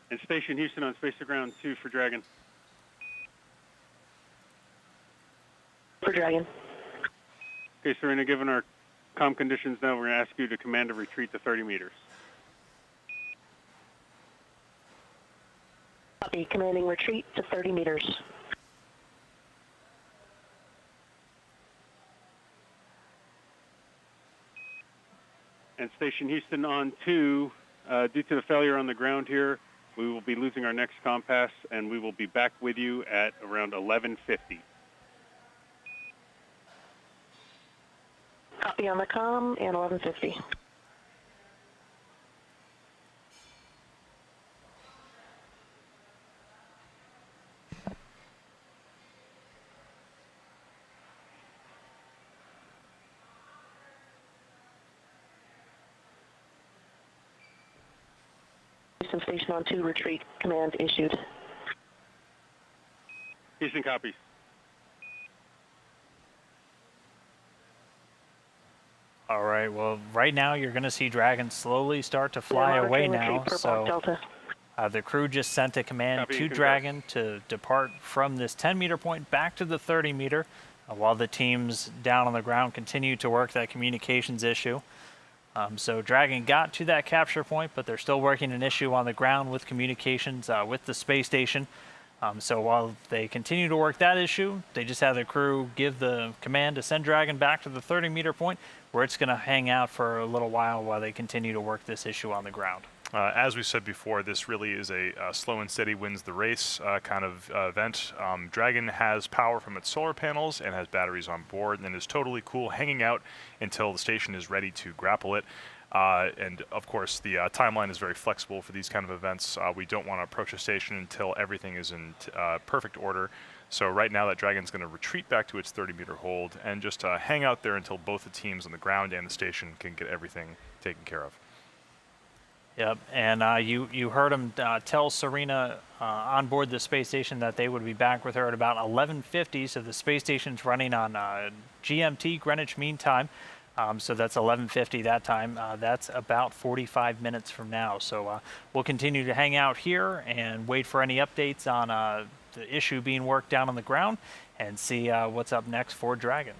And Station Houston on Space to Ground 2 for Dragon. For Dragon. Okay, Serena, given our comm conditions now, we're going to ask you to command a retreat to 30 meters. Copy. Commanding retreat to 30 meters. And Station Houston on 2, due to the failure on the ground here, we will be losing our next compass, and we will be back with you at around 11:50. Copy on the comm and 11:50. Houston Station on 2, retreat command issued. Houston copies. All right, well, right now you're going to see Dragon slowly start to fly away now. So the crew just sent a command to Dragon to depart from this 10-meter point back to the 30-meter while the teams down on the ground continue to work that communications issue. So Dragon got to that capture point, but they're still working an issue on the ground with communications with the space station. So while they continue to work that issue, they just have the crew give the command to send Dragon back to the 30-meter point, where it's going to hang out for a little while they continue to work this issue on the ground. As we said before, this really is a slow and steady wins the race kind of event. Dragon has power from its solar panels and has batteries on board, and is totally cool hanging out until the station is ready to grapple it. And of course, the timeline is very flexible for these kind of events. We don't want to approach a station until everything is in perfect order. So right now that Dragon's going to retreat back to its 30-meter hold and just hang out there until both the teams on the ground and the station can get everything taken care of. Yep, and you heard him tell Serena on board the space station that they would be back with her at about 11:50. So the space station's running on GMT, Greenwich Mean Time. So that's 11:50 that time. That's about 45 minutes from now. So we'll continue to hang out here and wait for any updates on the issue being worked down on the ground and see what's up next for Dragon.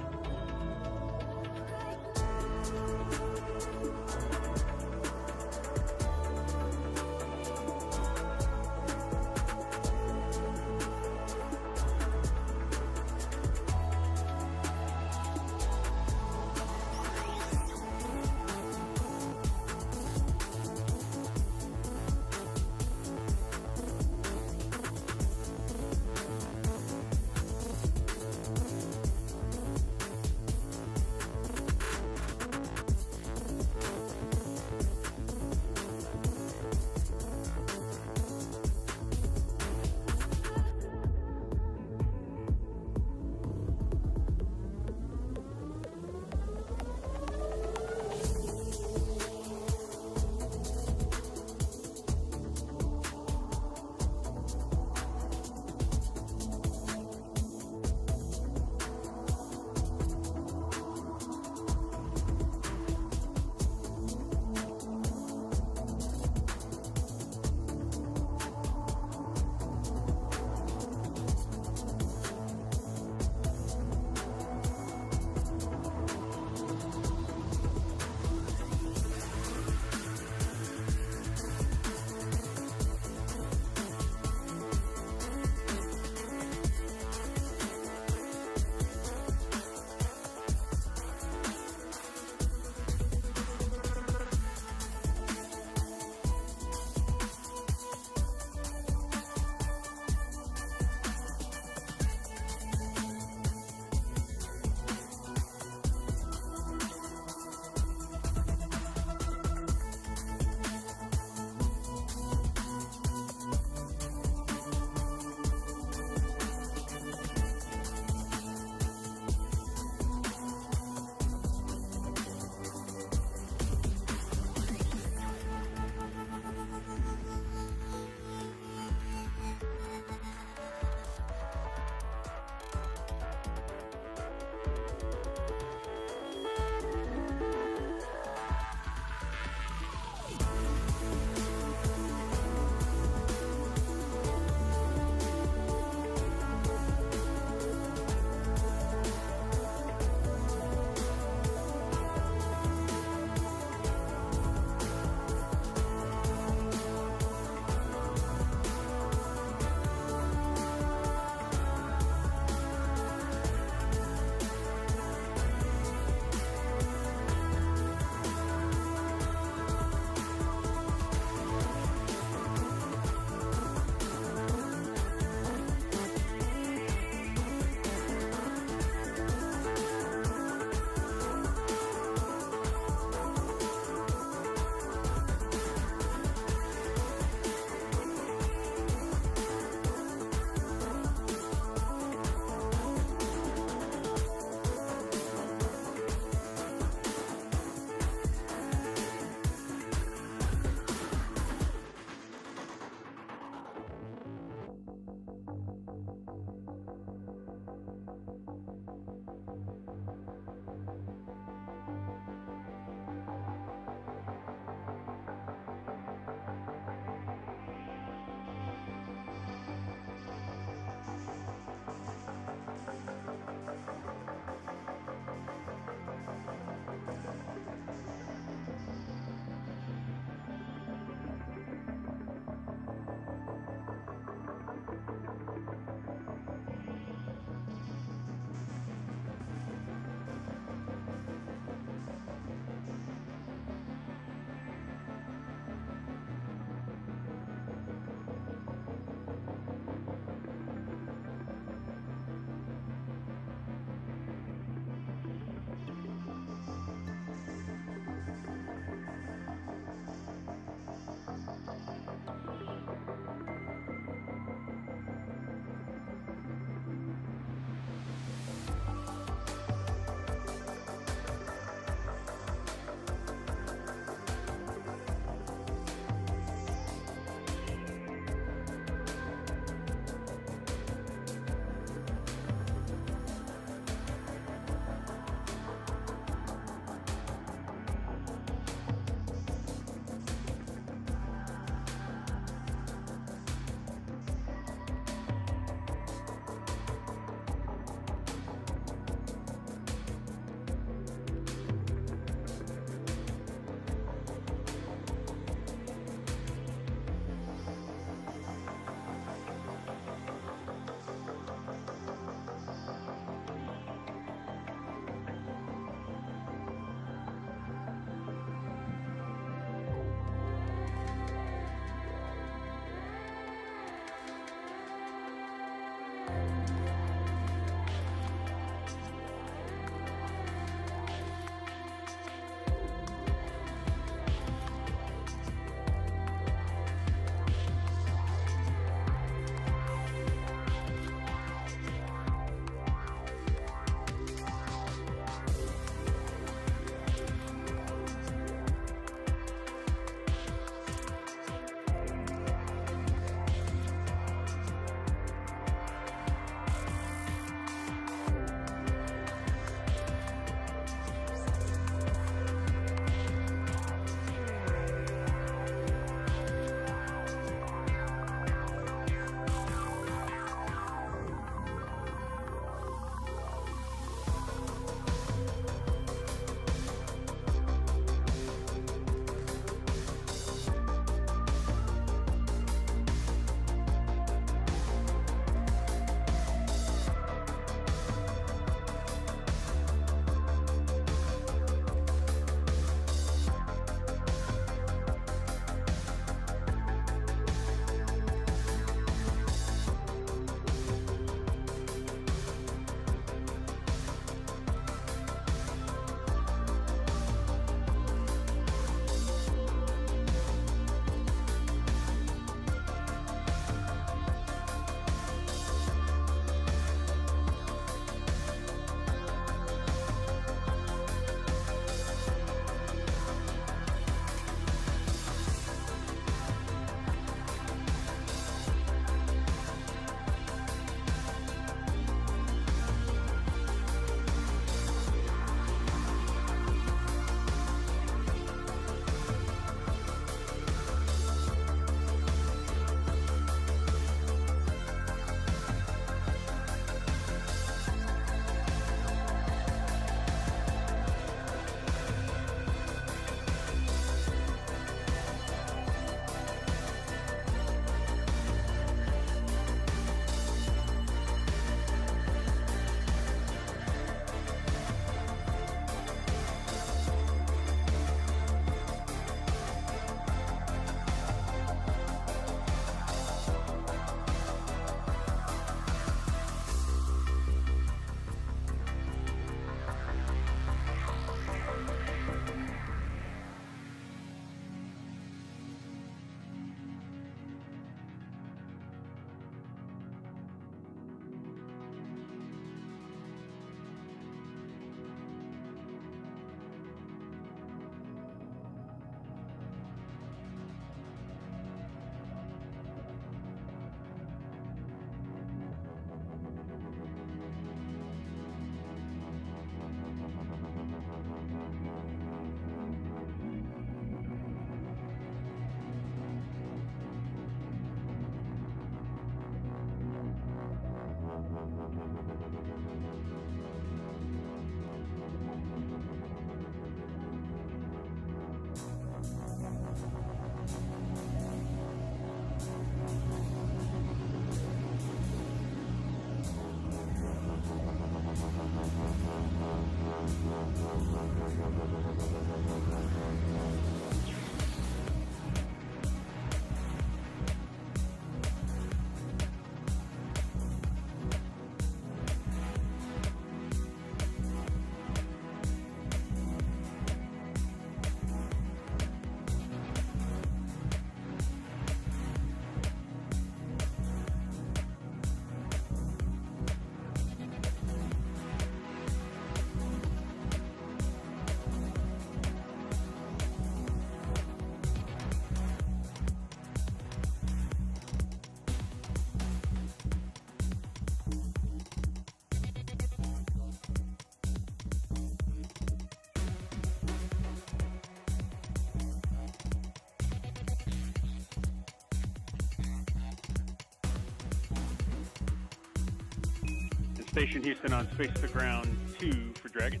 Station Houston on Space to Ground 2 for Dragon.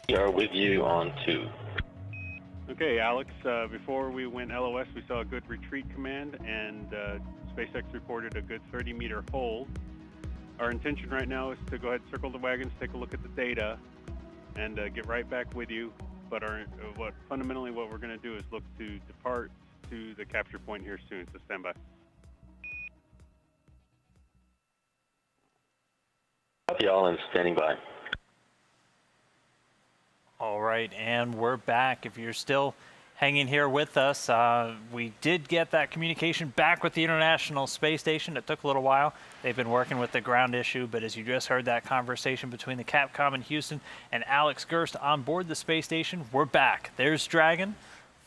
We are with you on 2. Okay, Alex, before we went LOS, we saw a good retreat command, and SpaceX reported a good 30-meter hold. Our intention right now is to go ahead and circle the wagons, take a look at the data, and get right back with you. But fundamentally what we're going to do is look to depart to the capture point here soon, so stand by. Copy all and standing by. All right, and we're back. If you're still hanging here with us, we did get that communication back with the International Space Station. It took a little while. They've been working with the ground issue, but as you just heard that conversation between the Capcom in Houston and Alex Gerst on board the space station, we're back. There's Dragon,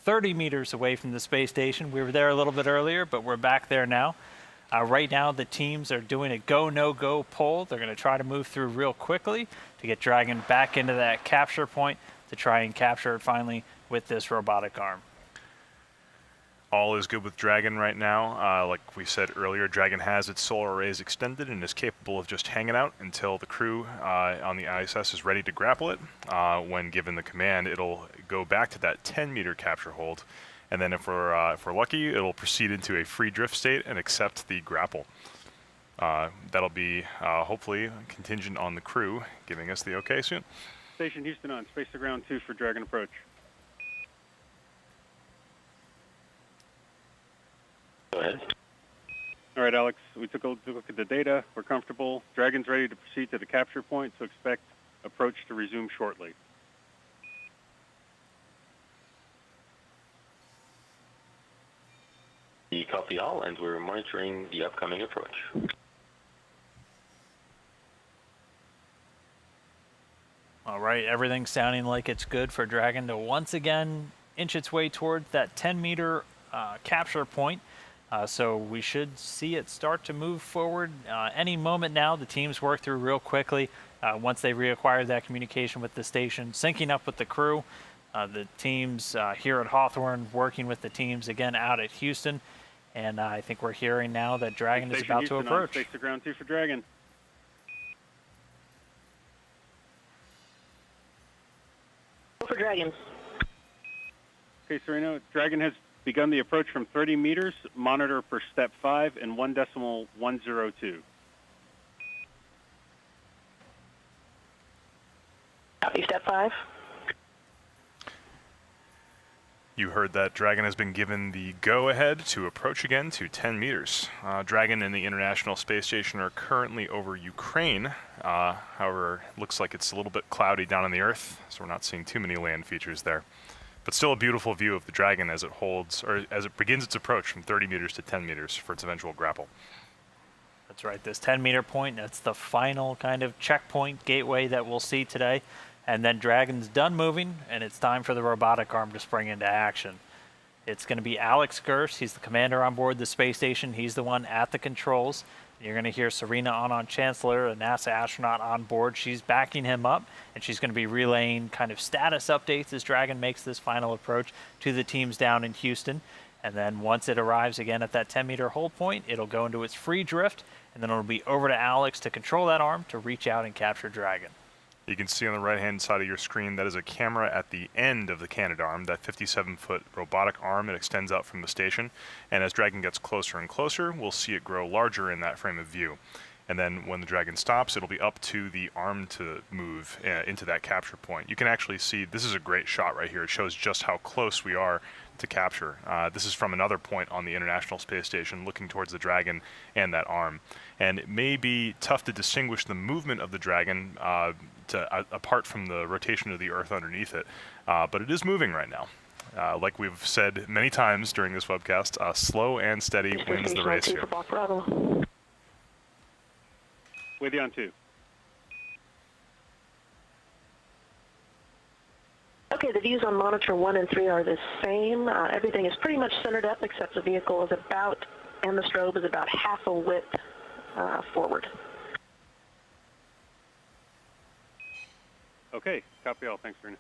30 meters away from the space station. We were there a little bit earlier, but we're back there now. Right now, the teams are doing a go, no-go poll. They're going to try to move through real quickly to get Dragon back into that capture point to try and capture it finally with this robotic arm. All is good with Dragon right now. Like we said earlier, Dragon has its solar arrays extended and is capable of just hanging out until the crew on the ISS is ready to grapple it. When given the command, it'll go back to that 10-meter capture hold. And then if we're lucky, it'll proceed into a free drift state and accept the grapple. That'll be hopefully contingent on the crew giving us the okay soon. Station Houston on Space to Ground 2 for Dragon approach. Go ahead. All right, Alex, we took a look at the data. We're comfortable. Dragon's ready to proceed to the capture point, so expect approach to resume shortly. We copy all, and we're monitoring the upcoming approach. All right, everything's sounding like it's good for Dragon to once again inch its way toward that 10-meter capture point. So we should see it start to move forward any moment now. The teams work through real quickly once they reacquired that communication with the station, syncing up with the crew. The teams here at Hawthorne working with the teams again out at Houston. And I think we're hearing now that Dragon is about to approach. Space to Ground 2 for Dragon. Go for Dragon. Okay, Serena, Dragon has begun the approach from 30 meters. Monitor for step 5 and 1.102. Copy step 5. You heard that Dragon has been given the go-ahead to approach again to 10 meters. Dragon and the International Space Station are currently over Ukraine. However, it looks like it's a little bit cloudy down on the Earth, so we're not seeing too many land features there. But still a beautiful view of the Dragon as it holds, or as it begins its approach from 30 meters to 10 meters for its eventual grapple. That's right, this 10-meter point, that's the final kind of checkpoint gateway that we'll see today. And then Dragon's done moving, and it's time for the robotic arm to spring into action. It's going to be Alex Gerst. He's the commander on board the space station. He's the one at the controls. You're going to hear Serena Chancellor, a NASA astronaut on board. She's backing him up, and she's going to be relaying kind of status updates as Dragon makes this final approach to the teams down in Houston. And then once it arrives again at that 10-meter hold point, it'll go into its free drift, and then it'll be over to Alex to control that arm to reach out and capture Dragon. You can see on the right-hand side of your screen that is a camera at the end of the Canadarm, that 57-foot robotic arm that extends out from the station. And as Dragon gets closer and closer, we'll see it grow larger in that frame of view. And then when the Dragon stops, it'll be up to the arm to move into that capture point. You can actually see, this is a great shot right here. It shows just how close we are to capture. This is from another point on the International Space Station looking towards the Dragon and that arm. And it may be tough to distinguish the movement of the Dragon apart from the rotation of the Earth underneath it, but it is moving right now. Like we've said many times during this webcast, slow and steady wins the race here. With you on 2. Okay, the views on monitor 1 and 3 are the same. Everything is pretty much centered up except the vehicle is about, and the strobe is about half a width forward. Okay, copy all. Thanks, Serena.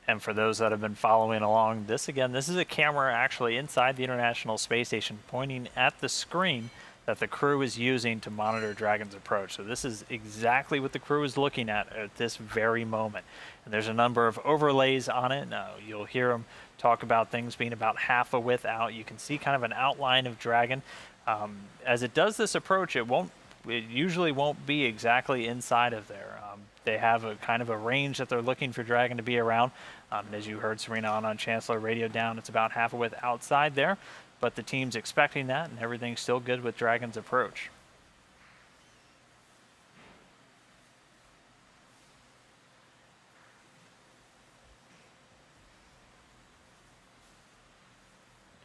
And for those that have been following along, this is a camera actually inside the International Space Station pointing at the screen that the crew is using to monitor Dragon's approach. So this is exactly what the crew is looking at this very moment. And there's a number of overlays on it. Now, you'll hear them talk about things being about half a width out. You can see kind of an outline of Dragon. As it does this approach, it usually won't be exactly inside of there. They have a kind of a range that they're looking for Dragon to be around. As you heard Serena on Chancellor Radio down, it's about half a width outside there. But the team's expecting that, and everything's still good with Dragon's approach.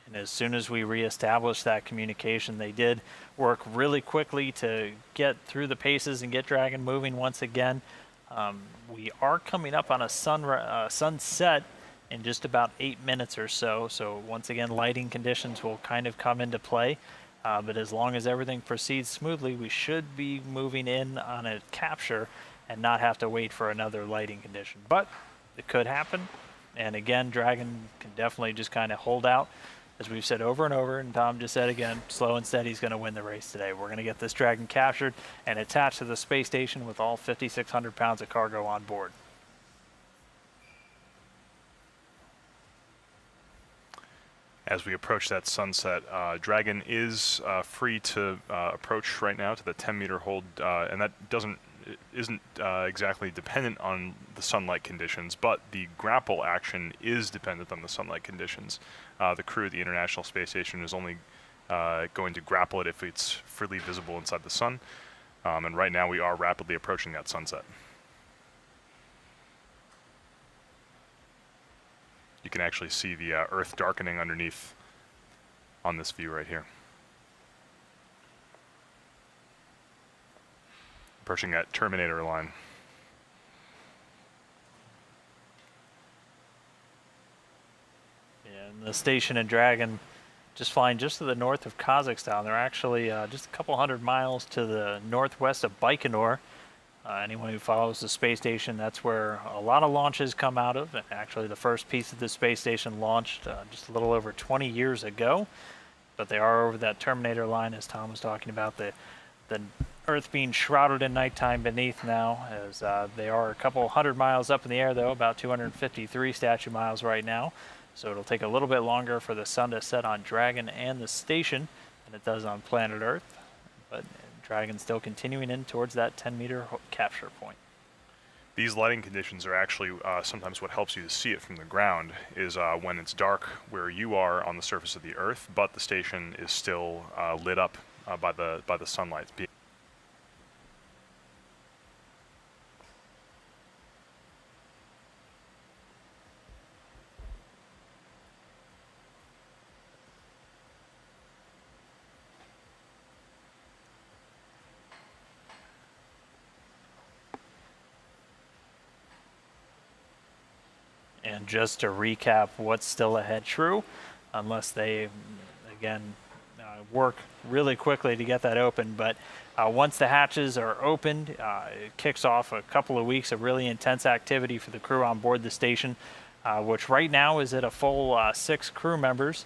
And as soon as we reestablished that communication, they did work really quickly to get through the paces and get Dragon moving once again. We are coming up on a sunset in just about 8 minutes or so. So once again, lighting conditions will kind of come into play. But as long as everything proceeds smoothly, we should be moving in on a capture and not have to wait for another lighting condition. But it could happen. And again, Dragon can definitely just kind of hold out. As we've said over and over, and Tom just said again, slow and steady is going to win the race today. We're going to get this Dragon captured and attached to the space station with all 5,600 pounds of cargo on board. As we approach that sunset, Dragon is free to approach right now to the 10-meter hold, and that isn't exactly dependent on the sunlight conditions, but the grapple action is dependent on the sunlight conditions. The crew at the International Space Station is only going to grapple it if it's freely visible inside the sun, and right now we are rapidly approaching that sunset. You can actually see the Earth darkening underneath on this view right here. Approaching that Terminator line. And the station and Dragon just flying just to the north of Kazakhstan. They're actually just a couple hundred miles to the northwest of Baikonur. Anyone who follows the space station, that's where a lot of launches come out of. And actually, the first piece of the space station launched just a little over 20 years ago. But they are over that Terminator line, as Tom was talking about, the Earth being shrouded in nighttime beneath now, as they are a couple hundred miles up in the air, though, about 253 statute miles right now. So it'll take a little bit longer for the sun to set on Dragon and the station than it does on planet Earth. But Dragon's still continuing in towards that 10-meter capture point. These lighting conditions are actually sometimes what helps you to see it from the ground is when it's dark where you are on the surface of the Earth, but the station is still lit up by the sunlight. And just to recap what's still ahead, true, unless they, again, work really quickly to get that open. But once the hatches are opened, it kicks off a couple of weeks of really intense activity for the crew on board the station, which right now is at a full 6 crew members,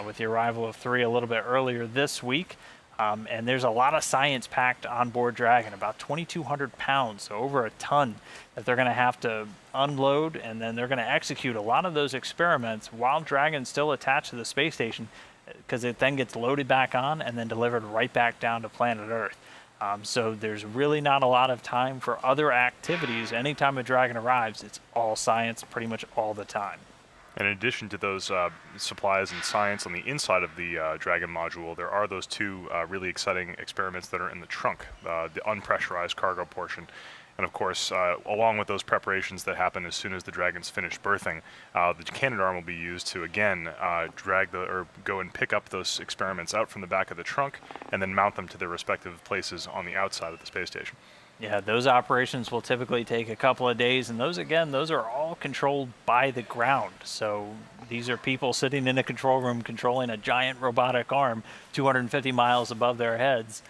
with the arrival of 3 a little bit earlier this week. And there's a lot of science packed on board Dragon, about 2,200 pounds, so over a ton, that they're going to have to unload, and then they're going to execute a lot of those experiments while Dragon's still attached to the space station, because it then gets loaded back on and then delivered right back down to planet Earth. So there's really not a lot of time for other activities. Anytime a Dragon arrives, it's all science pretty much all the time. In addition to those supplies and science on the inside of the Dragon module, there are those 2 really exciting experiments that are in the trunk, the unpressurized cargo portion. And of course, along with those preparations that happen as soon as the Dragon's finished berthing, the Canadarm will be used to, again, go and pick up those experiments out from the back of the trunk and then mount them to their respective places on the outside of the space station. Yeah, those operations will typically take a couple of days, and those are all controlled by the ground. So these are people sitting in a control room controlling a giant robotic arm 250 miles above their heads,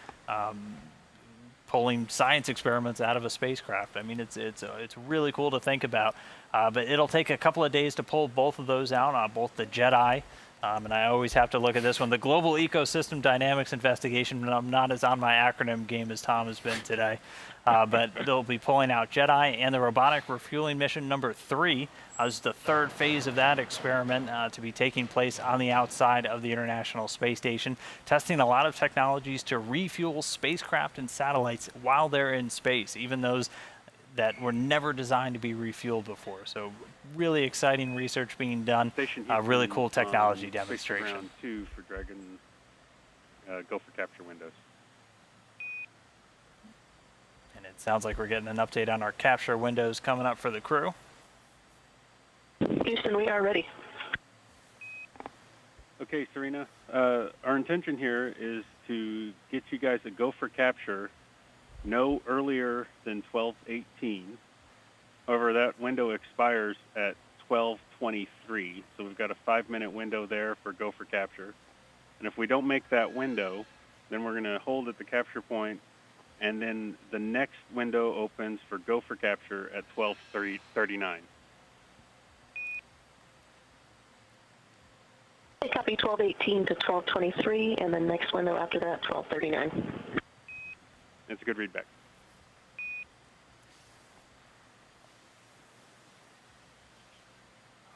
pulling science experiments out of a spacecraft. I mean, it's really cool to think about But it'll take a couple of days to pull both of those out, both the Jedi, and I always have to look at this one, the Global Ecosystem Dynamics Investigation. I'm not as on my acronym game as Tom has been today. But they'll be pulling out Jedi and the robotic refueling mission number 3. This is the third phase of that experiment to be taking place on the outside of the International Space Station, testing a lot of technologies to refuel spacecraft and satellites while they're in space, even those that were never designed to be refueled before. So really exciting research being done, really cool technology demonstration. Round 2 for Dragon Gopher capture windows. And it sounds like we're getting an update on our capture windows coming up for the crew. Houston, we are ready. Okay, Serena, our intention here is to get you guys a Gopher capture no earlier than 12:18. However, that window expires at 12:23, so we've got a 5-minute window there for Gopher capture. And if we don't make that window, then we're going to hold at the capture point, and then the next window opens for Gopher capture at 12:39. Copy 12:18 to 12:23, and the next window after that, 12:39. That's a good readback.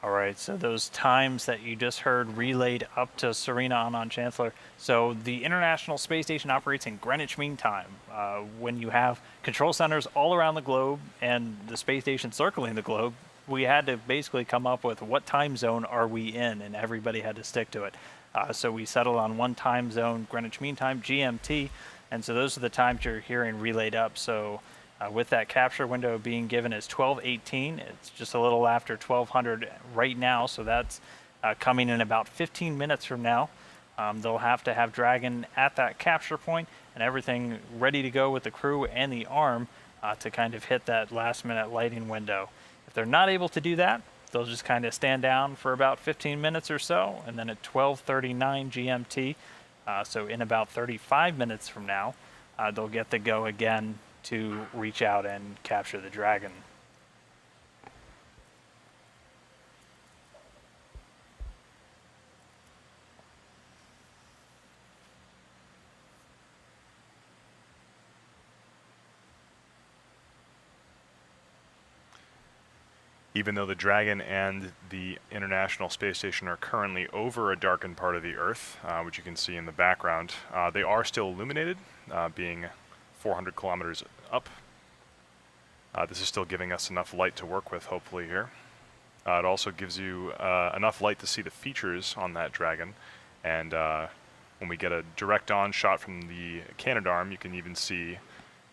All right, so those times that you just heard relayed up to Serena on Chancellor. So the International Space Station operates in Greenwich Mean Time. When you have control centers all around the globe and the space station circling the globe, we had to basically come up with what time zone are we in, and everybody had to stick to it. So we settled on one time zone, Greenwich Mean Time, GMT, and so those are the times you're hearing relayed up. So with that capture window being given as 12:18, it's just a little after 1200 right now, so that's coming in about 15 minutes from now. They'll have to have Dragon at that capture point and everything ready to go with the crew and the arm to kind of hit that last-minute lighting window. If they're not able to do that, they'll just kind of stand down for about 15 minutes or so, and then at 12:39 GMT, so in about 35 minutes from now, they'll get the go again to reach out and capture the Dragon. Even though the Dragon and the International Space Station are currently over a darkened part of the Earth, which you can see in the background, they are still illuminated, being 400 kilometers up. This is still giving us enough light to work with, hopefully, here. It also gives you enough light to see the features on that Dragon, and when we get a direct-on shot from the Canadarm, you can even see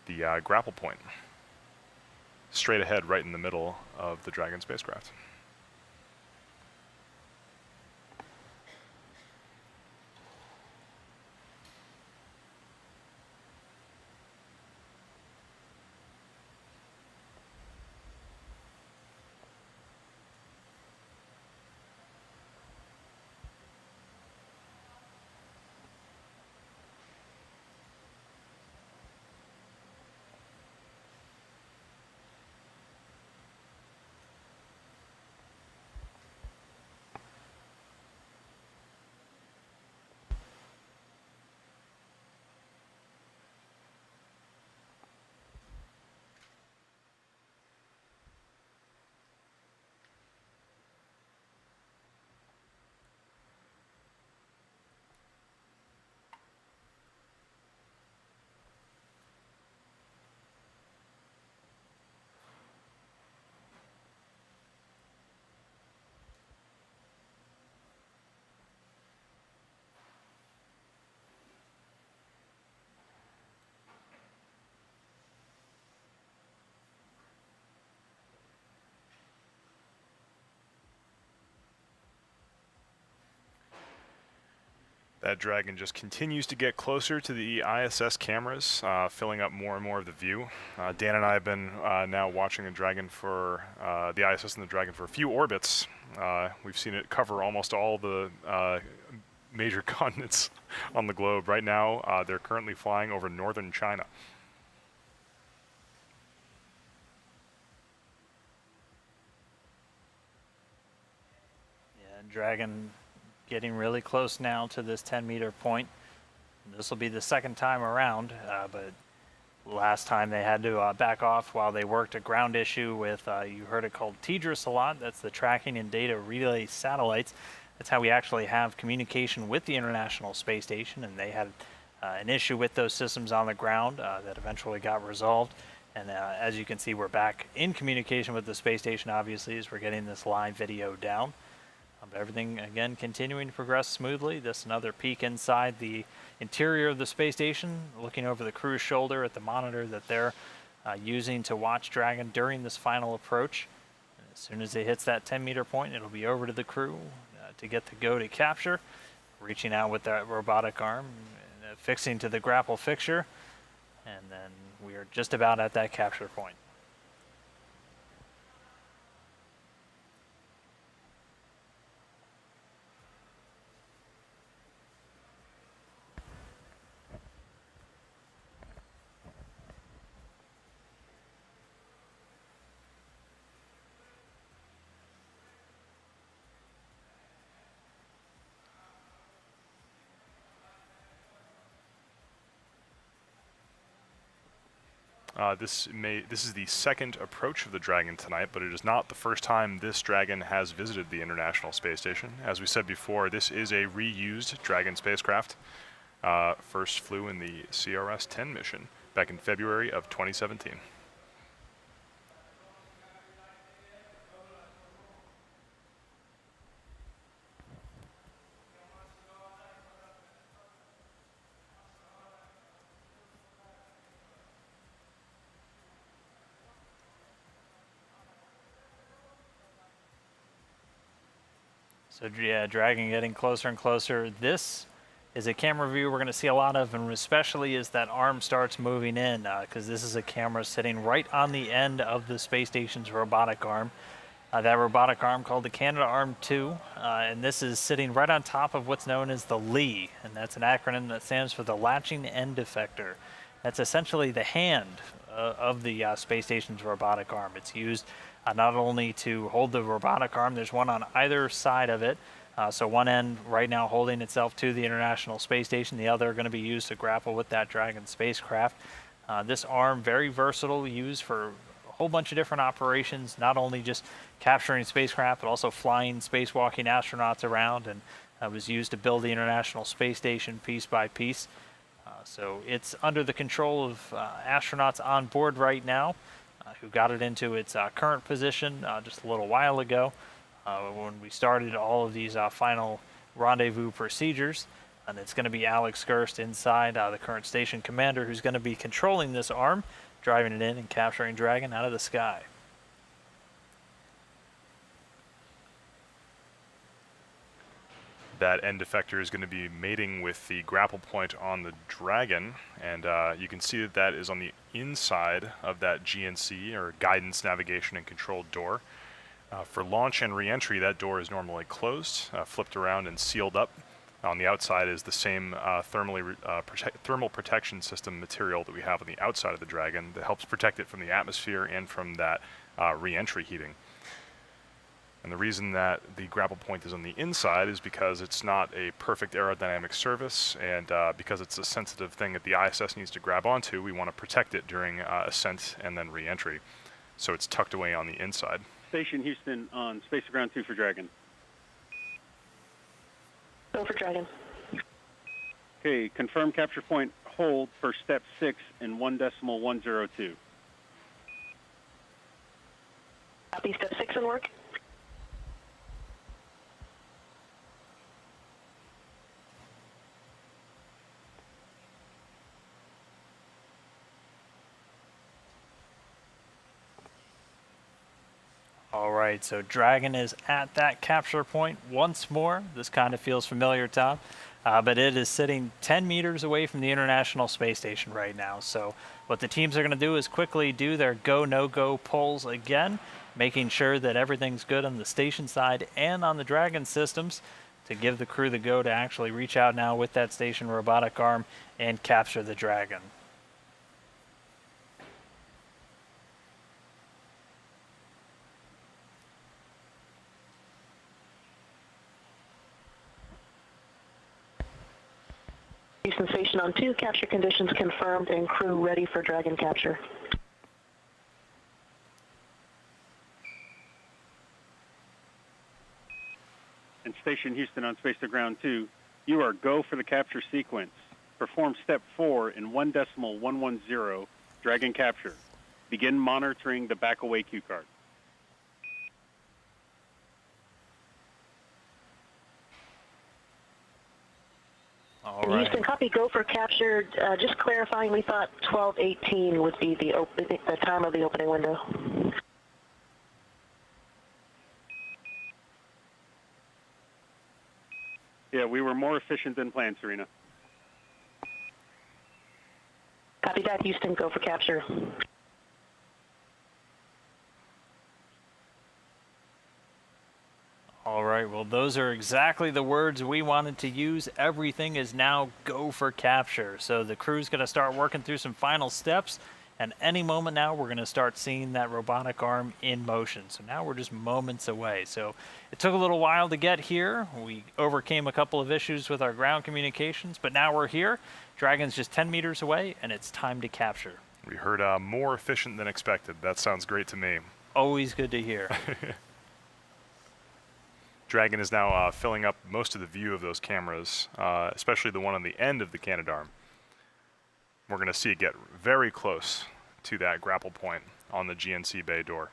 the grapple point straight ahead right in the middle of the Dragon spacecraft. That Dragon just continues to get closer to the ISS cameras, filling up more and more of the view. Dan and I have been now watching the Dragon for the ISS and the Dragon for a few orbits. We've seen it cover almost all the major continents on the globe. Right now, they're currently flying over northern China. Dragon getting really close now to this 10-meter point. This will be the second time around, but last time they had to back off while they worked a ground issue with, you heard it called TDRS a lot. That's the Tracking and Data Relay Satellites. That's how we actually have communication with the International Space Station, and they had an issue with those systems on the ground that eventually got resolved. And as you can see, we're back in communication with the space station, obviously, as we're getting this live video down. But everything, again, continuing to progress smoothly. This another peek inside the interior of the space station, looking over the crew's shoulder at the monitor that they're using to watch Dragon during this final approach. And as soon as it hits that 10-meter point, it'll be over to the crew to get the go to capture, reaching out with that robotic arm, fixing to the grapple fixture, and then we are just about at that capture point. This is the second approach of the Dragon tonight, but it is not the first time this Dragon has visited the International Space Station. As we said before, this is a reused Dragon spacecraft. First flew in the CRS-10 mission back in February of 2017. So yeah, Dragon getting closer and closer. This is a camera view we're going to see a lot of, and especially as that arm starts moving in, because this is a camera sitting right on the end of the space station's robotic arm. That robotic arm called the Canaveral, and this is sitting right on top of what's known as the LEE, and that's an acronym that stands for the Latching End Effector. That's essentially the hand of the space station's robotic arm. It's used not only to hold the robotic arm, there's one on either side of it. So one end right now holding itself to the International Space Station, the other going to be used to grapple with that Dragon spacecraft. This arm, very versatile, used for a whole bunch of different operations, not only just capturing spacecraft, but also flying spacewalking astronauts around, and was used to build the International Space Station piece by piece. So it's under the control of astronauts on board right now, who got it into its current position just a little while ago when we started all of these final rendezvous procedures. And it's going to be Alex Gerst inside, the current station commander, who's going to be controlling this arm, driving it in and capturing Dragon out of the sky. That end effector is going to be mating with the grapple point on the Dragon, and you can see that that is on the inside of that GNC, or Guidance, Navigation, and Control door. For launch and re-entry, that door is normally closed, flipped around and sealed up. On the outside is the same thermal protection system material that we have on the outside of the Dragon that helps protect it from the atmosphere and from that re-entry heating. And the reason that the grapple point is on the inside is because it's not a perfect aerodynamic surface, and because it's a sensitive thing that the ISS needs to grab onto, we want to protect it during ascent and then re-entry. So it's tucked away on the inside. Station Houston on Space to Ground 2 for Dragon. Go for Dragon. Okay, confirm capture point hold for step 6 in 1.102. Copy, step 6 in work. All right, so Dragon is at that capture point once more. This kind of feels familiar, Tom, but it is sitting 10 meters away from the International Space Station right now. So what the teams are going to do is quickly do their go, no-go polls again, making sure that everything's good on the station side and on the Dragon systems to give the crew the go to actually reach out now with that station robotic arm and capture the Dragon. Houston Station on 2, capture conditions confirmed and crew ready for Dragon capture. And Station Houston on Space to Ground 2, you are go for the capture sequence. Perform step 4 in 1.110 Dragon capture. Begin monitoring the back away cue card. All right. Houston, copy, go for capture. Just clarifying, we thought 12:18 would be the time of the opening window. Yeah, we were more efficient than planned, Serena. Copy that, Houston, go for capture. All right, well, those are exactly the words we wanted to use. Everything is now go for capture. So the crew's going to start working through some final steps, and any moment now we're going to start seeing that robotic arm in motion. So now we're just moments away. So it took a little while to get here. We overcame a couple of issues with our ground communications, but now we're here. Dragon's just 10 meters away, and it's time to capture. We heard more efficient than expected. That sounds great to me. Always good to hear. Dragon is now filling up most of the view of those cameras, especially the one on the end of the Canadarm. We're going to see it get very close to that grapple point on the GNC bay door.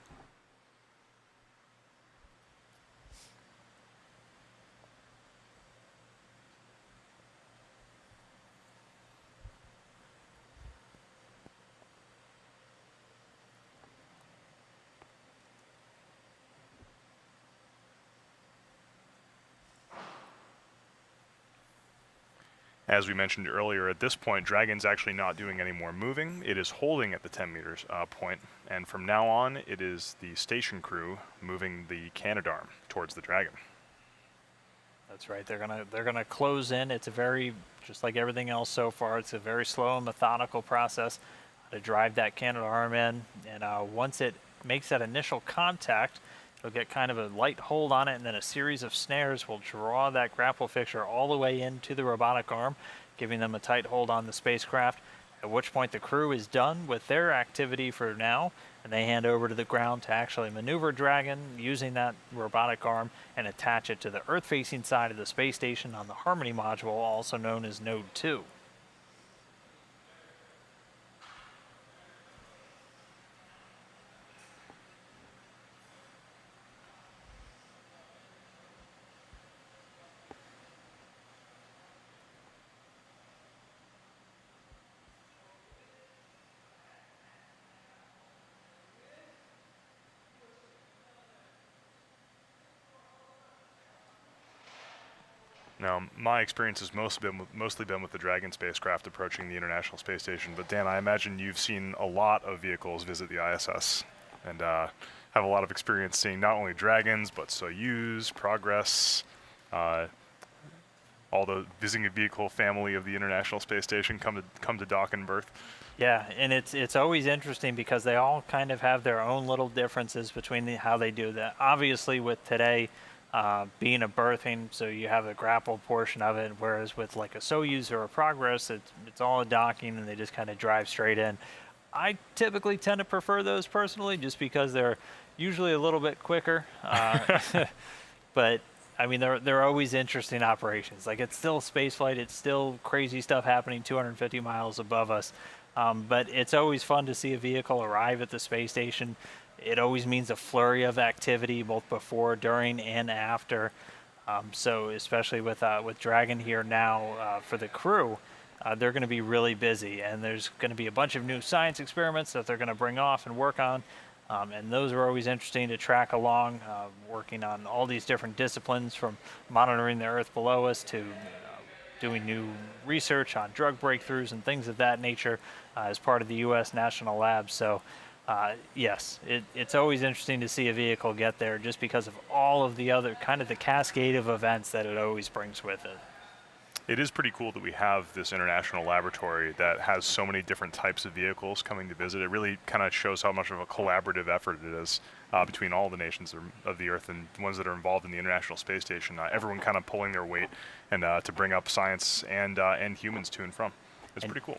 As we mentioned earlier, at this point, Dragon's actually not doing any more moving. It is holding at the 10 meters point, and from now on, it is the station crew moving the Canadarm towards the Dragon. That's right. They're gonna close in. It's a very, just like everything else so far, it's a very slow and methodical process to drive that Canadarm in. And once it makes that initial contact, it'll get kind of a light hold on it, and then a series of snares will draw that grapple fixture all the way into the robotic arm, giving them a tight hold on the spacecraft, at which point the crew is done with their activity for now, and they hand over to the ground to actually maneuver Dragon using that robotic arm and attach it to the Earth-facing side of the space station on the Harmony module, also known as Node 2. Now, my experience has mostly been with the Dragon spacecraft approaching the International Space Station, but Dan, I imagine you've seen a lot of vehicles visit the ISS and have a lot of experience seeing not only Dragons, but Soyuz, Progress, all the visiting vehicle family of the International Space Station come to dock and berth. Yeah, and it's always interesting because they all kind of have their own little differences between how they do that. Obviously, with today, being a berthing, so you have the grapple portion of it, whereas with like a Soyuz or a Progress, it's all a docking and they just kind of drive straight in. I typically tend to prefer those personally just because they're usually a little bit quicker. But I mean, they're always interesting operations. Like, it's still space flight, it's still crazy stuff happening 250 miles above us. But it's always fun to see a vehicle arrive at the space station. It always means a flurry of activity both before, during, and after. So especially with Dragon here now for the crew, they're going to be really busy, and there's going to be a bunch of new science experiments that they're going to bring off and work on. And those are always interesting to track along, working on all these different disciplines, from monitoring the Earth below us to doing new research on drug breakthroughs and things of that nature as part of the U.S. National Labs. So yes, it's always interesting to see a vehicle get there just because of all of the other kind of the cascade of events that it always brings with it. It is pretty cool that we have this international laboratory that has so many different types of vehicles coming to visit. It really kind of shows how much of a collaborative effort it is between all the nations of the Earth and the ones that are involved in the International Space Station. Everyone kind of pulling their weight and to bring up science and humans to and from. It's pretty cool.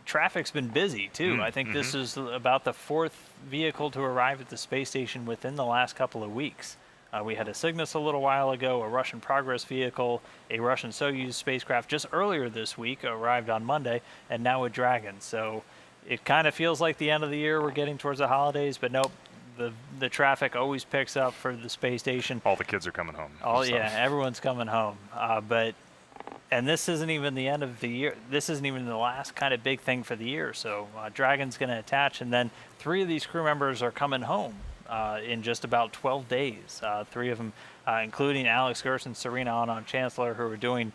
Traffic's been busy too. I think this is about the 4th vehicle to arrive at the space station within the last couple of weeks. We had a Cygnus a little while ago, a Russian Progress vehicle, a Russian Soyuz spacecraft just earlier this week arrived on Monday, and now a Dragon. So it kind of feels like the end of the year. We're getting towards the holidays, but nope. The traffic always picks up for the space station. All the kids are coming home. Yeah, everyone's coming home. And this isn't even the end of the year. This isn't even the last kind of big thing for the year. So Dragon's going to attach, and then 3 of these crew members are coming home in just about 12 days. 3 of them, including Alex Gerst and Serena Chancellor, who are doing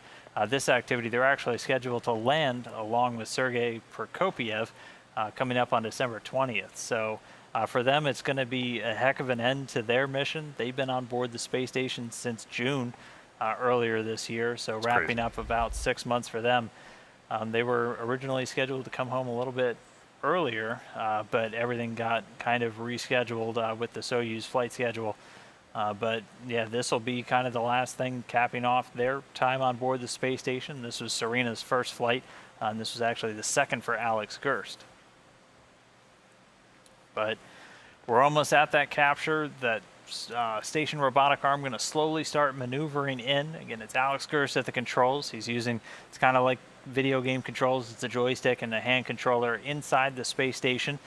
this activity. They're actually scheduled to land along with Sergei Prokopiev coming up on December 20th. So for them, it's going to be a heck of an end to their mission. They've been on board the space station since June earlier this year, so That's wrapping crazy. up about 6 months for them. They were originally scheduled to come home a little bit earlier, but everything got kind of rescheduled with the Soyuz flight schedule. But yeah, this will be kind of the last thing capping off their time on board the space station. This was Serena's first flight, and this was actually the second for Alex Gerst. But we're almost at that capture. That station robotic arm going to slowly start maneuvering in. Again, it's Alex Gerst at the controls. He's using, it's kind of like video game controls. It's a joystick and a hand controller inside the space station.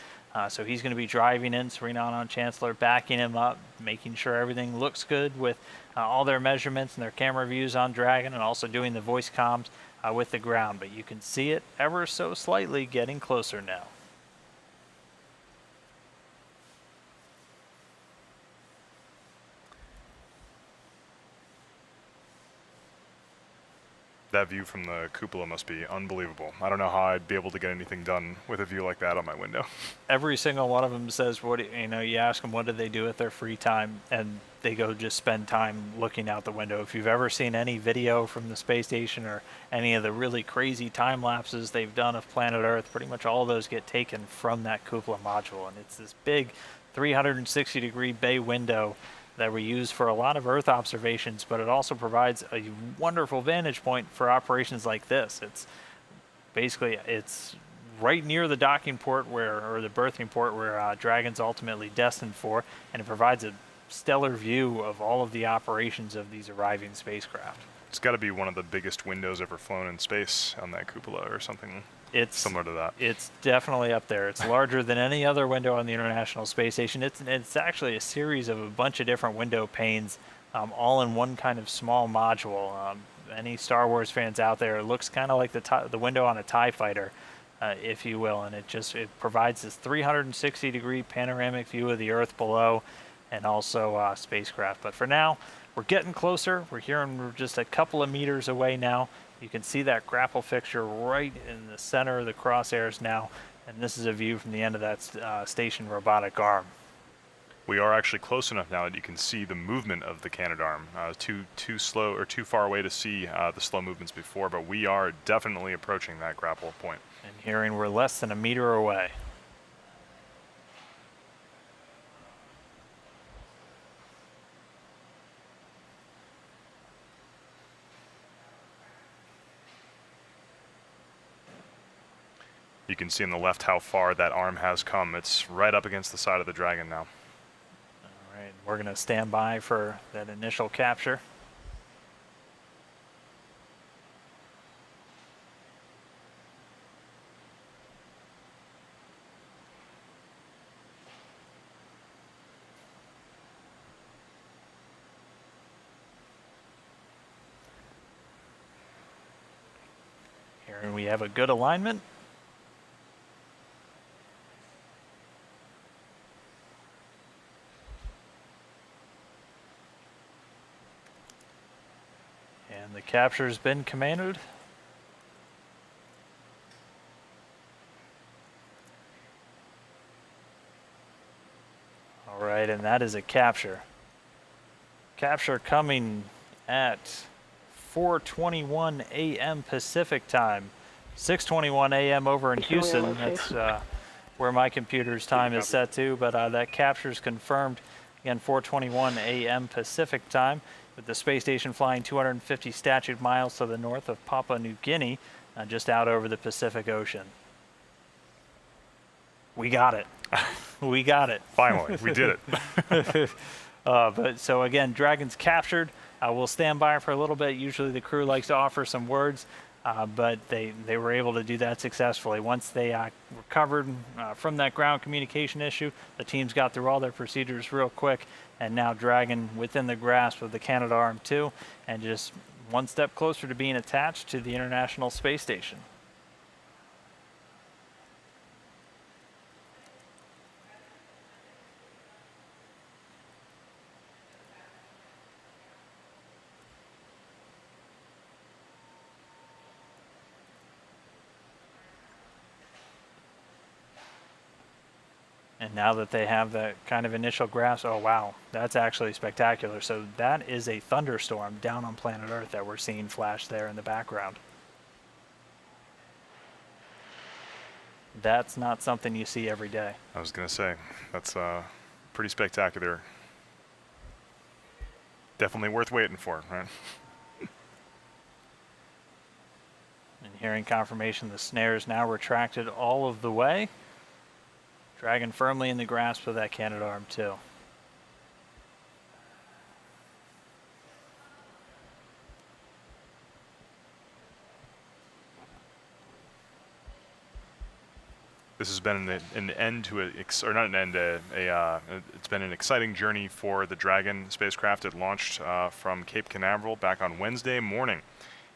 So he's going to be driving in, Serena Chancellor backing him up, making sure everything looks good with all their measurements and their camera views on Dragon, and also doing the voice comms with the ground. But you can see it ever so slightly getting closer now. That view from the cupola must be unbelievable. I don't know how I'd be able to get anything done with a view like that on my window. Every single one of them says, you ask them what do they do with their free time, and they go just spend time looking out the window. If you've ever seen any video from the space station or any of the really crazy time lapses they've done of planet Earth, pretty much all of those get taken from that cupola module. And it's this big 360-degree bay window that we use for a lot of Earth observations, but it also provides a wonderful vantage point for operations like this. It's right near the docking port or the berthing port where Dragon's ultimately destined for, and it provides a stellar view of all of the operations of these arriving spacecraft. It's got to be one of the biggest windows ever flown in space on that cupola or something similar to that. It's definitely up there. It's larger than any other window on the International Space Station. It's actually a series of a bunch of different window panes, all in one kind of small module. Any Star Wars fans out there, it looks kind of like the window on a TIE fighter, if you will, and it provides this 360-degree panoramic view of the Earth below, and also spacecraft. But for now, we're getting closer. We're just a couple of meters away now. You can see that grapple fixture right in the center of the crosshairs now, and this is a view from the end of that station robotic arm. We are actually close enough now that you can see the movement of the Canadarm. Too slow or too far away to see the slow movements before, but we are definitely approaching that grapple point. And hearing we're less than a meter away. You can see on the left how far that arm has come. It's right up against the side of the Dragon now. All right, we're going to stand by for that initial capture. Here we have a good alignment. And the capture's been commanded. All right, and that is a capture. Capture coming at 4:21 a.m. Pacific time. 6:21 a.m. over in Houston. That's where my computer's time is set to, but that capture is confirmed. Again, 4:21 a.m. Pacific time, with the space station flying 250 statute miles to the north of Papua New Guinea, just out over the Pacific Ocean. We got it. We got it. Finally, we did it. But so again, Dragon's captured. We'll stand by for a little bit. Usually the crew likes to offer some words, but they were able to do that successfully. Once they recovered from that ground communication issue, the teams got through all their procedures real quick, and now Dragon within the grasp of the Canadarm2 and just one step closer to being attached to the International Space Station. And now that they have that kind of initial grasp, oh wow, that's actually spectacular. So that is a thunderstorm down on planet Earth that we're seeing flash there in the background. That's not something you see every day. I was going to say, that's pretty spectacular. Definitely worth waiting for, right? And hearing confirmation, the snare is now retracted all of the way. Dragon firmly in the grasp of that Canadarm2. This has been an end to it's been an exciting journey for the Dragon spacecraft. It launched from Cape Canaveral back on Wednesday morning,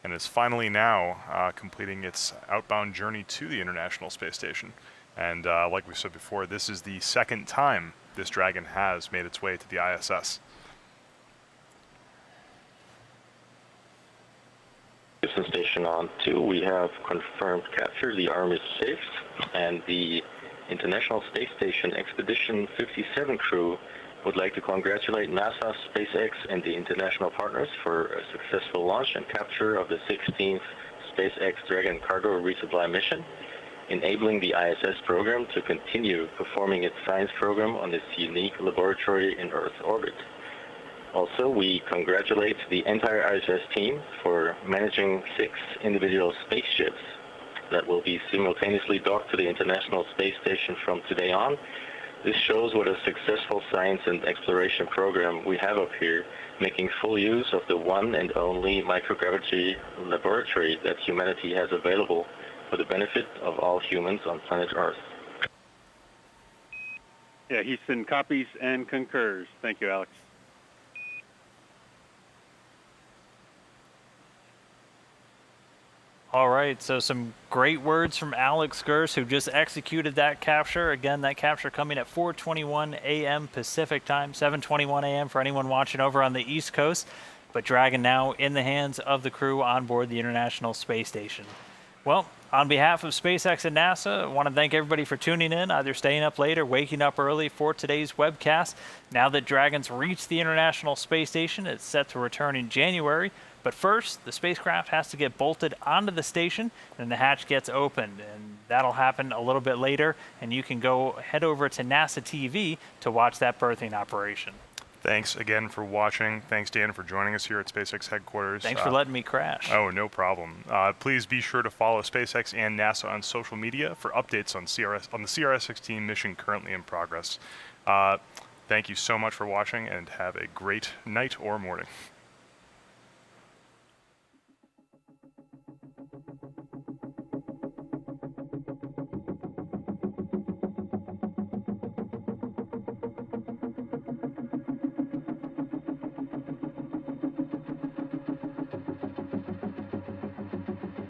and is finally now completing its outbound journey to the International Space Station. And like we said before, this is the second time this Dragon has made its way to the ISS. Houston Station on 2, we have confirmed capture. The arm is safe, and the International Space Station Expedition 57 crew would like to congratulate NASA, SpaceX, and the international partners for a successful launch and capture of the 16th SpaceX Dragon cargo resupply mission, enabling the ISS program to continue performing its science program on this unique laboratory in Earth orbit. Also, we congratulate the entire ISS team for managing 6 individual spaceships that will be simultaneously docked to the International Space Station from today on. This shows what a successful science and exploration program we have up here, making full use of the one and only microgravity laboratory that humanity has available for the benefit of all humans on planet Earth. Yeah, Houston copies and concurs. Thank you, Alex. All right, so some great words from Alex Gers, who just executed that capture. Again, that capture coming at 4:21 a.m. Pacific time, 7:21 a.m. for anyone watching over on the East Coast. But Dragon now in the hands of the crew on board the International Space Station. Well, on behalf of SpaceX and NASA, I want to thank everybody for tuning in, either staying up late or waking up early for today's webcast. Now that Dragon's reached the International Space Station, it's set to return in January. But first, the spacecraft has to get bolted onto the station, and the hatch gets opened. And that'll happen a little bit later, and you can go head over to NASA TV to watch that berthing operation. Thanks again for watching. Thanks, Dan, for joining us here at SpaceX headquarters. Thanks for letting me crash. Oh, no problem. Please be sure to follow SpaceX and NASA on social media for updates on the CRS16 mission currently in progress. Thank you so much for watching, and have a great night or morning.